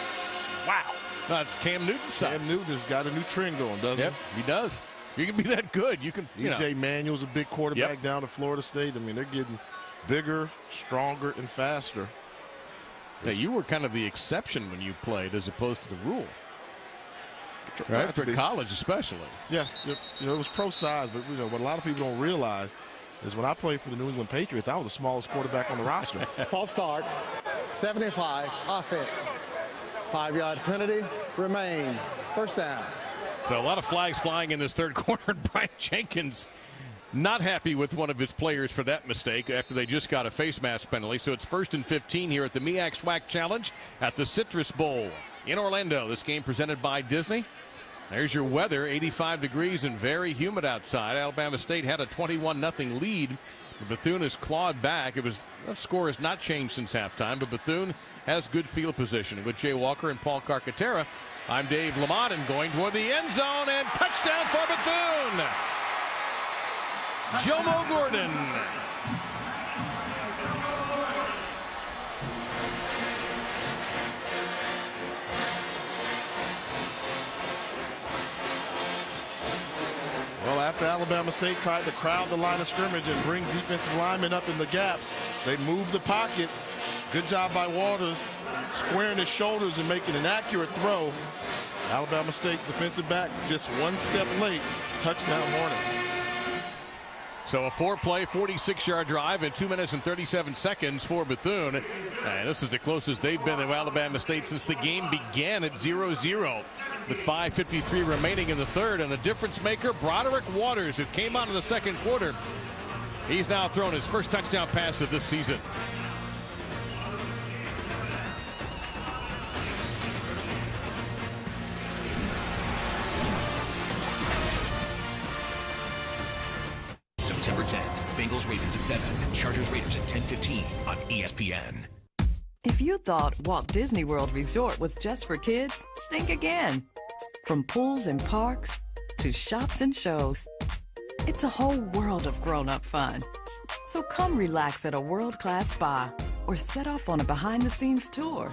Wow. That's Cam Newton's size. Cam Newton's got a new trend going, doesn't he? Yep, he does. You can be that good. You can. E.J. Manuel's a big quarterback down at Florida State. I mean, they're getting bigger, stronger, and faster. Yeah, you were kind of the exception when you played as opposed to the rule. Right, for college especially. Yeah, you know, it was pro size, but you know what a lot of people don't realize is when I played for the New England Patriots, I was the smallest quarterback on the roster. False start, 75 offense. 5-yard penalty remain. First down. So a lot of flags flying in this third quarter. Brian Jenkins not happy with one of his players for that mistake after they just got a face mask penalty. So it's 1st and 15 here at the MEAC SWAC Challenge at the Citrus Bowl in Orlando. This game presented by Disney. There's your weather, 85 degrees and very humid outside. Alabama State had a 21-0 lead. Bethune has clawed back. That score has not changed since halftime, but Bethune has good field position with Jay Walker and Paul Carcaterra. I'm Dave Lamont, and going toward the end zone, and touchdown for Bethune. Jomo Gordon. Well, after Alabama State tried to crowd the line of scrimmage and bring defensive linemen up in the gaps, they moved the pocket. Good job by Waters, squaring his shoulders and making an accurate throw. Alabama State defensive back just one step late. Touchdown Hornets. So a 4-play, 46-yard drive in 2 minutes and 37 seconds for Bethune. And this is the closest they've been to Alabama State since the game began at 0-0. With 5:53 remaining in the third, and the difference maker, Broderick Waters, who came out of the second quarter. He's now thrown his first touchdown pass of this season. September 10th, Bengals Ravens at 7, Chargers Raiders at 10:15 on ESPN. If you thought Walt Disney World Resort was just for kids, think again. From pools and parks to shops and shows, it's a whole world of grown-up fun. So come relax at a world-class spa or set off on a behind-the-scenes tour.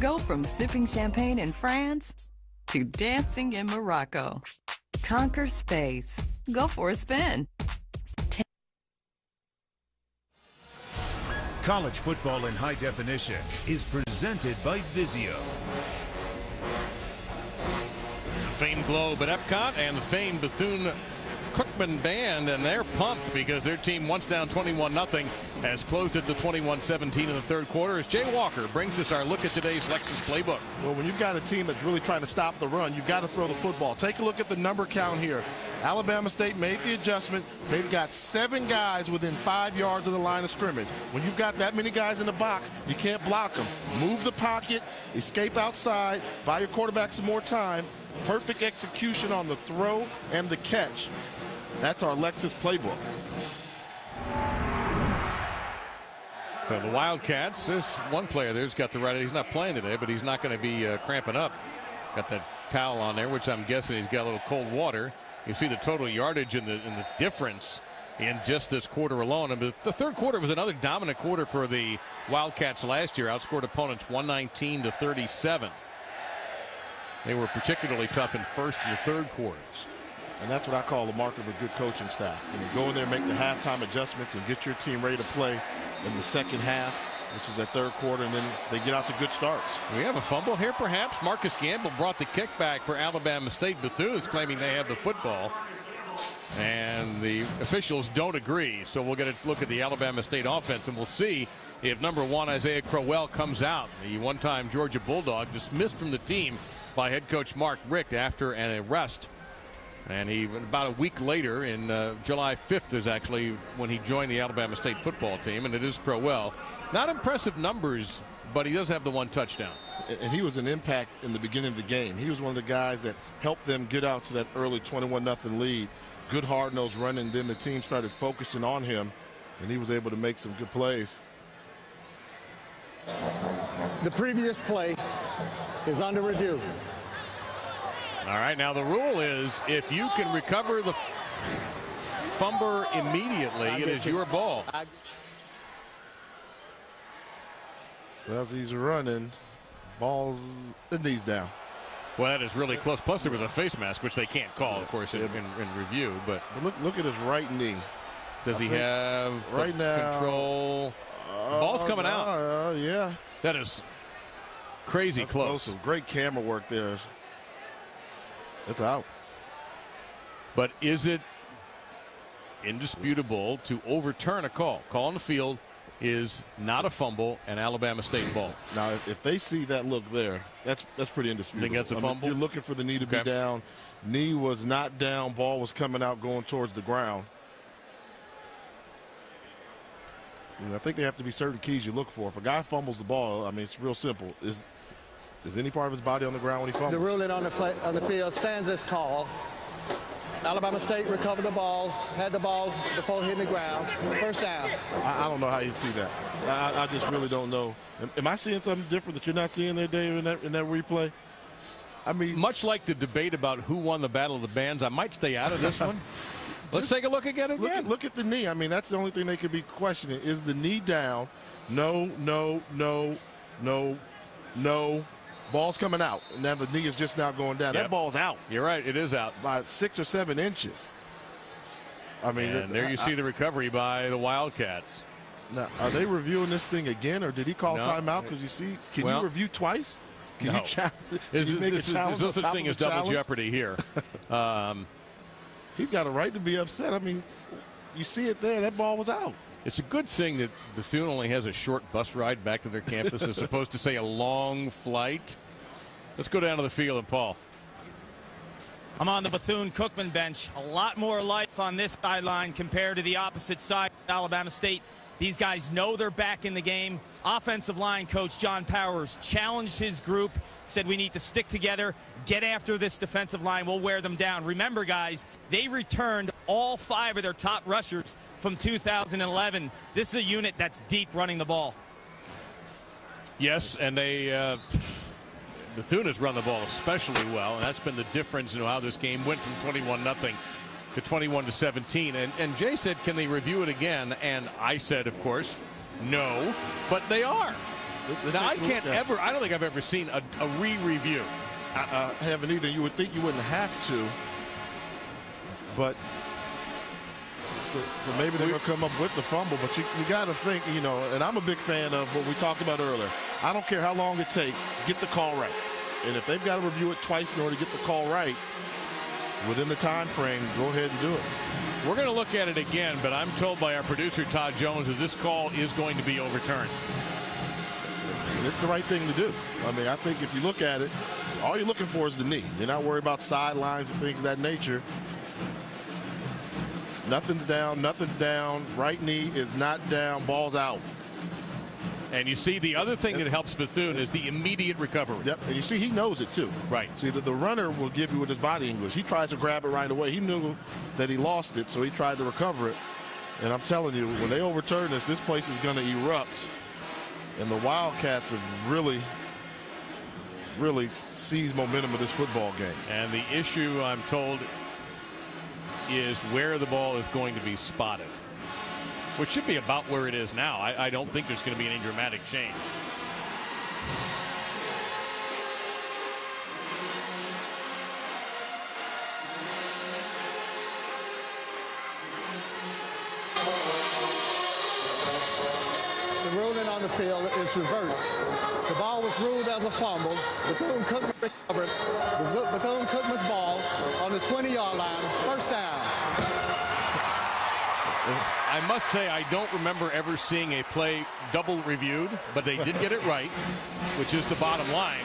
Go from sipping champagne in France to dancing in Morocco. Conquer space. Go for a spin. College football in high definition is presented by Vizio. The famed Globe at Epcot and the famed Bethune Cookman Band, and they're pumped because their team, once down 21-0, has closed it to 21-17 in the third quarter as Jay Walker brings us our look at today's Lexus playbook. Well, when you've got a team that's really trying to stop the run, you've got to throw the football. Take a look at the number count here. Alabama State made the adjustment. They've got 7 guys within 5 yards of the line of scrimmage. When you've got that many guys in the box, you can't block them. Move the pocket, escape outside, buy your quarterback some more time. Perfect execution on the throw and the catch. That's our Lexus playbook. So the Wildcats, there's one player there's got the right. He's not playing today, but he's not going to be cramping up. Got that towel on there, which I'm guessing he's got a little cold water. You see the total yardage and the difference in just this quarter alone. And the third quarter was another dominant quarter for the Wildcats last year. Outscored opponents 119-37. They were particularly tough in first and third quarters. And that's what I call the mark of a good coaching staff. When you go in there, make the halftime adjustments, and get your team ready to play in the second half, which is that third quarter, and then they get out to good starts. We have a fumble here, perhaps. Marcus Gamble brought the kickback for Alabama State. Bethune is claiming they have the football, and the officials don't agree. So we'll get a look at the Alabama State offense, and we'll see if number 1 Isaiah Crowell comes out. The one-time Georgia Bulldog dismissed from the team by head coach Mark Richt after an arrest. And he, about a week later, in July 5th is actually when he joined the Alabama State football team, and it is Crowell. Not impressive numbers, but he does have the one touchdown. And he was an impact in the beginning of the game. He was one of the guys that helped them get out to that early 21-0 lead. Good hard-nosed running. Then the team started focusing on him, and he was able to make some good plays. The previous play is under review. All right, now the rule is if you can recover the fumble immediately, it is your ball. So as he's running, ball's the knees down. Well, that is really close. Plus, there was a face mask, which they can't call, of course, in review. But look at his right knee. Does he have right now control? Ball's coming out. Yeah. That is crazy close. Some great camera work there. It's out. But is it indisputable to overturn a call? Call on the field is not a fumble, and Alabama State ball. Now, if they see that look there, that's pretty indisputable. Think that's a fumble? You're looking for the knee to be down. Knee was not down. Ball was coming out, going towards the ground. And I think there have to be certain keys you look for. If a guy fumbles the ball, I mean, it's real simple. Is any part of his body on the ground when he fumbled? The ruling on the field stands as called. Alabama State recovered the ball, had the ball before hitting the ground. First down. I don't know how you see that. I just really don't know. Am I seeing something different that you're not seeing there, Dave, in that replay? I mean, much like the debate about who won the Battle of the Bands, I might stay out of this one. Let's take a look again. Look at the knee. I mean, that's the only thing they could be questioning. Is the knee down? No, no, no, no, no. Ball's coming out. Now the knee is just now going down. Yep. That ball's out. You're right. It is out. By 6 or 7 inches. I mean, and there you see the recovery by the Wildcats. Now, are they reviewing this thing again, or did he call timeout? Because you see, can you review twice? Can you challenge? Can you make a challenge? There's no such thing as double jeopardy here. He's got a right to be upset. I mean, you see it there. That ball was out. It's a good thing that Bethune only has a short bus ride back to their campus as opposed to, say, a long flight. Let's go down to the field and Paul. I'm on the Bethune Cookman bench. A lot more life on this sideline compared to the opposite side of Alabama State. These guys know they're back in the game. Offensive line coach John Powers challenged his group, said we need to stick together, get after this defensive line, we'll wear them down. Remember, guys, they returned all 5 of their top rushers from 2011. This is a unit that's deep running the ball. Yes, and they Bethune has run the ball especially well, and that's been the difference in how this game went from 21-0 to 21-17. And Jay said, can they review it again? And I said, of course, no, but they are. Now, I don't think I've ever seen a re-review. I haven't either. You would think you wouldn't have to, but so maybe they're going to come up with the fumble, but you got to think, you know, and I'm a big fan of what we talked about earlier. I don't care how long it takes, get the call right. And if they've got to review it twice in order to get the call right, within the time frame, go ahead and do it. We're going to look at it again, but I'm told by our producer, Todd Jones, that this call is going to be overturned. And it's the right thing to do. I mean, I think if you look at it, all you're looking for is the knee. You're not worried about sidelines and things of that nature. Nothing's down, nothing's down. Right knee is not down, ball's out. And you see the other thing that helps Bethune is the immediate recovery. Yep, and you see he knows it too. Right. See, the runner will give you with his body English. He tries to grab it right away. He knew that he lost it, so he tried to recover it. And I'm telling you, when they overturn this place is going to erupt. And the Wildcats have really seized momentum of this football game. And the issue, I'm told, is where the ball is going to be spotted, which should be about where it is now. I don't think there's going to be any dramatic change. The ruling on the field is reversed. The ball was ruled as a fumble. Bethune Cookman recovered. Bethune Cookman's ball on the 20-yard line. First down. I must say, I don't remember ever seeing a play double reviewed, but they did get it right, which is the bottom line.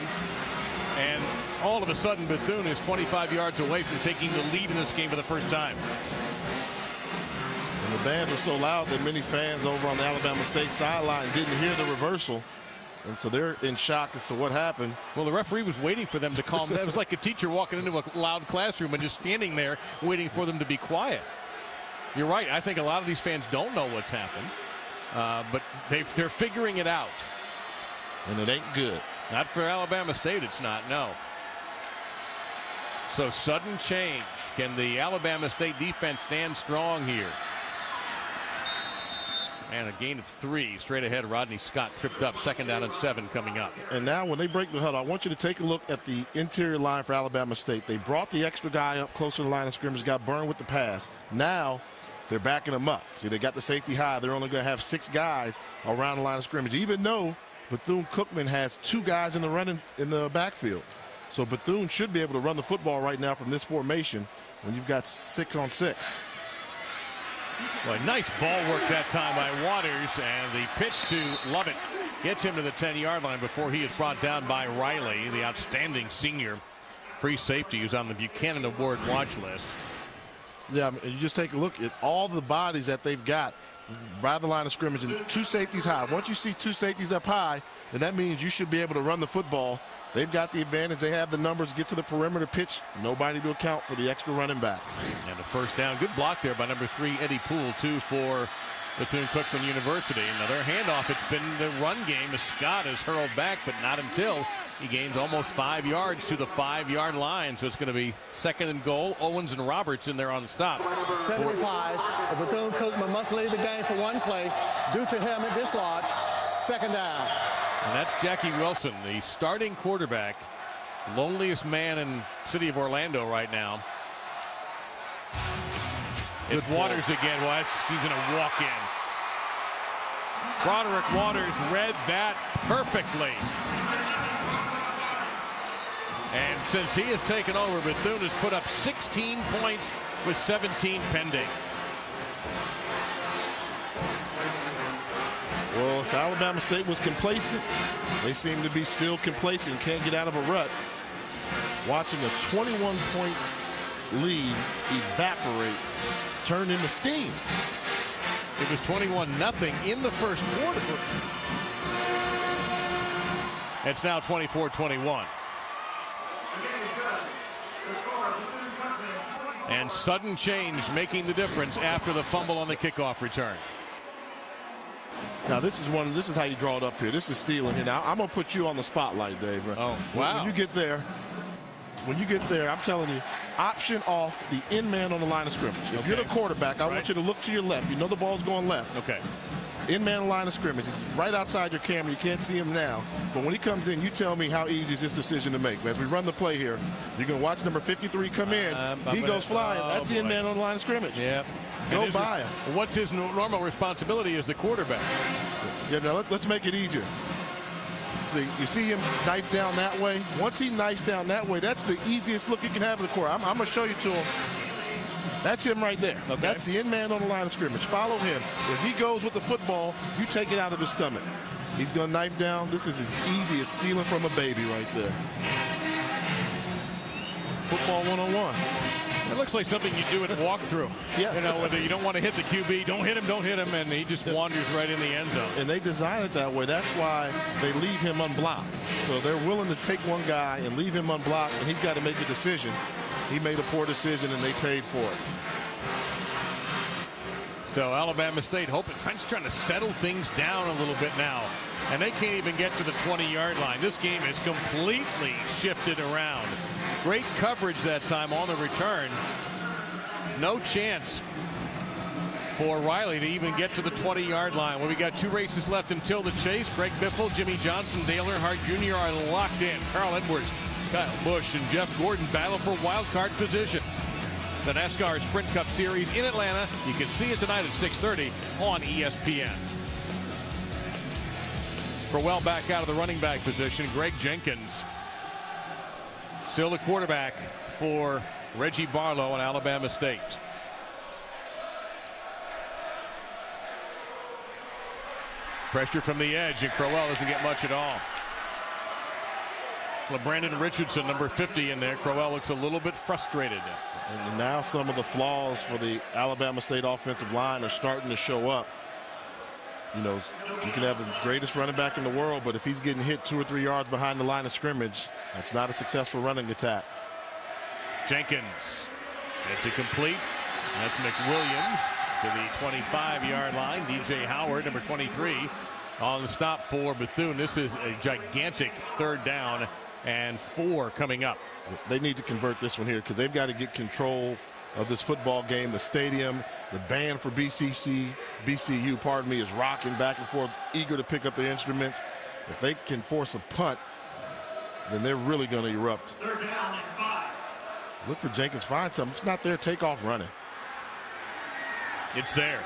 And all of a sudden, Bethune is 25 yards away from taking the lead in this game for the first time. And the band was so loud that many fans over on the Alabama State sideline didn't hear the reversal. And so they're in shock as to what happened. Well, the referee was waiting for them to calm down. It was like a teacher walking into a loud classroom and just standing there waiting for them to be quiet. You're right. I think a lot of these fans don't know what's happened, but they're figuring it out. And it ain't good. Not for Alabama State, it's not, no. So sudden change. Can the Alabama State defense stand strong here? And a gain of 3 straight ahead. Rodney Scott tripped up. 2nd down and 7 coming up. And now when they break the huddle, I want you to take a look at the interior line for Alabama State. They brought the extra guy up closer to the line of scrimmage, got burned with the pass. Now they're backing him up. See, they got the safety high. They're only going to have 6 guys around the line of scrimmage, even though Bethune Cookman has 2 guys in the backfield. So Bethune should be able to run the football right now from this formation when you've got 6 on 6. Well, nice ball work that time by Waters, and the pitch to Lovett gets him to the 10-yard line before he is brought down by Riley, the outstanding senior free safety who's on the Buchanan Award watch list. Yeah, you just take a look at all the bodies that they've got by the line of scrimmage and 2 safeties high. Once you see 2 safeties up high, then that means you should be able to run the football. They've got the advantage. They have the numbers, get to the perimeter pitch. Nobody to account for the extra running back. And the first down. Good block there by number 3, Eddie Poole, too, for Bethune Cookman University. Another handoff. It's been the run game as Scott has hurled back, but not until he gains almost 5 yards to the 5-yard line. So it's going to be 2nd and goal. Owens and Roberts in there on the stop. 75. Bethune Cookman must lead the game for 1 play due to him at this lot. 2nd down. And that's Jackie Wilson, the starting quarterback, loneliest man in city of Orlando right now. It's Waters again. Well, he's going to walk in. Broderick Waters read that perfectly. And since he has taken over, Bethune has put up 16 points with 17 pending. Well, if Alabama State was complacent, they seem to be still complacent, can't get out of a rut. Watching a 21-point lead evaporate, turn into steam. It was 21-0 in the first quarter. It's now 24-21. And sudden change making the difference after the fumble on the kickoff return. Now this is how you draw it up here. This is stealing here. Now I'm gonna put you on the spotlight, Dave. Oh, wow. When you get there, I'm telling you, option off the in man on the line of scrimmage. If you're the quarterback, I want you to look to your left. You know the ball's going left. Okay. In man on the line of scrimmage. He's right outside your camera. You can't see him now. But when he comes in, you tell me how easy is this decision to make. As we run the play here, you're gonna watch number 53 come in. He goes flying. That's the in man on the line of scrimmage. Yeah. Go by him. What's his normal responsibility as the quarterback? Yeah, now let's make it easier. See, you see him knife down that way. Once he knifes down that way, that's the easiest look you can have in the court. I'm going to show you to him. That's him right there. Okay. That's the in man on the line of scrimmage. Follow him. If he goes with the football, you take it out of his stomach. He's going to knife down. This is as easy as stealing from a baby right there. Football 101. It looks like something you do at walkthrough. Yeah. You know, whether you don't want to hit the QB, don't hit him, and he just wanders right in the end zone. And they design it that way. That's why they leave him unblocked. So they're willing to take one guy and leave him unblocked, and he's got to make a decision. He made a poor decision, and they paid for it. So Alabama State trying to settle things down a little bit now. And they can't even get to the 20-yard line. This game is completely shifted around. Great coverage that time on the return. No chance for Riley to even get to the 20-yard line. Well, we got 2 races left until the chase. Greg Biffle, Jimmy Johnson, Dale Earnhardt Jr. are locked in. Carl Edwards, Kyle Busch, and Jeff Gordon battle for wild card position. The NASCAR Sprint Cup Series in Atlanta. You can see it tonight at 6:30 on ESPN. Crowell back out of the running back position. Greg Jenkins still the quarterback for Reggie Barlow and Alabama State. Pressure from the edge, and Crowell doesn't get much at all. Brandon Richardson, number 50 in there. Crowell looks a little bit frustrated. And now some of the flaws for the Alabama State offensive line are starting to show up. You know, you can have the greatest running back in the world, but if he's getting hit 2 or 3 yards behind the line of scrimmage, that's not a successful running attack. Jenkins. It's a complete. That's McWilliams to the 25-yard line. DJ Howard, number 23, on the stop for Bethune. This is a gigantic 3rd down and 4 coming up. They need to convert this one here because they've got to get control of this football game. The stadium, the band for BCU, pardon me, is rocking back and forth, eager to pick up their instruments. If they can force a punt, then they're really going to erupt. Look for Jenkins, find something. If it's not there, take off running. It's there.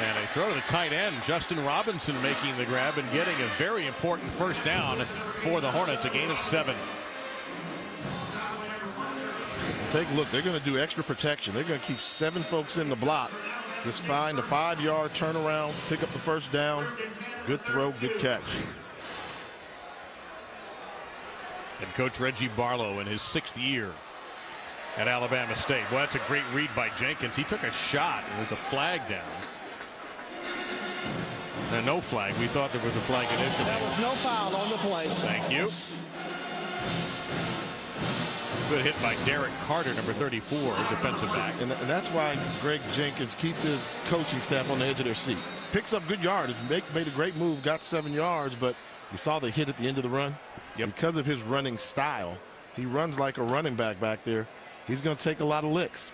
And a throw to the tight end. Justin Robinson making the grab and getting a very important 1st down for the Hornets, a gain of 7. Take a look. They're going to do extra protection. They're going to keep 7 folks in the block. Just find a 5-yard turnaround, pick up the 1st down. Good throw, good catch. And Coach Reggie Barlow in his 6th year at Alabama State. Well, that's a great read by Jenkins. He took a shot. It was a flag down. No flag. We thought there was a flag initially. There was no foul on the play. Thank you. Good hit by Derek Carter, number 34, defensive back. And that's why Greg Jenkins keeps his coaching staff on the edge of their seat. Picks up good yardage, made a great move, got 7 yards, but you saw the hit at the end of the run. Yep. Because of his running style, he runs like a running back there. He's going to take a lot of licks.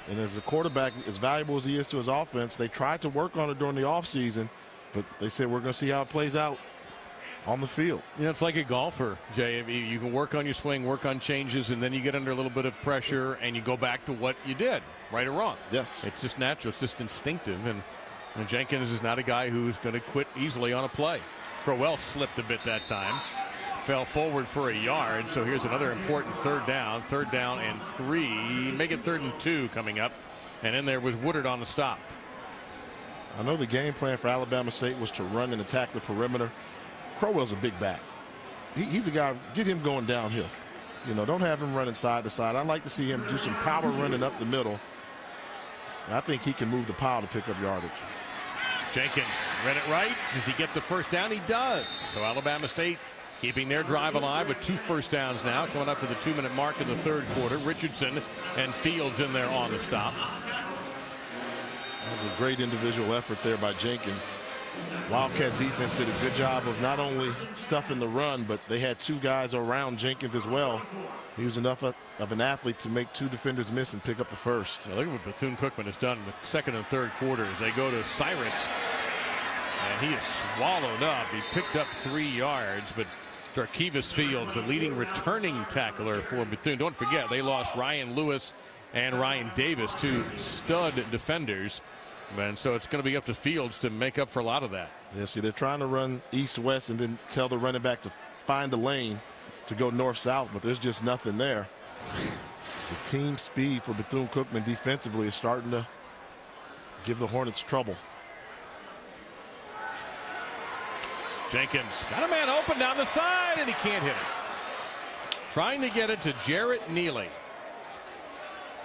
And as a quarterback, as valuable as he is to his offense, they tried to work on it during the offseason, but they said we're going to see how it plays out on the field. You know, it's like a golfer, Jay. You can work on your swing, work on changes, and then you get under a little bit of pressure and you go back to what you did, right or wrong. Yes. It's just natural. It's just instinctive. And Jenkins is not a guy who's going to quit easily on a play. Crowell slipped a bit that time. Fell forward for a yard. So here's another important third down. 3. Make it 3rd and 2 coming up. And then there was Woodard on the stop. I know the game plan for Alabama State was to run and attack the perimeter. Crowell's a big back. He's a guy, get him going downhill. You know, don't have him running side to side. I'd like to see him do some power running up the middle. And I think he can move the pile to pick up yardage. Jenkins read it right. Does he get the first down? He does. So Alabama State keeping their drive alive with 2 first downs now, coming up to the 2-minute mark in the 3rd quarter. Richardson and Fields in there on the stop. That was a great individual effort there by Jenkins. Wildcat defense did a good job of not only stuffing the run, but they had 2 guys around Jenkins as well. He was enough of an athlete to make 2 defenders miss and pick up the first. Look at what Bethune Cookman has done in the 2nd and 3rd quarters. They go to Cyrus, and he is swallowed up. He picked up 3 yards, but Jarkevis Fields, the leading returning tackler for Bethune. Don't forget, they lost Ryan Lewis and Ryan Davis, 2 stud defenders. And so it's going to be up to Fields to make up for a lot of that. Yeah, see, they're trying to run east-west and then tell the running back to find a lane to go north-south, but there's just nothing there. The team speed for Bethune-Cookman defensively is starting to give the Hornets trouble. Jenkins got a man open down the side, and he can't hit it. Trying to get it to Jarrett Neely.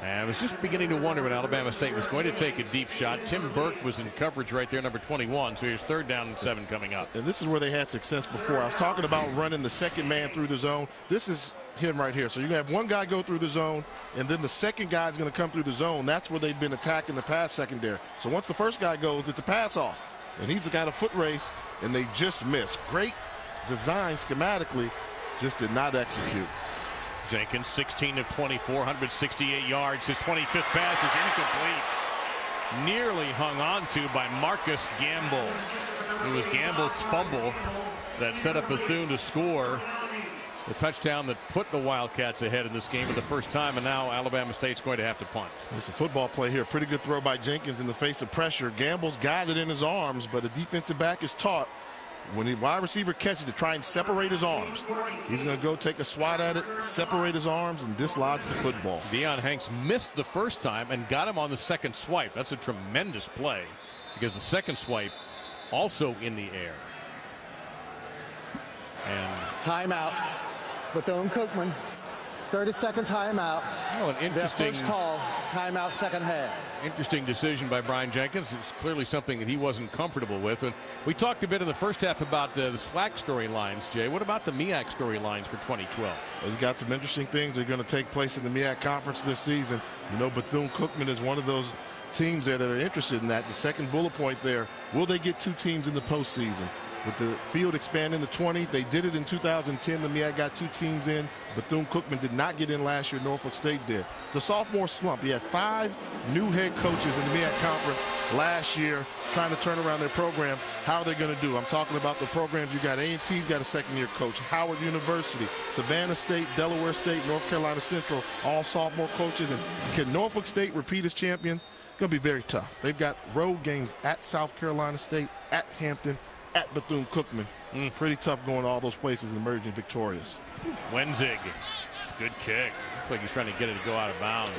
And I was just beginning to wonder when Alabama State was going to take a deep shot. Tim Burke was in coverage right there, number 21. So here's 3rd down and 7 coming up. And this is where they had success before. I was talking about running the second man through the zone. This is him right here. So you have one guy go through the zone, and then the second guy is going to come through the zone. That's where they've been attacking the pass secondary. So once the first guy goes, it's a pass off. And he's got a foot race, and they just missed. Great design schematically, just did not execute. Jenkins 16 of 24, 168 yards. His 25th pass is incomplete. Nearly hung on to by Marcus Gamble. It was Gamble's fumble that set up Bethune to score the touchdown that put the Wildcats ahead in this game for the first time, and now Alabama State's going to have to punt. It's a football play here. Pretty good throw by Jenkins in the face of pressure. Gamble's got it in his arms, but the defensive back is taught when the wide receiver catches it, try and separate his arms. He's going to go take a swat at it, separate his arms, and dislodge the football. Deion Hanks missed the first time and got him on the second swipe. That's a tremendous play because the second swipe also in the air. And timeout. Bethune-Cookman. 30-second timeout. Oh, an interesting their first call. Timeout, second half. Interesting decision by Brian Jenkins. It's clearly something that he wasn't comfortable with. And we talked a bit in the first half about the SWAC storylines, Jay. What about the MEAC storylines for 2012? Well, you got some interesting things that are going to take place in the MEAC conference this season. You know, Bethune-Cookman is one of those teams there that are interested in that. The second bullet point there, will they get 2 teams in the postseason? With the field expanding to 20, they did it in 2010. The MEAC got 2 teams in. Bethune-Cookman did not get in last year. Norfolk State did. The sophomore slump. You had 5 new head coaches in the MEAC conference last year trying to turn around their program. How are they going to do? I'm talking about the programs. You got A&T's got a second-year coach. Howard University, Savannah State, Delaware State, North Carolina Central, all sophomore coaches. And can Norfolk State repeat as champions? Going to be very tough. They've got road games at South Carolina State, at Hampton, at Bethune-Cookman. Pretty tough going to all those places and emerging victorious. Wenzig. It's a good kick. Looks like he's trying to get it to go out of bounds.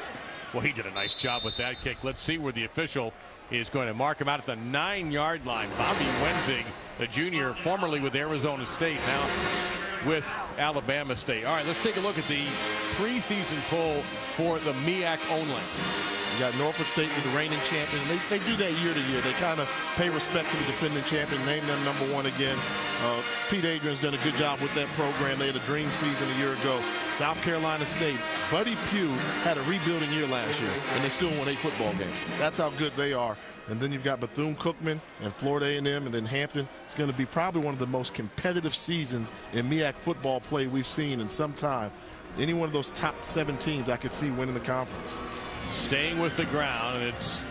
Well, he did a nice job with that kick. Let's see where the official is going to mark him out at the 9-yard line. Bobby Wenzig, the junior, formerly with Arizona State, now with Alabama State. All right, let's take a look at the preseason poll for the MEAC only. You got Norfolk State with the reigning champion. They do that year to year. They kind of pay respect to the defending champion, name them #1 again. Pete Adrian's done a good job with that program. They had a dream season a year ago. South Carolina State, Buddy Pugh had a rebuilding year last year, and they still won 8 football games. That's how good they are. And then you've got Bethune Cookman and Florida A&M, and then Hampton. It's going to be probably one of the most competitive seasons in MEAC football play we've seen in some time. Any one of those top 7 teams I could see winning the conference. Staying with the ground, and it's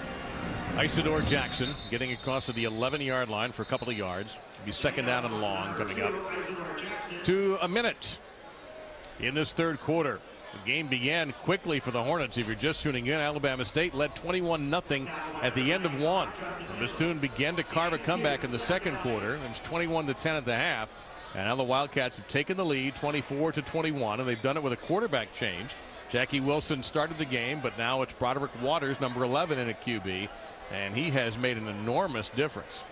Isidore Jackson getting across to the 11-yard line for a couple of yards. It'll be second down and long coming up to a minute in this third quarter. The game began quickly for the Hornets. If you're just tuning in, Alabama State led 21-0 at the end of one. Bethune began to carve a comeback in the second quarter. It was 21-10 at the half. And now the Wildcats have taken the lead 24-21, and they've done it with a quarterback change. Jackie Wilson started the game, but now it's Broderick Waters, number 11, in a QB, and he has made an enormous difference.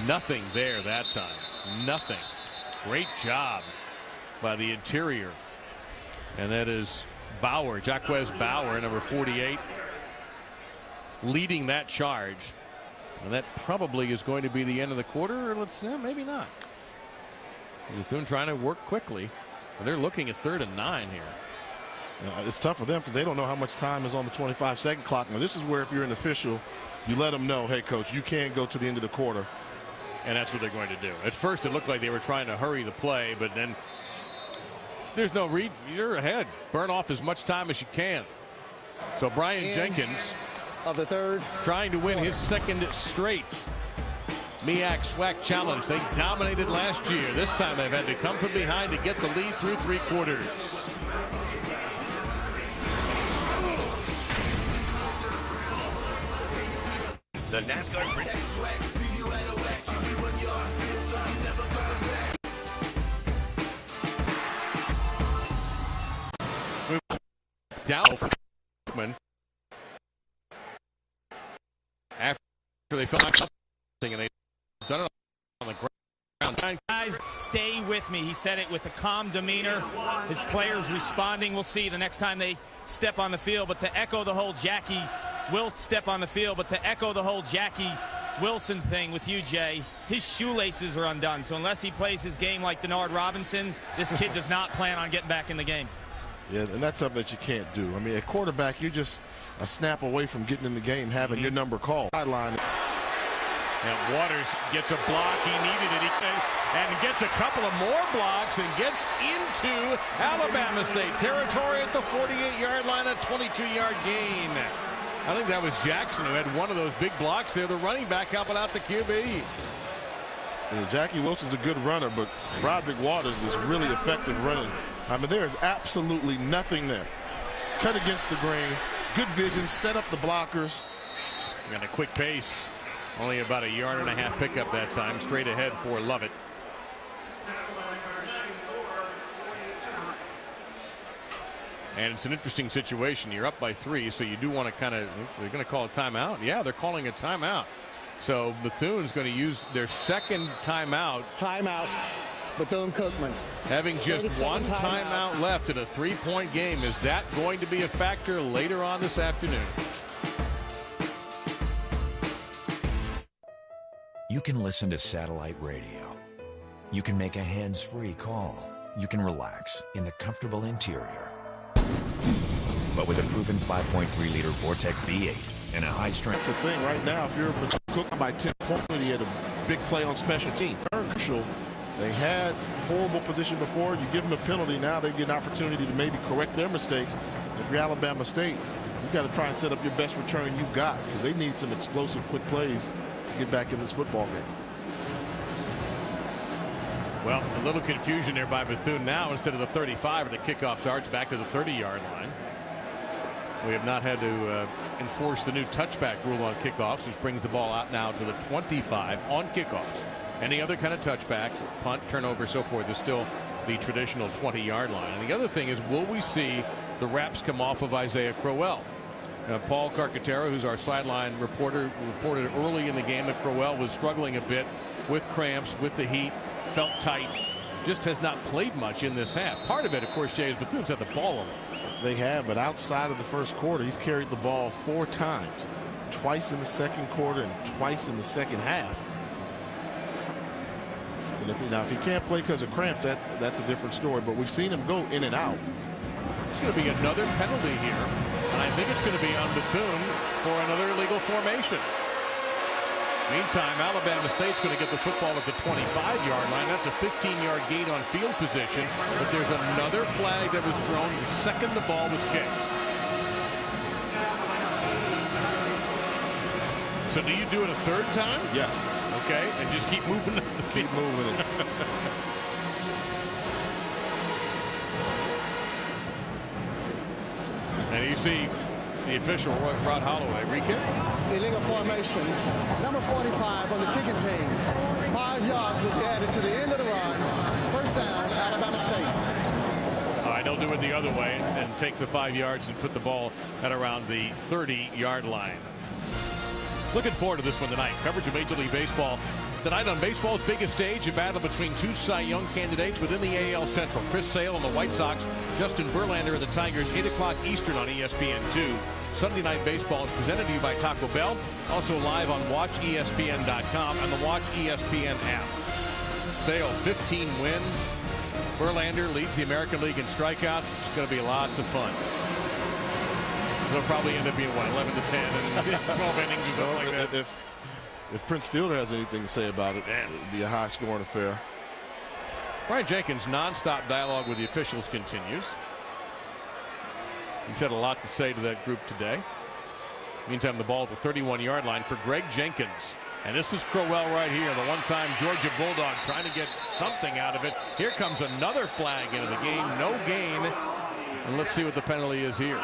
Nothing there that time. Nothing. Great job by the interior. And that is Bauer, Jaquez Bauer, number 48, leading that charge. And that probably is going to be the end of the quarter, or maybe not. Bethune trying to work quickly. And they're looking at 3rd and 9 here. It's tough for them because they don't know how much time is on the 25-second clock. Now, this is where if you're an official, you let them know, hey, coach, you can't go to the end of the quarter. And that's what they're going to do. At first, it looked like they were trying to hurry the play, but then there's no read. You're ahead. Burn off as much time as you can. So Brian Jenkins of the third, trying to win his second straight MEAC SWAC challenge. They dominated last year. This time they've had to come from behind to get the lead through 3 quarters. The NASCAR Sprint. Down for Cookman. After they found something and they done it on the ground. Guys, stay with me. He said it with a calm demeanor. His players responding. We'll see the next time they step on the field. But to echo the whole Jackie Wilson thing with you, Jay, his shoelaces are undone. So unless he plays his game like Denard Robinson, this kid does not plan on getting back in the game. Yeah, and that's something that you can't do. I mean, at quarterback, you're just a snap away from getting in the game, having your number called. Sideline. And Waters gets a block. He needed it. And gets a couple of more blocks and gets into Alabama State territory at the 48-yard line, a 22-yard gain. I think that was Jackson who had one of those big blocks there, the running back helping out the QB. Yeah, Jackie Wilson's a good runner, but Broderick Waters is really effective running. I mean, there is absolutely nothing there. Cut against the grain, good vision, set up the blockers. And a quick pace. Only about a 1.5 yard pickup that time, straight ahead for Lovett. And it's an interesting situation. You're up by 3, so you do want to kind of, they're going to call a timeout. Yeah, they're calling a timeout. So Bethune's going to use their second timeout. Timeout, Bethune Cookman. Having just one timeout left in a 3-point game. Is that going to be a factor later on this afternoon? You can listen to satellite radio. You can make a hands-free call. You can relax in the comfortable interior. But with a proven 5.3-liter Vortec V8 and a high-strength... That's the thing right now. If you're Cookman by 10 points, he had a big play on special teams. Crucial. They had horrible position before. You give them a penalty, now they get an opportunity to maybe correct their mistakes. If you're Alabama State, you've got to try and set up your best return you've got, because they need some explosive, quick plays to get back in this football game. Well, a little confusion there by Bethune now. Instead of the 35, the kickoff starts back to the 30-yard line. We have not had to enforce the new touchback rule on kickoffs, which brings the ball out now to the 25 on kickoffs. Any other kind of touchback, punt, turnover, so forth, is still the traditional 20-yard line. And the other thing is, will we see the wraps come off of Isaiah Crowell? Paul Carcaterra, who's our sideline reporter, reported early in the game that Crowell was struggling a bit with cramps, with the heat, felt tight, just has not played much in this half. Part of it, of course, Jay, is Bethune's had the ball a lot. They have, but outside of the first quarter, he's carried the ball 4 times, twice in the second quarter and twice in the second half. And if he can't play because of cramps, that's a different story. But we've seen him go in and out. It's going to be another penalty here, and I think it's going to be on Bethune for another illegal formation. Meantime, Alabama State's going to get the football at the 25-yard line. That's a 15-yard gain on field position, but there's another flag that was thrown the second the ball was kicked. So do you do it a third time? Yes. Okay, and just keep moving it. Keep moving it. And you see the official, Rod Holloway, re-kick. Illegal formation. Number 45 on the kicking team. 5 yards will be added to the end of the run. First down, Alabama State. All right, they'll do it the other way and take the 5 yards and put the ball at around the 30-yard line. Looking forward to this one tonight. Coverage of Major League Baseball tonight on baseball's biggest stage, a battle between 2 Cy Young candidates within the AL Central. Chris Sale on the White Sox, Justin Verlander and the Tigers, 8 o'clock Eastern on ESPN2. Sunday Night Baseball is presented to you by Taco Bell, also live on WatchESPN.com and the Watch ESPN app. Sale, 15 wins. Verlander leads the American League in strikeouts. It's going to be lots of fun. They'll probably end up being, what, 11 to 10 and 12 innings or something like that. If Prince Fielder has anything to say about it, it'd be a high-scoring affair. Brian Jenkins' nonstop dialogue with the officials continues. He's had a lot to say to that group today. Meantime, the ball at the 31-yard line for Greg Jenkins. And this is Crowell right here, the one-time Georgia Bulldog, trying to get something out of it. Here comes another flag into the game. No gain. And let's see what the penalty is here.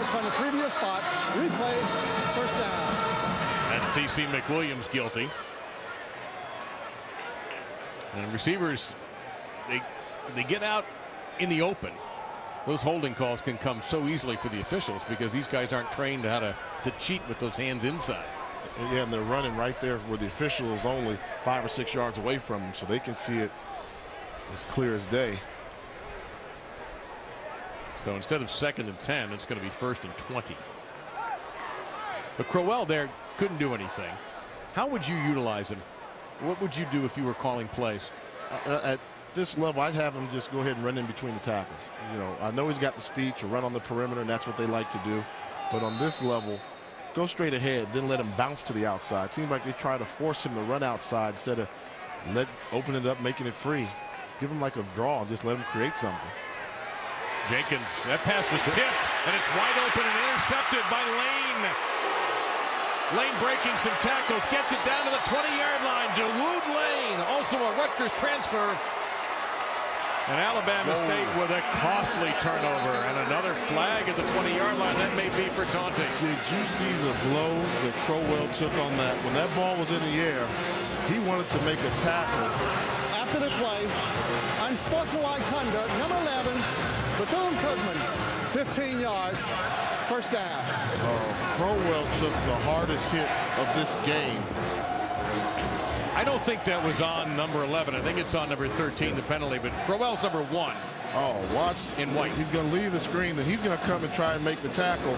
From the previous spot, replay, first down. That's T.C. McWilliams guilty. And receivers, they get out in the open. Those holding calls can come so easily for the officials because these guys aren't trained how to cheat with those hands inside. Yeah, and they're running right there where the official is only 5 or 6 yards away from them, so they can see it as clear as day. So instead of 2nd and 10, it's going to be 1st and 20. But Crowell there couldn't do anything. How would you utilize him? What would you do if you were calling plays? At this level, I'd have him just go ahead and run in between the tackles. You know, I know he's got the speed to run on the perimeter, and that's what they like to do. But on this level, go straight ahead, then let him bounce to the outside. It seems like they try to force him to run outside instead of open it up, making it free. Give him like a draw and just let him create something. Jenkins, that pass was tipped, and it's wide open and intercepted by Lane. Lane breaking some tackles, gets it down to the 20-yard line. Dawood Lane, also a Rutgers transfer. And Alabama State with a costly turnover and another flag at the 20-yard line. That may be for taunting. Did you see the blow that Crowell took on that? When that ball was in the air, he wanted to make a tackle. After the play, unsportsmanlike conduct, number 11, Bethune Cookman, 15 yards, first down. Crowell took the hardest hit of this game. I don't think that was on number 11. I think it's on number 13, the penalty, but Crowell's number 1. Oh, watch. In white. He's going to leave the screen, then he's going to come and try and make the tackle.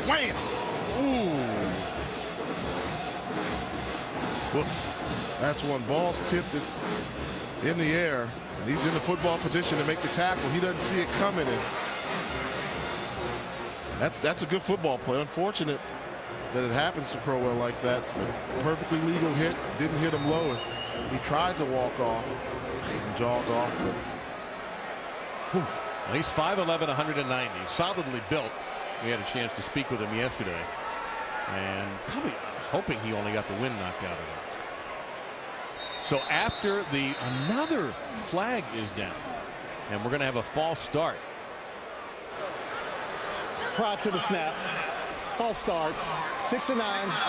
Wham! Ooh. Woof. That's one. Ball's tipped. It's in the air. And he's in the football position to make the tackle. He doesn't see it coming. And that's a good football play. Unfortunate that it happens to Crowell like that. But perfectly legal hit. Didn't hit him low. He tried to walk off and jog off. But he's 5'11", 190. Solidly built. We had a chance to speak with him yesterday. And probably hoping he only got the wind knocked out of him. So after another flag is down, and we're going to have a false start. prior to the snap. False start, 6-9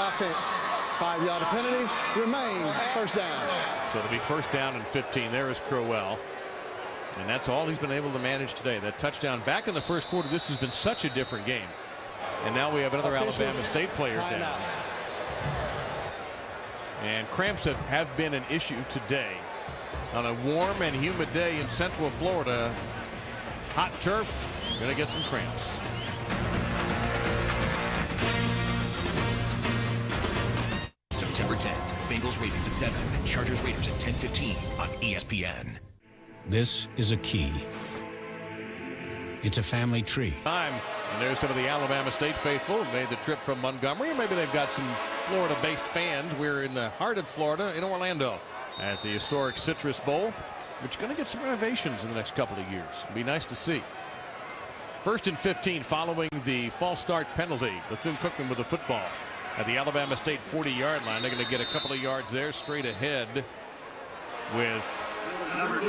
offense. 5-yard penalty, remain first down. So it'll be first down and 15. There is Crowell. And that's all he's been able to manage today. That touchdown back in the first quarter. This has been such a different game. And now we have another Alabama State player down. And cramps have been an issue today. On a warm and humid day in Central Florida, hot turf, going to get some cramps. September 10th, Bengals Ravens at 7 and Chargers Raiders at 10:15 on ESPN. This is a key. It's a family tree. And there's some of the Alabama State faithful who made the trip from Montgomery, or maybe they've got some Florida-based fans. We're in the heart of Florida in Orlando at the historic Citrus Bowl, which is going to get some renovations in the next couple of years. Be nice to see. First and 15 following the false start penalty. Bethune-Cookman with the football at the Alabama State 40-yard line. They're going to get a couple of yards there straight ahead with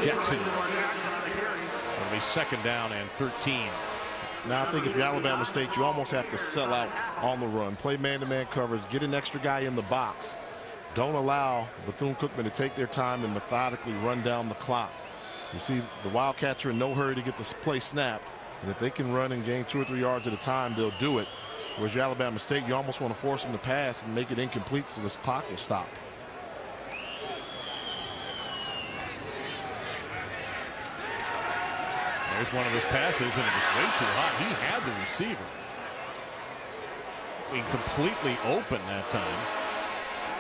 Jackson. It'll be second down and 13. Now I think if you're Alabama State, you almost have to sell out on the run. Play man-to-man coverage. Get an extra guy in the box. Don't allow Bethune-Cookman to take their time and methodically run down the clock. You see the Wildcats are in no hurry to get this play snapped. And if they can run and gain 2 or 3 yards at a time, they'll do it. Whereas your Alabama State, you almost want to force them to pass and make it incomplete so this clock will stop. There's one of his passes, and it was way too hot. He had the receiver. Being completely open that time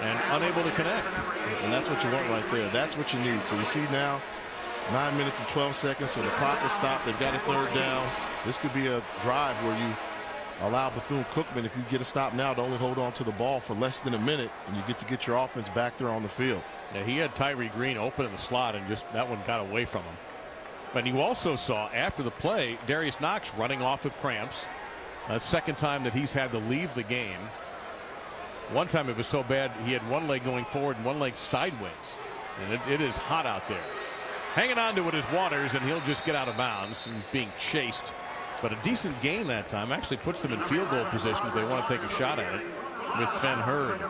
and unable to connect. And that's what you want right there. That's what you need. So you see now 9 minutes and 12 seconds, so the clock is stopped. They've got a third down. This could be a drive where you allow Bethune-Cookman, if you get a stop now, to only hold on to the ball for less than a minute, and you get to get your offense back there on the field. Yeah, he had Tyree Green open in the slot, and just that one got away from him. But you also saw after the play Darius Knox running off with cramps. Second time that he's had to leave the game. One time it was so bad he had one leg going forward and one leg sideways, and it is hot out there. Hanging on to it is Waters, and he'll just get out of bounds and being chased. But a decent gain that time actually puts them in field goal position if they want to take a shot at it with Sven Hurd.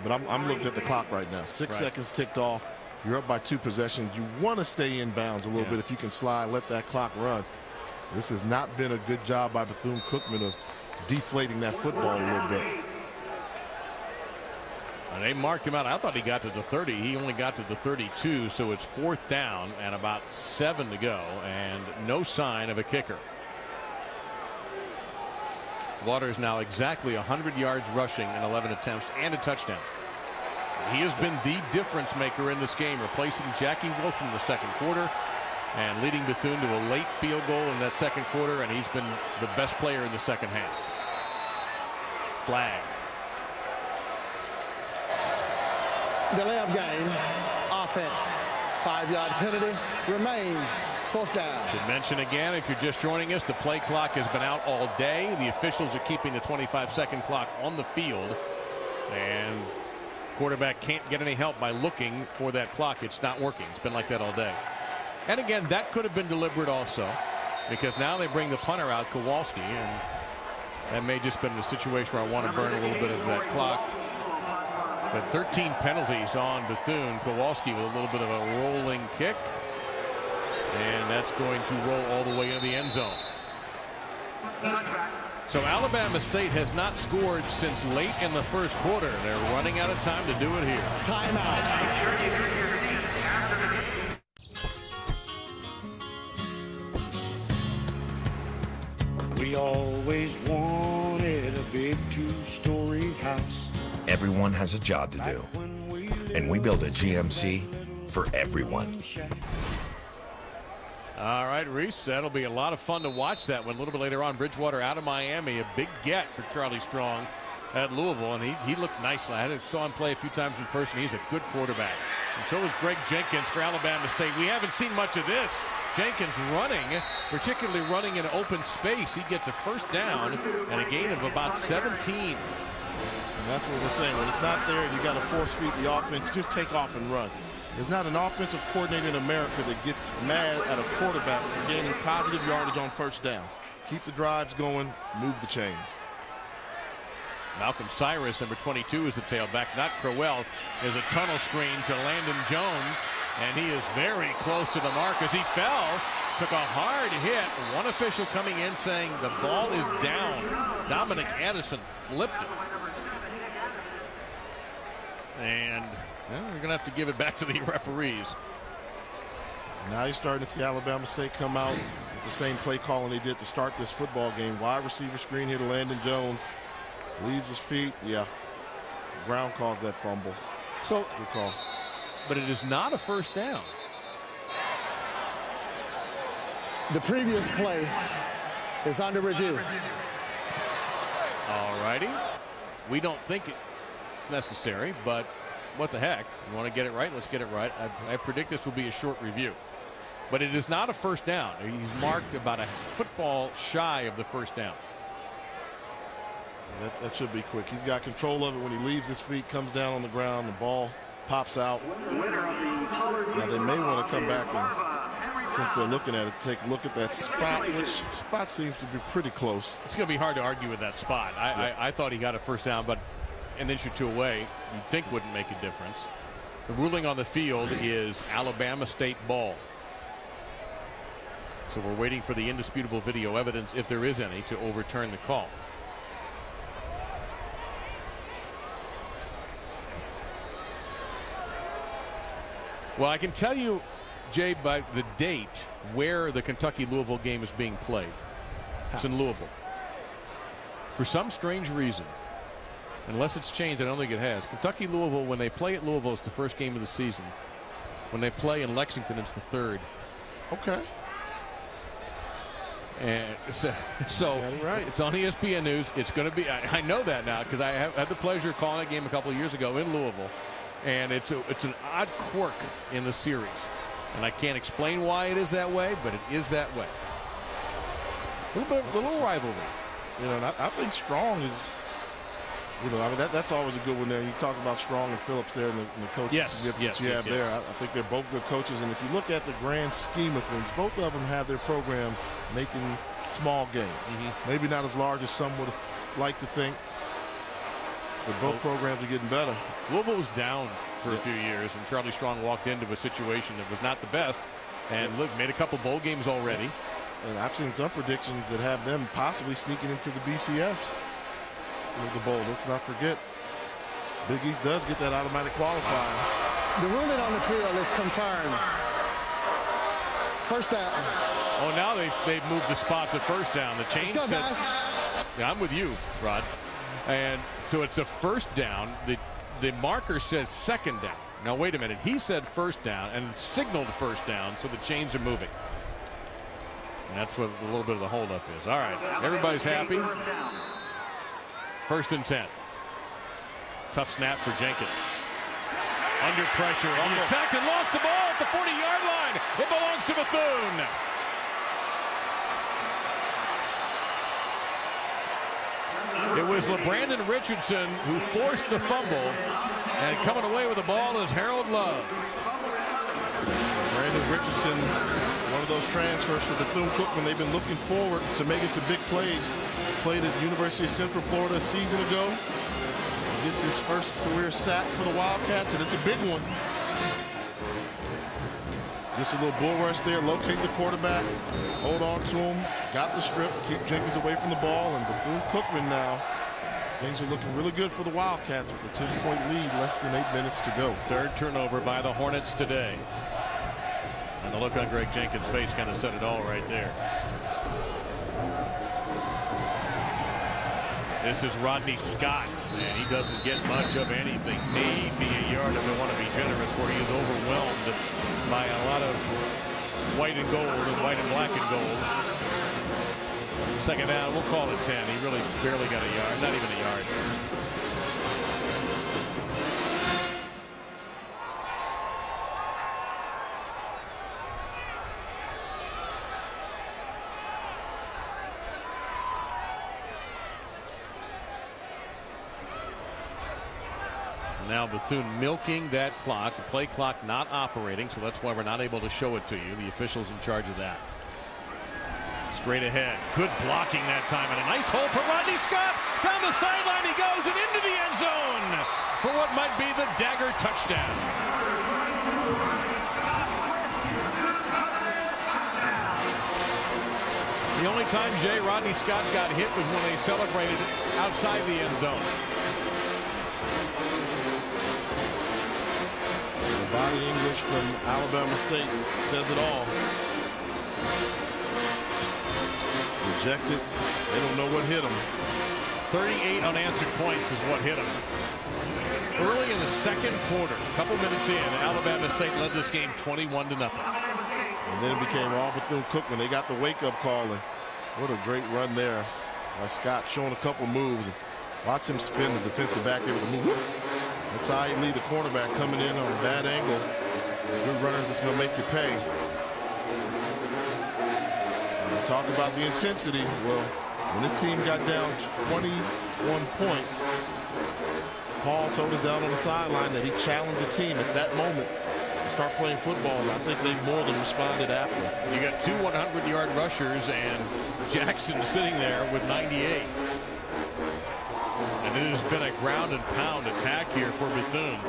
But I'm looking at the clock right now. 6 seconds ticked off. You're up by 2 possessions. You want to stay in bounds a little bit if you can slide, let that clock run. This has not been a good job by Bethune-Cookman of deflating that football a little bit. And they marked him out. I thought he got to the 30. He only got to the 32, so it's 4th down and about 7 to go, and no sign of a kicker. Waters now exactly 100 yards rushing in 11 attempts and a touchdown. He has been the difference maker in this game, replacing Jackie Wilson in the second quarter and leading Bethune to a late field goal in that second quarter, and he's been the best player in the second half. Flag. Delay of game, offense, 5-yard penalty, remain 4th down. Should mention again, if you're just joining us, the play clock has been out all day. The officials are keeping the 25-second clock on the field, and quarterback can't get any help by looking for that clock. It's not working. It's been like that all day. And again, that could have been deliberate also, because now they bring the punter out, Kowalski, and that may just been a situation where I want to burn a little bit of that clock. But 13 penalties on Bethune. Kowalski with a little bit of a rolling kick, and that's going to roll all the way into the end zone. So Alabama State has not scored since late in the first quarter. They're running out of time to do it here. Timeout. We always wanted a big 2-story house. Everyone has a job to do, and we build a GMC for everyone. All right, Reese, that'll be a lot of fun to watch that one. A little bit later on, Bridgewater out of Miami, a big get for Charlie Strong at Louisville, and he looked nice. I saw him play a few times in person. He's a good quarterback. And so is Greg Jenkins for Alabama State. We haven't seen much of this. Jenkins running, particularly running in open space. He gets a first down and a gain of about 17. And that's what we're saying. When it's not there, you got to force feed the offense. Just take off and run. There's not an offensive coordinator in America that gets mad at a quarterback for gaining positive yardage on first down. keep the drives going, move the chains. Malcolm Cyrus, number 22, is the tailback. Not Crowell. Is a tunnel screen to Landon Jones, and he is very close to the mark as he fell. Took a hard hit. One official coming in saying the ball is down. Dominic Addison flipped it. And well, we're going to have to give it back to the referees. Now you're starting to see Alabama State come out with the same play calling they did to start this football game. Wide receiver screen here to Landon Jones. Leaves his feet. Yeah. Brown calls that fumble. So good call. But it is not a first down. The previous play is under review. All righty. We don't think it's necessary, but what the heck? You want to get it right? Let's get it right. I predict this will be a short review. But it is not a first down. He's marked about a football shy of the first down. That should be quick. He's got control of it when he leaves his feet, comes down on the ground, the ball pops out. Now they may want to come back and, since they're looking at it, take a look at that spot, which spot seems to be pretty close. It's going to be hard to argue with that spot. I thought he got a first down, but an inch or two away, you'd think wouldn't make a difference. The ruling on the field is Alabama State ball. So we're waiting for the indisputable video evidence, if there is any, to overturn the call. Well, I can tell you, Jay, by the date where the Kentucky-Louisville game is being played. It's in Louisville. For some strange reason, unless it's changed, I don't think it has. Kentucky-Louisville, when they play at Louisville, it's the first game of the season. When they play in Lexington, it's the third. Okay. And so right. It's on ESPN News. It's going to be, I know that now because I had the pleasure of calling that game a couple of years ago in Louisville. And it's an odd quirk in the series. And I can't explain why it is that way, but it is that way. A little rivalry. You know, and I think Strong is, you know, I mean, that's always a good one there. You talk about Strong and Phillips there and the coaches you have there. I think they're both good coaches. And if you look at the grand scheme of things, both of them have their programs making small gains. Maybe not as large as some would have liked to think. But both programs are getting better. Louisville was down for a few years, and Charlie Strong walked into a situation that was not the best. And look, made a couple bowl games already. And I've seen some predictions that have them possibly sneaking into the BCS. The bowl. Let's not forget, Big East does get that automatic qualifier. The ruling on the field is confirmed. First down. Oh, now they've moved the spot to first down. The change says, yeah, I'm with you, Rod. And so it's a first down. The marker says second down. Now wait a minute. He said first down and signaled first down, so the chains are moving. And that's what a little bit of the holdup is. All right, everybody's happy. First and 10. Tough snap for Jenkins. Under pressure. Sacked and lost the ball at the 40-yard line. It belongs to Bethune. It was LeBrandon Richardson who forced the fumble, and coming away with the ball is Harold Love. Brandon Richardson, one of those transfers for Bethune Cookman. They've been looking forward to making some big plays. Played at the University of Central Florida a season ago. Gets his first career sack for the Wildcats, and it's a big one. Just a little bull rush there, locate the quarterback, hold on to him, got the strip, keep Jenkins away from the ball, and Bethune Cookman now. Things are looking really good for the Wildcats with a 10-point lead, less than 8 minutes to go. Third turnover by the Hornets today. And the look on Greg Jenkins' face kind of said it all right there. This is Rodney Scott, and he doesn't get much of anything. Maybe a yard if they want to be generous, where he is overwhelmed by a lot of white and gold and white and black and gold. Second down, we'll call it 10. He really barely got a yard, not even a yard. Now Bethune milking that clock, the play clock not operating, so that's why we're not able to show it to you. The officials in charge of that. Straight ahead. Good blocking that time. And a nice hole for Rodney Scott. Down the sideline he goes and into the end zone for what might be the dagger touchdown. The only time Rodney Scott got hit was when they celebrated outside the end zone. The body English from Alabama State says it all. Rejected. They don't know what hit them. 38 unanswered points is what hit them. Early in the second quarter, a couple minutes in, Alabama State led this game 21-0. And then it became all Bethune Cookman. They got the wake-up call, and what a great run there by Scott, showing a couple moves. Watch him spin the defensive back able to move. That's how you lead the cornerback coming in on a bad angle. Good runner that's going to make you pay. Talk about the intensity. Well, when this team got down 21 points, Paul told us down on the sideline that he challenged the team at that moment to start playing football, and I think they more than responded after. You got two 100-yard rushers and Jackson sitting there with 98. And it has been a ground and pound attack here for Bethune.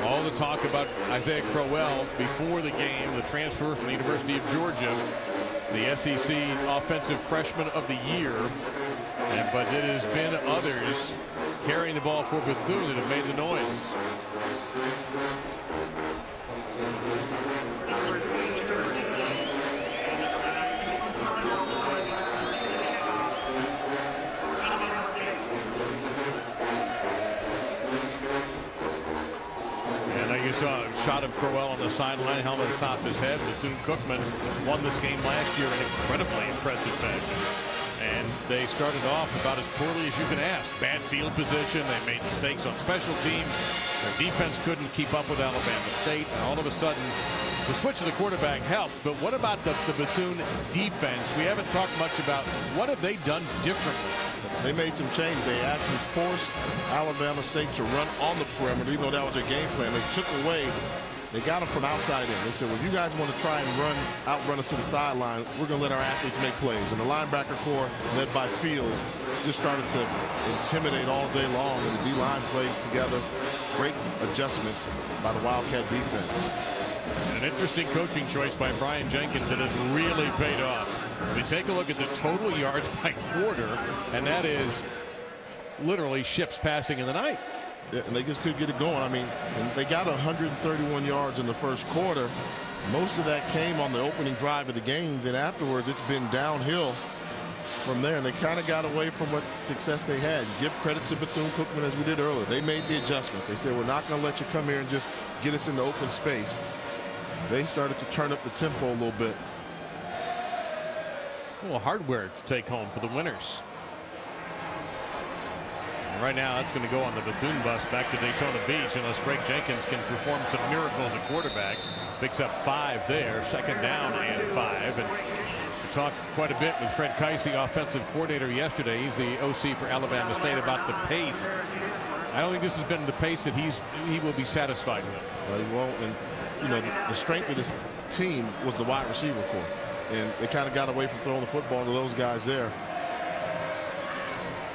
All the talk about Isaiah Crowell before the game, the transfer from the University of Georgia, the SEC Offensive Freshman of the Year. But it has been others carrying the ball for Bethune that have made the noise. You saw a shot of Crowell on the sideline, helmet atop his head. Bethune Cookman won this game last year in incredibly impressive fashion. And they started off about as poorly as you can ask. Bad field position. They made mistakes on special teams. Their defense couldn't keep up with Alabama State. And all of a sudden, the switch of the quarterback helped. But what about the Bethune defense? We haven't talked much about what have they done differently. They made some changes. They actually forced Alabama State to run on the perimeter, even though that was their game plan. They took away. They got them from outside in. They said, well, you guys want to try and outrun us to the sideline, we're going to let our athletes make plays. And the linebacker corps, led by Fields, just started to intimidate all day long. And the D-line played together. Great adjustments by the Wildcat defense. An interesting coaching choice by Brian Jenkins that has really paid off. We take a look at the total yards by quarter, and that is literally ships passing in the night. Yeah, and they just couldn't get it going. I mean, and they got 131 yards in the first quarter. Most of that came on the opening drive of the game. Then afterwards, it's been downhill from there, and they kind of got away from what success they had. Give credit to Bethune-Cookman, as we did earlier. They made the adjustments. They said, we're not going to let you come here and just get us into open space. They started to turn up the tempo a little bit. A little hardware to take home for the winners. And right now, that's going to go on the Bethune bus back to Daytona Beach, unless Greg Jenkins can perform some miracles at quarterback. Picks up 5 there, second down and 5. And we talked quite a bit with Fred Keisey, the offensive coordinator, yesterday. He's the OC for Alabama State, about the pace. I don't think this has been the pace that he will be satisfied with. He won't. And you know, the strength of this team was the wide receiver corps, and they kind of got away from throwing the football to those guys there.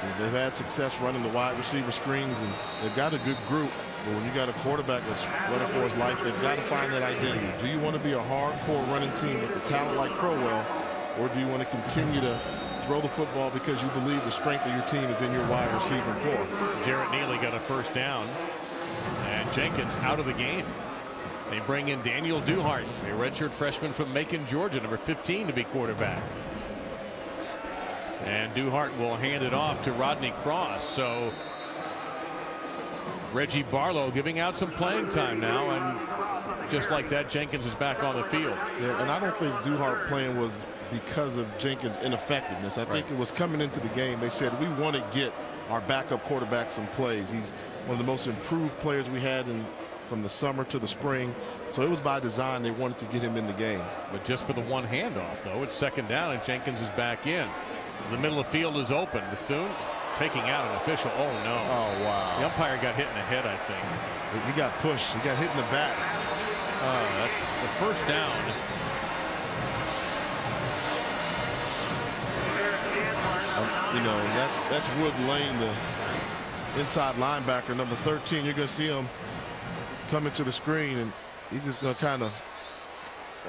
And they've had success running the wide receiver screens, and they've got a good group. But when you got a quarterback that's running for his life, they've got to find that identity. Do you want to be a hardcore running team with a talent like Crowell, or do you want to continue to throw the football because you believe the strength of your team is in your wide receiver corps? Jarrett Neely got a first down, and Jenkins out of the game. They bring in Daniel Duhart, a redshirt freshman from Macon, Georgia, number 15, to be quarterback. And Duhart will hand it off to Rodney Cross. So Reggie Barlow giving out some playing time now, and just like that, Jenkins is back on the field. Yeah, and I don't think Duhart playing was because of Jenkins' ineffectiveness. I think it was coming into the game. They said, we want to get our backup quarterback some plays. He's one of the most improved players we had from the summer to the spring. So it was by design. They wanted to get him in the game. But just for the one handoff, though, it's second down, and Jenkins is back in. The middle of the field is open. Bethune taking out an official. Oh, no. Oh, wow. The umpire got hit in the head, I think. He got pushed. He got hit in the back. Oh, that's the first down. You know, that's Wood Lane, the inside linebacker, number 13. You're going to see him come into the screen, and he's just going to kind of,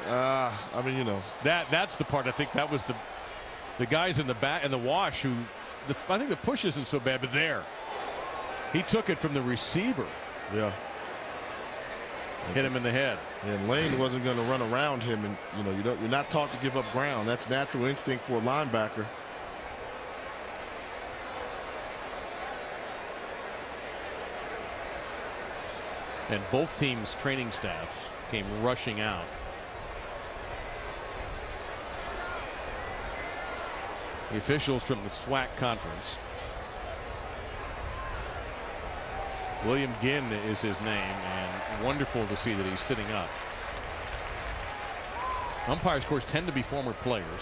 I mean, you know. That's the part. I think that was the guys in the back in the wash who, I think the push isn't so bad, but there. He took it from the receiver. Yeah. Hit him in the head. And Lane wasn't going to run around him, and you know, you're not taught to give up ground. That's natural instinct for a linebacker. And both teams' training staffs came rushing out. The officials from the SWAC conference. William Ginn is his name, and wonderful to see that he's sitting up. Umpires, of course, tend to be former players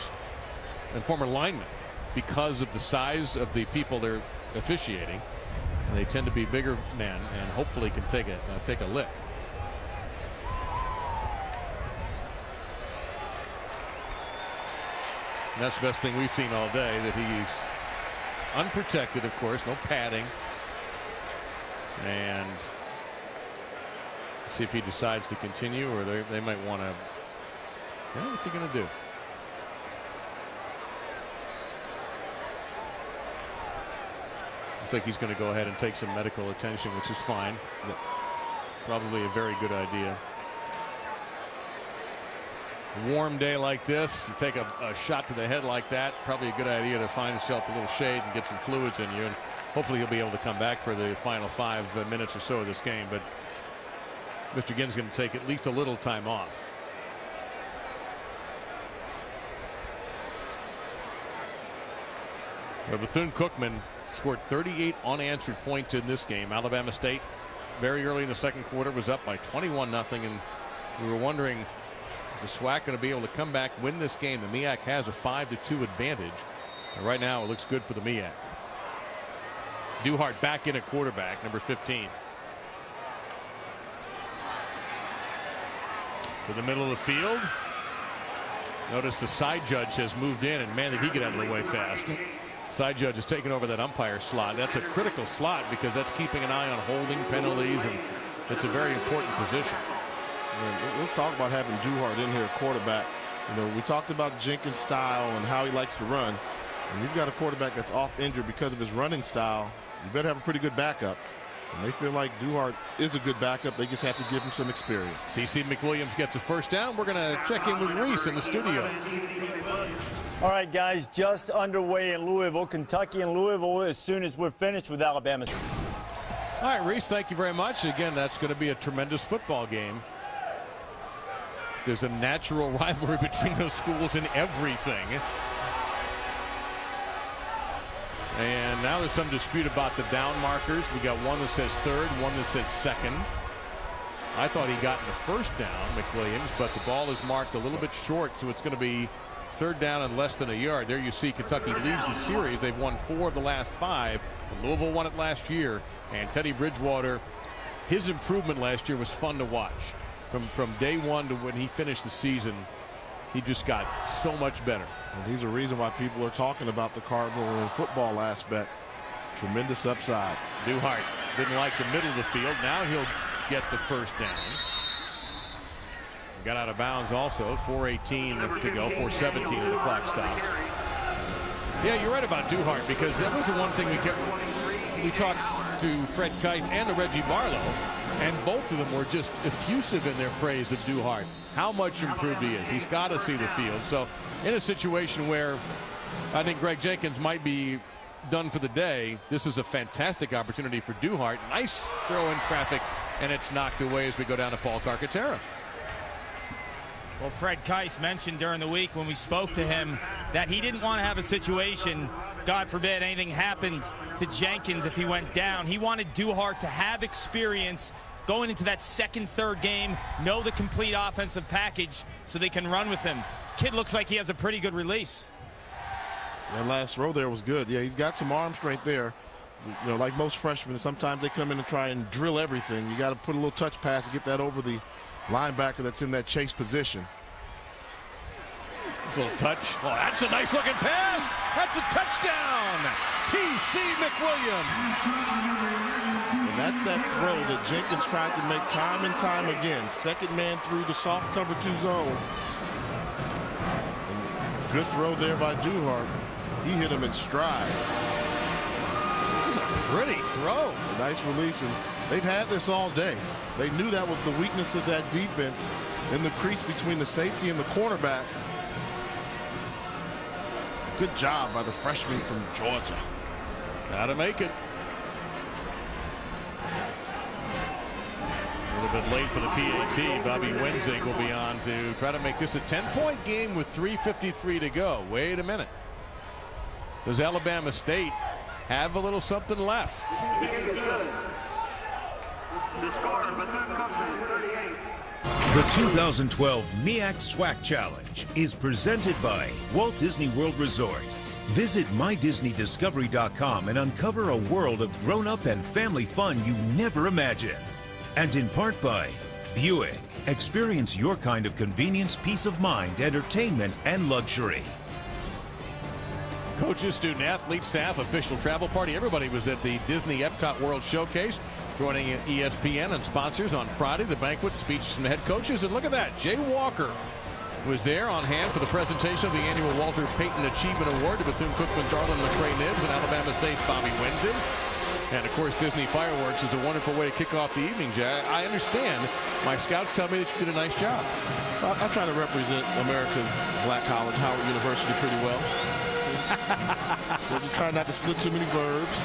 and former linemen because of the size of the people they're officiating. And they tend to be bigger men and hopefully can take a lick. And that's the best thing we've seen all day, that he's unprotected, of course, no padding. And see if he decides to continue, or they might want to. Yeah, what's he going to do? Looks like he's going to go ahead and take some medical attention, which is fine. Yeah. Probably a very good idea. Warm day like this, you take a shot to the head like that, probably a good idea to find yourself a little shade and get some fluids in you, and hopefully he'll be able to come back for the final 5 minutes or so of this game. But Mr. Ginn's going to take at least a little time off. Well, Bethune Cookman scored 38 unanswered points in this game. Alabama State very early in the second quarter was up by 21-0, and we were wondering, is the SWAC going to be able to come back, win this game? The MEAC has a 5-2 advantage, and right now it looks good for the MEAC. Duhart back in at quarterback, number 15. To the middle of the field. Notice the side judge has moved in, and man, did he get out of the way fast. Side judge has taken over that umpire slot. That's a critical slot because that's keeping an eye on holding penalties, and it's a very important position. Let's talk about having Duhart in here at quarterback. You know, we talked about Jenkins' style and how he likes to run. And you've got a quarterback that's off injured because of his running style. You better have a pretty good backup. And they feel like Duhart is a good backup. They just have to give him some experience. TC McWilliams gets a first down. We're going to check in with Reese in the studio. All right, guys, just underway in Louisville, Kentucky and Louisville as soon as we're finished with Alabama. All right, Reese, thank you very much. Again, that's going to be a tremendous football game. There's a natural rivalry between those schools in everything. And now there's some dispute about the down markers. We got one that says third, one that says second. I thought he got in the first down, McWilliams, but the ball is marked a little bit short, so it's going to be third down and less than a yard. There you see Kentucky leads the series. They've won 4 of the last 5. Louisville won it last year, and Teddy Bridgewater, his improvement last year was fun to watch. From day one to when he finished the season, he just got so much better. And he's a reason why people are talking about the Cardinal and football aspect. Tremendous upside. Duhart didn't like the middle of the field. Now he'll get the first down. Got out of bounds also. 4:18 to go. 4:17 and the clock stops. Yeah, you're right about Duhart, because that was the one thing we talked to Fred Kice and to Reggie Barlow, and both of them were just effusive in their praise of Duhart. How much improved he is. He's got to see the field. So in a situation where I think Greg Jenkins might be done for the day, this is a fantastic opportunity for Duhart. Nice throw in traffic, and it's knocked away as we go down to Paul Carcaterra. Well, Fred Kice mentioned during the week when we spoke to him that he didn't want to have a situation, God forbid anything happened to Jenkins if he went down. He wanted Duhart to have experience going into that second, third game, know the complete offensive package so they can run with him. Kid looks like he has a pretty good release. That last throw there was good. Yeah, he's got some arm strength there. You know, like most freshmen, sometimes they come in and try and drill everything. You got to put a little touch pass to get that over the linebacker that's in that chase position. Nice little touch. Oh, that's a nice looking pass. That's a touchdown. T.C. McWilliams. And that's that throw that Jenkins tried to make time and time again. Second man through the soft cover 2 zone. And good throw there by Duhart. He hit him in stride. It was a pretty throw. Nice release, and they've had this all day. They knew that was the weakness of that defense in the crease between the safety and the cornerback. Good job by the freshman from Georgia. Got to make it. A little bit late for the PAT. Bobby Wenzig will be on to try to make this a 10-point game with 3:53 to go. Wait a minute. Does Alabama State have a little something left? The score, Bethune Cookman 38. The 2012 MEAC SWAC Challenge is presented by Walt Disney World Resort. Visit MyDisneyDiscovery.com and uncover a world of grown-up and family fun you never imagined. And in part by Buick. Experience your kind of convenience, peace of mind, entertainment, and luxury. Coaches, student athletes, staff, official travel party. Everybody was at the Disney Epcot World Showcase. Joining ESPN and sponsors on Friday, the banquet, speeches from the head coaches. And look at that, Jay Walker was there on hand for the presentation of the annual Walter Payton Achievement Award to Bethune-Cookman's Arlen McCray-Nibbs and Alabama State's Bobby Wenzig. And of course, Disney Fireworks is a wonderful way to kick off the evening, Jay. I understand. My scouts tell me that you did a nice job. I try to represent America's black college, Howard University, pretty well. You try not to split too many verbs.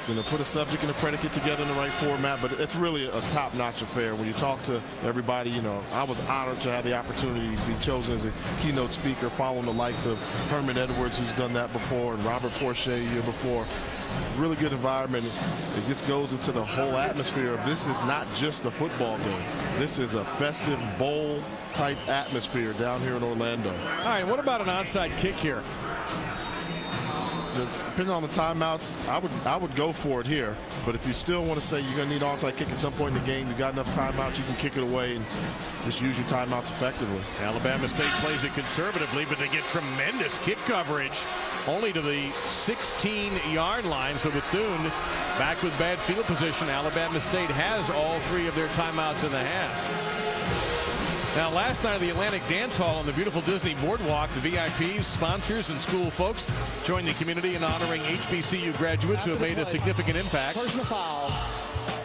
You know, put a subject and a predicate together in the right format, but it's really a top-notch affair. When you talk to everybody, you know, I was honored to have the opportunity to be chosen as a keynote speaker, following the likes of Herman Edwards, who's done that before, and Robert Porcher a year before. Really good environment. It just goes into the whole atmosphere of this is not just a football game. This is a festive bowl-type atmosphere down here in Orlando. All right, what about an onside kick here? Depending on the timeouts, I would go for it here. But if you still want to say you're going to need onside kick at some point in the game, you got enough timeouts, you can kick it away and just use your timeouts effectively. Alabama State plays it conservatively, but they get tremendous kick coverage only to the 16-yard line. So Bethune back with bad field position. Alabama State has all 3 of their timeouts in the half. Now, last night at the Atlantic Dance Hall on the beautiful Disney Boardwalk, the VIPs, sponsors, and school folks joined the community in honoring HBCU graduates who have made a significant impact. Personal foul,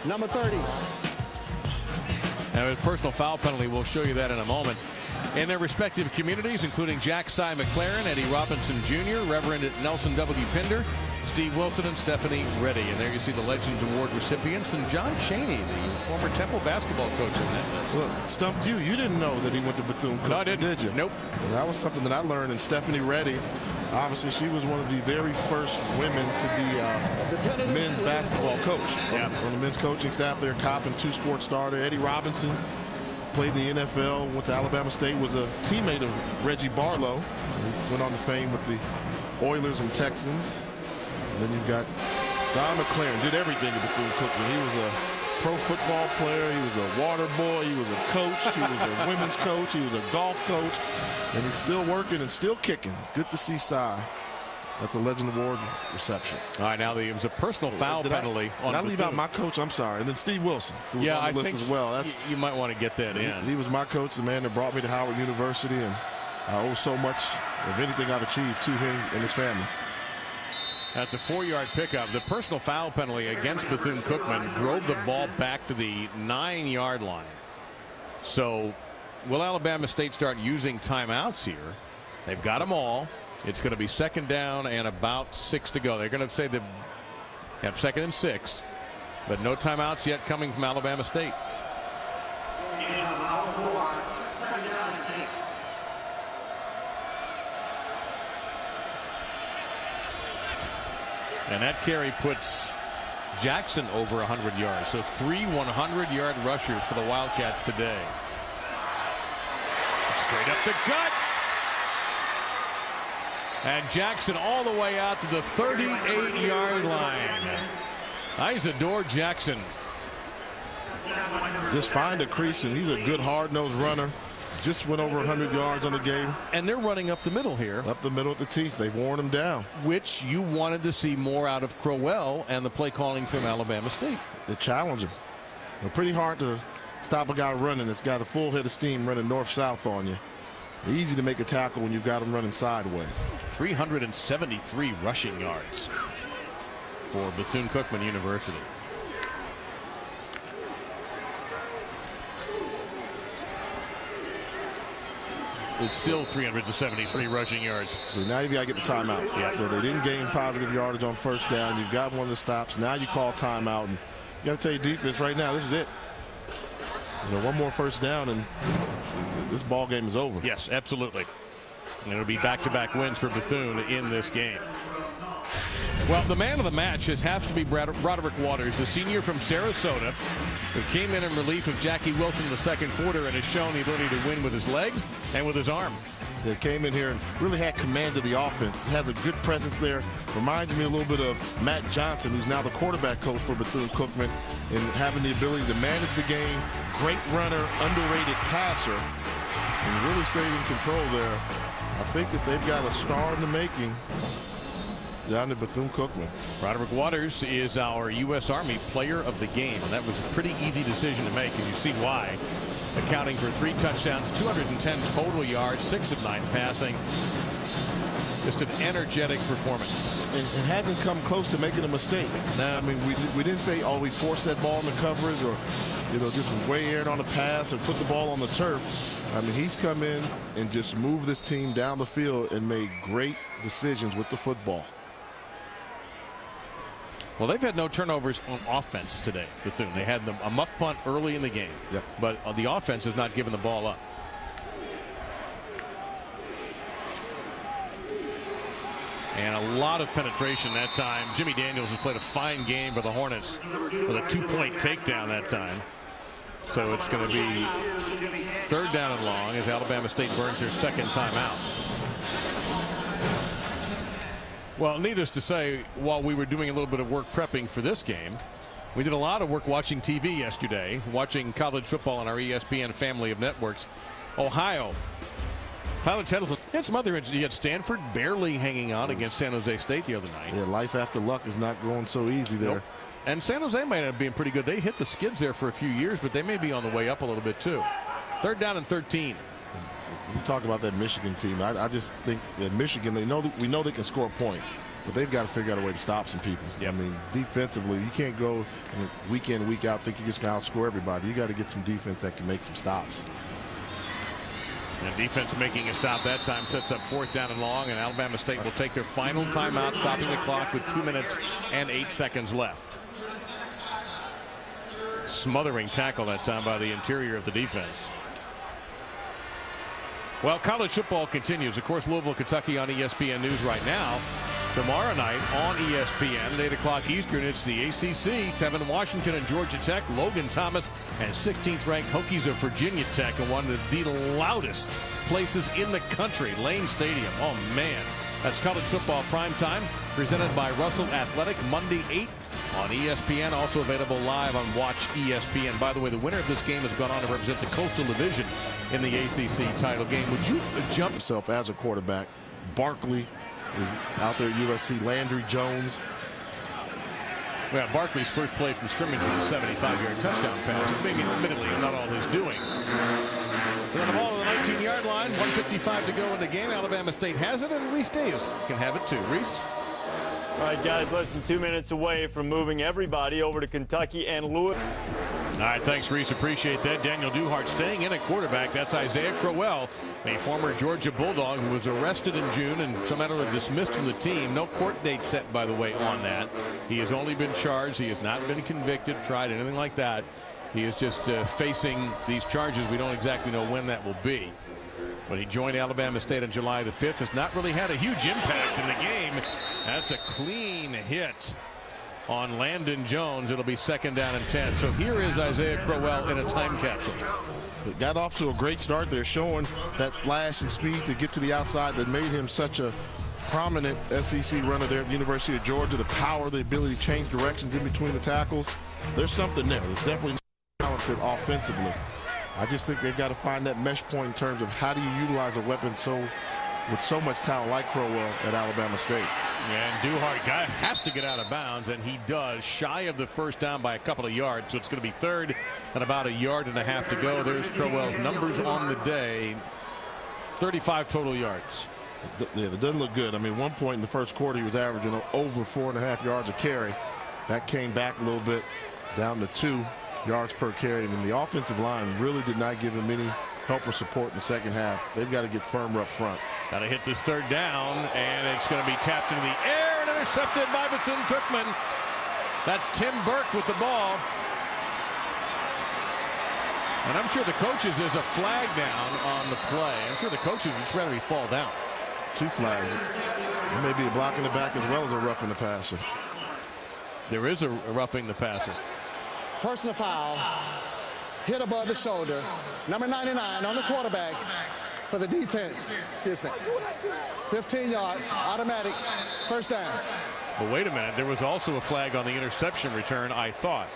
number 30. Now, a personal foul penalty, we'll show you that in a moment. In their respective communities, including Jack Cy McLaren, Eddie Robinson Jr., Reverend Nelson W. Pinder, Steve Wilson, and Stephanie Reddy. And there you see the Legends Award recipients and John Chaney, the former Temple basketball coach in that list. Look, stumped you. You didn't know that he went to Bethune-Cookman, no, I didn't. Did you? Nope. Well, that was something that I learned. And Stephanie Reddy, obviously, she was one of the very first women to be a men's basketball coach. Yeah. On the men's coaching staff there, Cop and 2-sport starter. Eddie Robinson played in the NFL, went to Alabama State, was a teammate of Reggie Barlow. Went on to fame with the Oilers and Texans. And then you've got Zion McLaren, did everything at Bethune-Cookman. He was a pro football player, he was a water boy, he was a coach, he was a women's coach, he was a golf coach, and he's still working and still kicking. Good to see Cy at the Legend Award reception. All right, now it was a personal foul penalty on Did I leave out my coach? I'm sorry. And then Steve Wilson, who was on the list as well. That's, you might want to get that in. He was my coach, the man that brought me to Howard University, and I owe so much of anything I've achieved to him and his family. That's a 4-yard pickup. The personal foul penalty against Bethune-Cookman drove the ball back to the 9-yard line. So will Alabama State start using timeouts here? They've got them all. It's going to be 2nd down and about 6 to go. They're going to say they have 2nd and 6, but no timeouts yet coming from Alabama State. And that carry puts Jackson over 100 yards. So 3 100-yard rushers for the Wildcats today. Straight up the gut. And Jackson all the way out to the 38-yard line. Isadore Jackson. Just find a crease, and he's a good hard-nosed runner. just went over 100 yards on the game. And they're running up the middle here. Up the middle at the teeth. They've worn them down. Which you wanted to see more out of Crowell and the play calling from Alabama State. They challenge him. It's pretty hard to stop a guy running that's got a full head of steam running north-south on you. Easy to make a tackle when you've got him running sideways. 373 rushing yards for Bethune-Cookman University. It's still 373 rushing yards. So now you've got to get the timeout. Yeah. So they didn't gain positive yardage on first down. You've got one of the stops. Now you call timeout. And you got to tell your defense right now, this is it. You know, one more first down and this ball game is over. Yes, absolutely. And it'll be back-to-back wins for Bethune in this game. Well, the man of the match has to be Broderick Waters, the senior from Sarasota, who came in relief of Jackie Wilson in the second quarter and has shown the ability to win with his legs and with his arm. They came in here and really had command of the offense. Has a good presence there. Reminds me a little bit of Matt Johnson, who's now the quarterback coach for Bethune-Cookman, and having the ability to manage the game. Great runner, underrated passer, and really stayed in control there. I think that they've got a star in the making down to Bethune-Cookman. Broderick Waters is our U.S. Army player of the game, and that was a pretty easy decision to make, and you see why. Accounting for 3 touchdowns, 210 total yards, 6 of 9 passing. Just an energetic performance. And hasn't come close to making a mistake. No. I mean, we didn't say, oh, we forced that ball into coverage or, you know, just way aired on the pass or put the ball on the turf. I mean, he's come in and just moved this team down the field and made great decisions with the football. Well, they've had no turnovers on offense today, Bethune. They had a muff punt early in the game, but the offense has not given the ball up. And a lot of penetration that time. Jimmy Daniels has played a fine game for the Hornets with a 2-point takedown that time. So it's going to be 3rd down and long as Alabama State burns their second timeout. Well, needless to say, while we were doing a little bit of work prepping for this game, we did a lot of work watching TV yesterday, watching college football on our ESPN family of networks. Ohio, Tyler Tettleton had some other injuries. He had Stanford barely hanging on against San Jose State the other night. Yeah, life after luck is not going so easy there. Nope. And San Jose might end up being pretty good. They hit the skids there for a few years, but they may be on the way up a little bit too. 3rd down and 13. You talk about that Michigan team. I just think that Michigan, we know they can score points, but they've got to figure out a way to stop some people. I mean, defensively, you can't go week in, week out, think you're just going to outscore everybody. You got to get some defense that can make some stops. And defense making a stop that time sets up 4th down and long, and Alabama State will take their final timeout, stopping the clock with 2 minutes and 8 seconds left. Smothering tackle that time by the interior of the defense. Well, college football continues. Of course, Louisville, Kentucky on ESPN News right now. Tomorrow night on ESPN at 8 o'clock Eastern, it's the ACC. Tevin Washington and Georgia Tech, Logan Thomas and 16th ranked Hokies of Virginia Tech in one of the loudest places in the country, Lane Stadium. Oh, man. That's college football prime time, presented by Russell Athletic, Monday 8 on ESPN, also available live on Watch ESPN. By the way, the winner of this game has gone on to represent the Coastal Division in the ACC title game. Would you jump yourself as a quarterback? Barkley is out there at USC. Landry Jones. Well, Barkley's first play from scrimmage was a 75-yard touchdown pass. Maybe admittedly not all he's doing. They're on the ball at the 19-yard line. 1:55 to go in the game. Alabama State has it, and Reese Davis can have it too. Reese? All right, guys, less than 2 minutes away from moving everybody over to Kentucky and Louisville. All right, thanks, Reese. Appreciate that. Daniel Duhart staying in at quarterback. That's Isaiah Crowell, a former Georgia Bulldog who was arrested in June and summarily dismissed from the team. No court date set, by the way, on that. He has only been charged. He has not been convicted, tried, anything like that. He is just facing these charges. We don't exactly know when that will be. But he joined Alabama State on July the 5th. Has not really had a huge impact in the game. That's a clean hit on Landon Jones. It'll be 2nd down and 10. So here is Isaiah Crowell in a time capsule. It got off to a great start there, showing that flash and speed to get to the outside that made him such a prominent SEC runner there at the University of Georgia. The power, the ability to change directions in between the tackles. There's something there. There's definitely talented offensively. I just think they've got to find that mesh point in terms of how do you utilize a weapon with so much talent like Crowell at Alabama State. And Duhart guy has to get out of bounds, and he does, shy of the first down by a couple of yards. So it's going to be third and about 1.5 yards to go. There's Crowell's numbers on the day. 35 total yards. Yeah, it doesn't look good. I mean, 1 point in the first quarter, he was averaging over 4.5 yards a carry. That came back a little bit, down to 2 yards per carry. And the offensive line really did not give him any help or support in the second half. They've got to get firmer up front. Got to hit this third down, and it's going to be tapped into the air and intercepted by Bethune Cookman. That's Tim Burke with the ball. And I'm sure the coaches, there's a flag down on the play. I'm sure the coaches would just rather he fall down. 2 flags. It may be a block in the back as well as a roughing the passer. There is a roughing the passer. Personal foul. Hit above the shoulder. Number 99 on the quarterback for the defense. Excuse me. 15 yards. Automatic. First down. But wait a minute. There was also a flag on the interception return, I thought.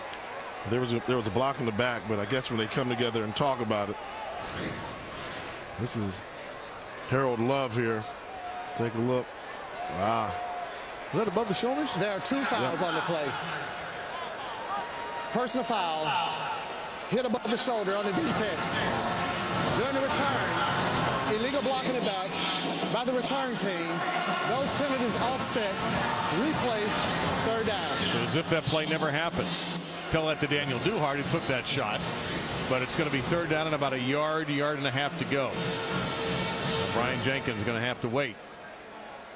There was a block in the back, but I guess when they come together and talk about it. This is Harold Love here. Let's take a look. Wow. Is that above the shoulders? There are 2 fouls on the play. Personal foul. Hit above the shoulder on the defense. During the return, illegal block in the back by the return team. Those penalties offset. Replay, third down. So as if that play never happened. Tell that to Daniel Duhart, who took that shot. But it's going to be third down and about 1 yard, 1.5 yards to go. Brian Jenkins is going to have to wait.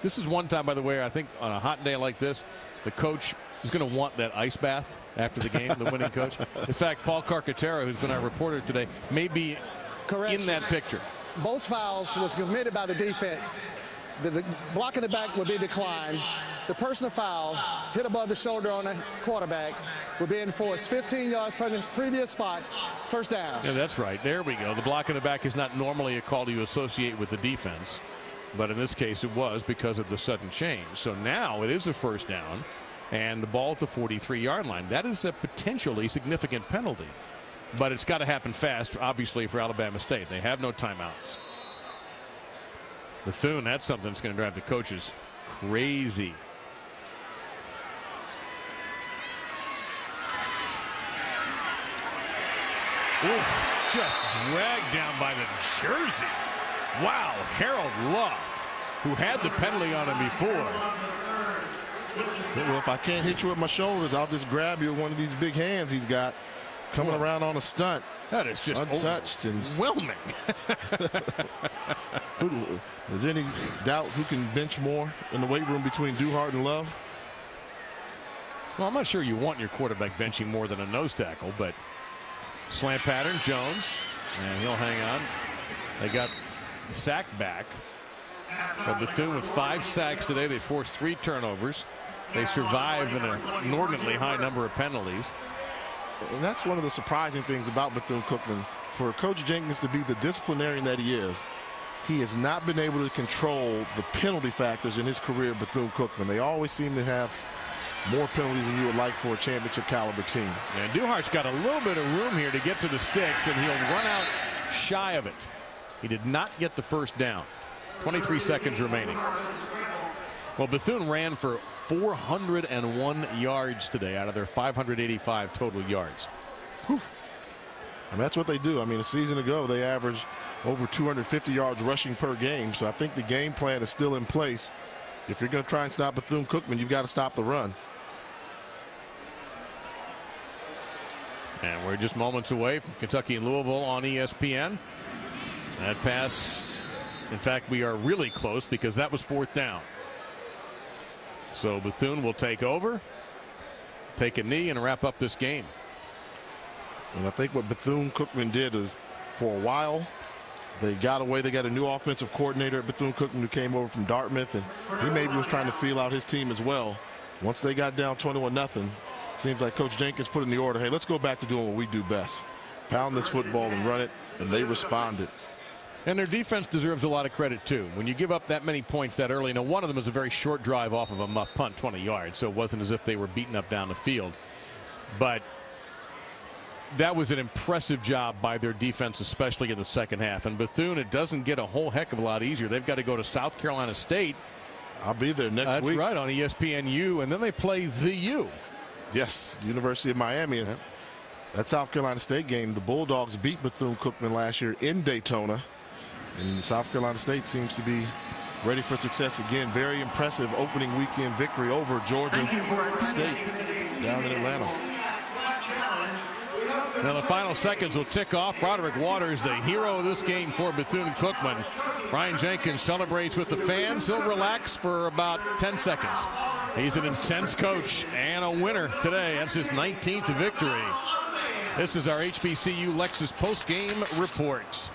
This is one time, by the way, I think on a hot day like this, the coach is going to want that ice bath after the game, the winning coach. In fact, Paul Carcaterra, who's been our reporter today, may be in that picture. Both fouls was committed by the defense. The block in the back would be declined. The personal foul hit above the shoulder on the quarterback would be enforced. 15 yards from the previous spot. First down. Yeah, that's right. There we go. The block in the back is not normally a call you associate with the defense. But in this case, it was because of the sudden change. So now it is a first down. And the ball at the 43-yard line. That is a potentially significant penalty. But it's got to happen fast, obviously, for Alabama State. They have no timeouts. Bethune, that's something that's going to drive the coaches crazy. Oof, just dragged down by the jersey. Wow, Harold Love, who had the penalty on him before. Well, if I can't hit you with my shoulders, I'll just grab you with one of these big hands he's got coming around on a stunt. That is just untouched and overwhelming. Is there any doubt who can bench more in the weight room between Duhart and Love? Well, I'm not sure you want your quarterback benching more than a nose tackle, but slant pattern, Jones, and he'll hang on. They got the sack back. But Bethune with 5 sacks today. They forced 3 turnovers. They survive in an inordinately high number of penalties. And that's one of the surprising things about Bethune-Cookman. For Coach Jenkins to be the disciplinarian that he is, he has not been able to control the penalty factors in his career at Bethune-Cookman. They always seem to have more penalties than you would like for a championship caliber team. And Duhart's got a little bit of room here to get to the sticks, and he'll run out shy of it. He did not get the first down. 23 seconds remaining. Well, Bethune ran for 401 yards today out of their 585 total yards. Whew. And that's what they do. I mean, a season ago, they averaged over 250 yards rushing per game. So I think the game plan is still in place. If you're going to try and stop Bethune-Cookman, you've got to stop the run. And we're just moments away from Kentucky and Louisville on ESPN. That pass, in fact, we are really close because that was 4th down. So Bethune will take over, take a knee, and wrap up this game. And I think what Bethune-Cookman did is, for a while, they got away. They got a new offensive coordinator at Bethune-Cookman who came over from Dartmouth, and he maybe was trying to feel out his team as well. Once they got down 21-0, seems like Coach Jenkins put in the order, hey, let's go back to doing what we do best. Pound this football and run it, and they responded. And their defense deserves a lot of credit, too. When you give up that many points that early, now one of them was a very short drive off of a muff punt, 20 yards, so it wasn't as if they were beaten up down the field. But That was an impressive job by their defense, especially in the second half. And Bethune, it doesn't get a whole heck of a lot easier. They've got to go to South Carolina State. I'll be there next week. That's right, on ESPNU, and then they play the U. Yes, University of Miami. And that South Carolina State game, the Bulldogs beat Bethune Cookman last year in Daytona. And South Carolina State seems to be ready for success again. Very impressive opening weekend victory over Georgia State down in Atlanta. Now the final seconds will tick off. Roderick Waters, the hero of this game for Bethune-Cookman. Ryan Jenkins celebrates with the fans. He'll relax for about 10 seconds. He's an intense coach and a winner today. That's his 19th victory. This is our HBCU Lexus post-game reports.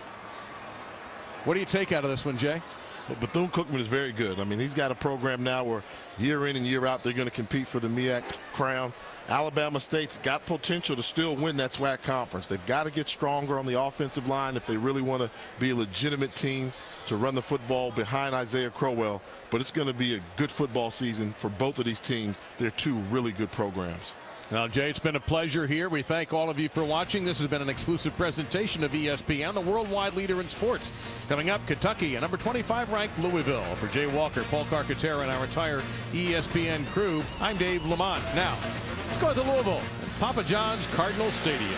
What do you take out of this one, Jay? Well, Bethune-Cookman is very good. I mean, he's got a program now where year in and year out they're going to compete for the MEAC crown. Alabama State's got potential to still win that SWAC conference. They've got to get stronger on the offensive line if they really want to be a legitimate team to run the football behind Isaiah Crowell. But it's going to be a good football season for both of these teams. They're two really good programs. Now, Jay, it's been a pleasure here. We thank all of you for watching. This has been an exclusive presentation of ESPN, the worldwide leader in sports. Coming up, Kentucky and number 25 ranked Louisville. For Jay Walker, Paul Carcaterra, and our entire ESPN crew, I'm Dave Lamont. Now, let's go to Louisville, Papa John's Cardinal Stadium.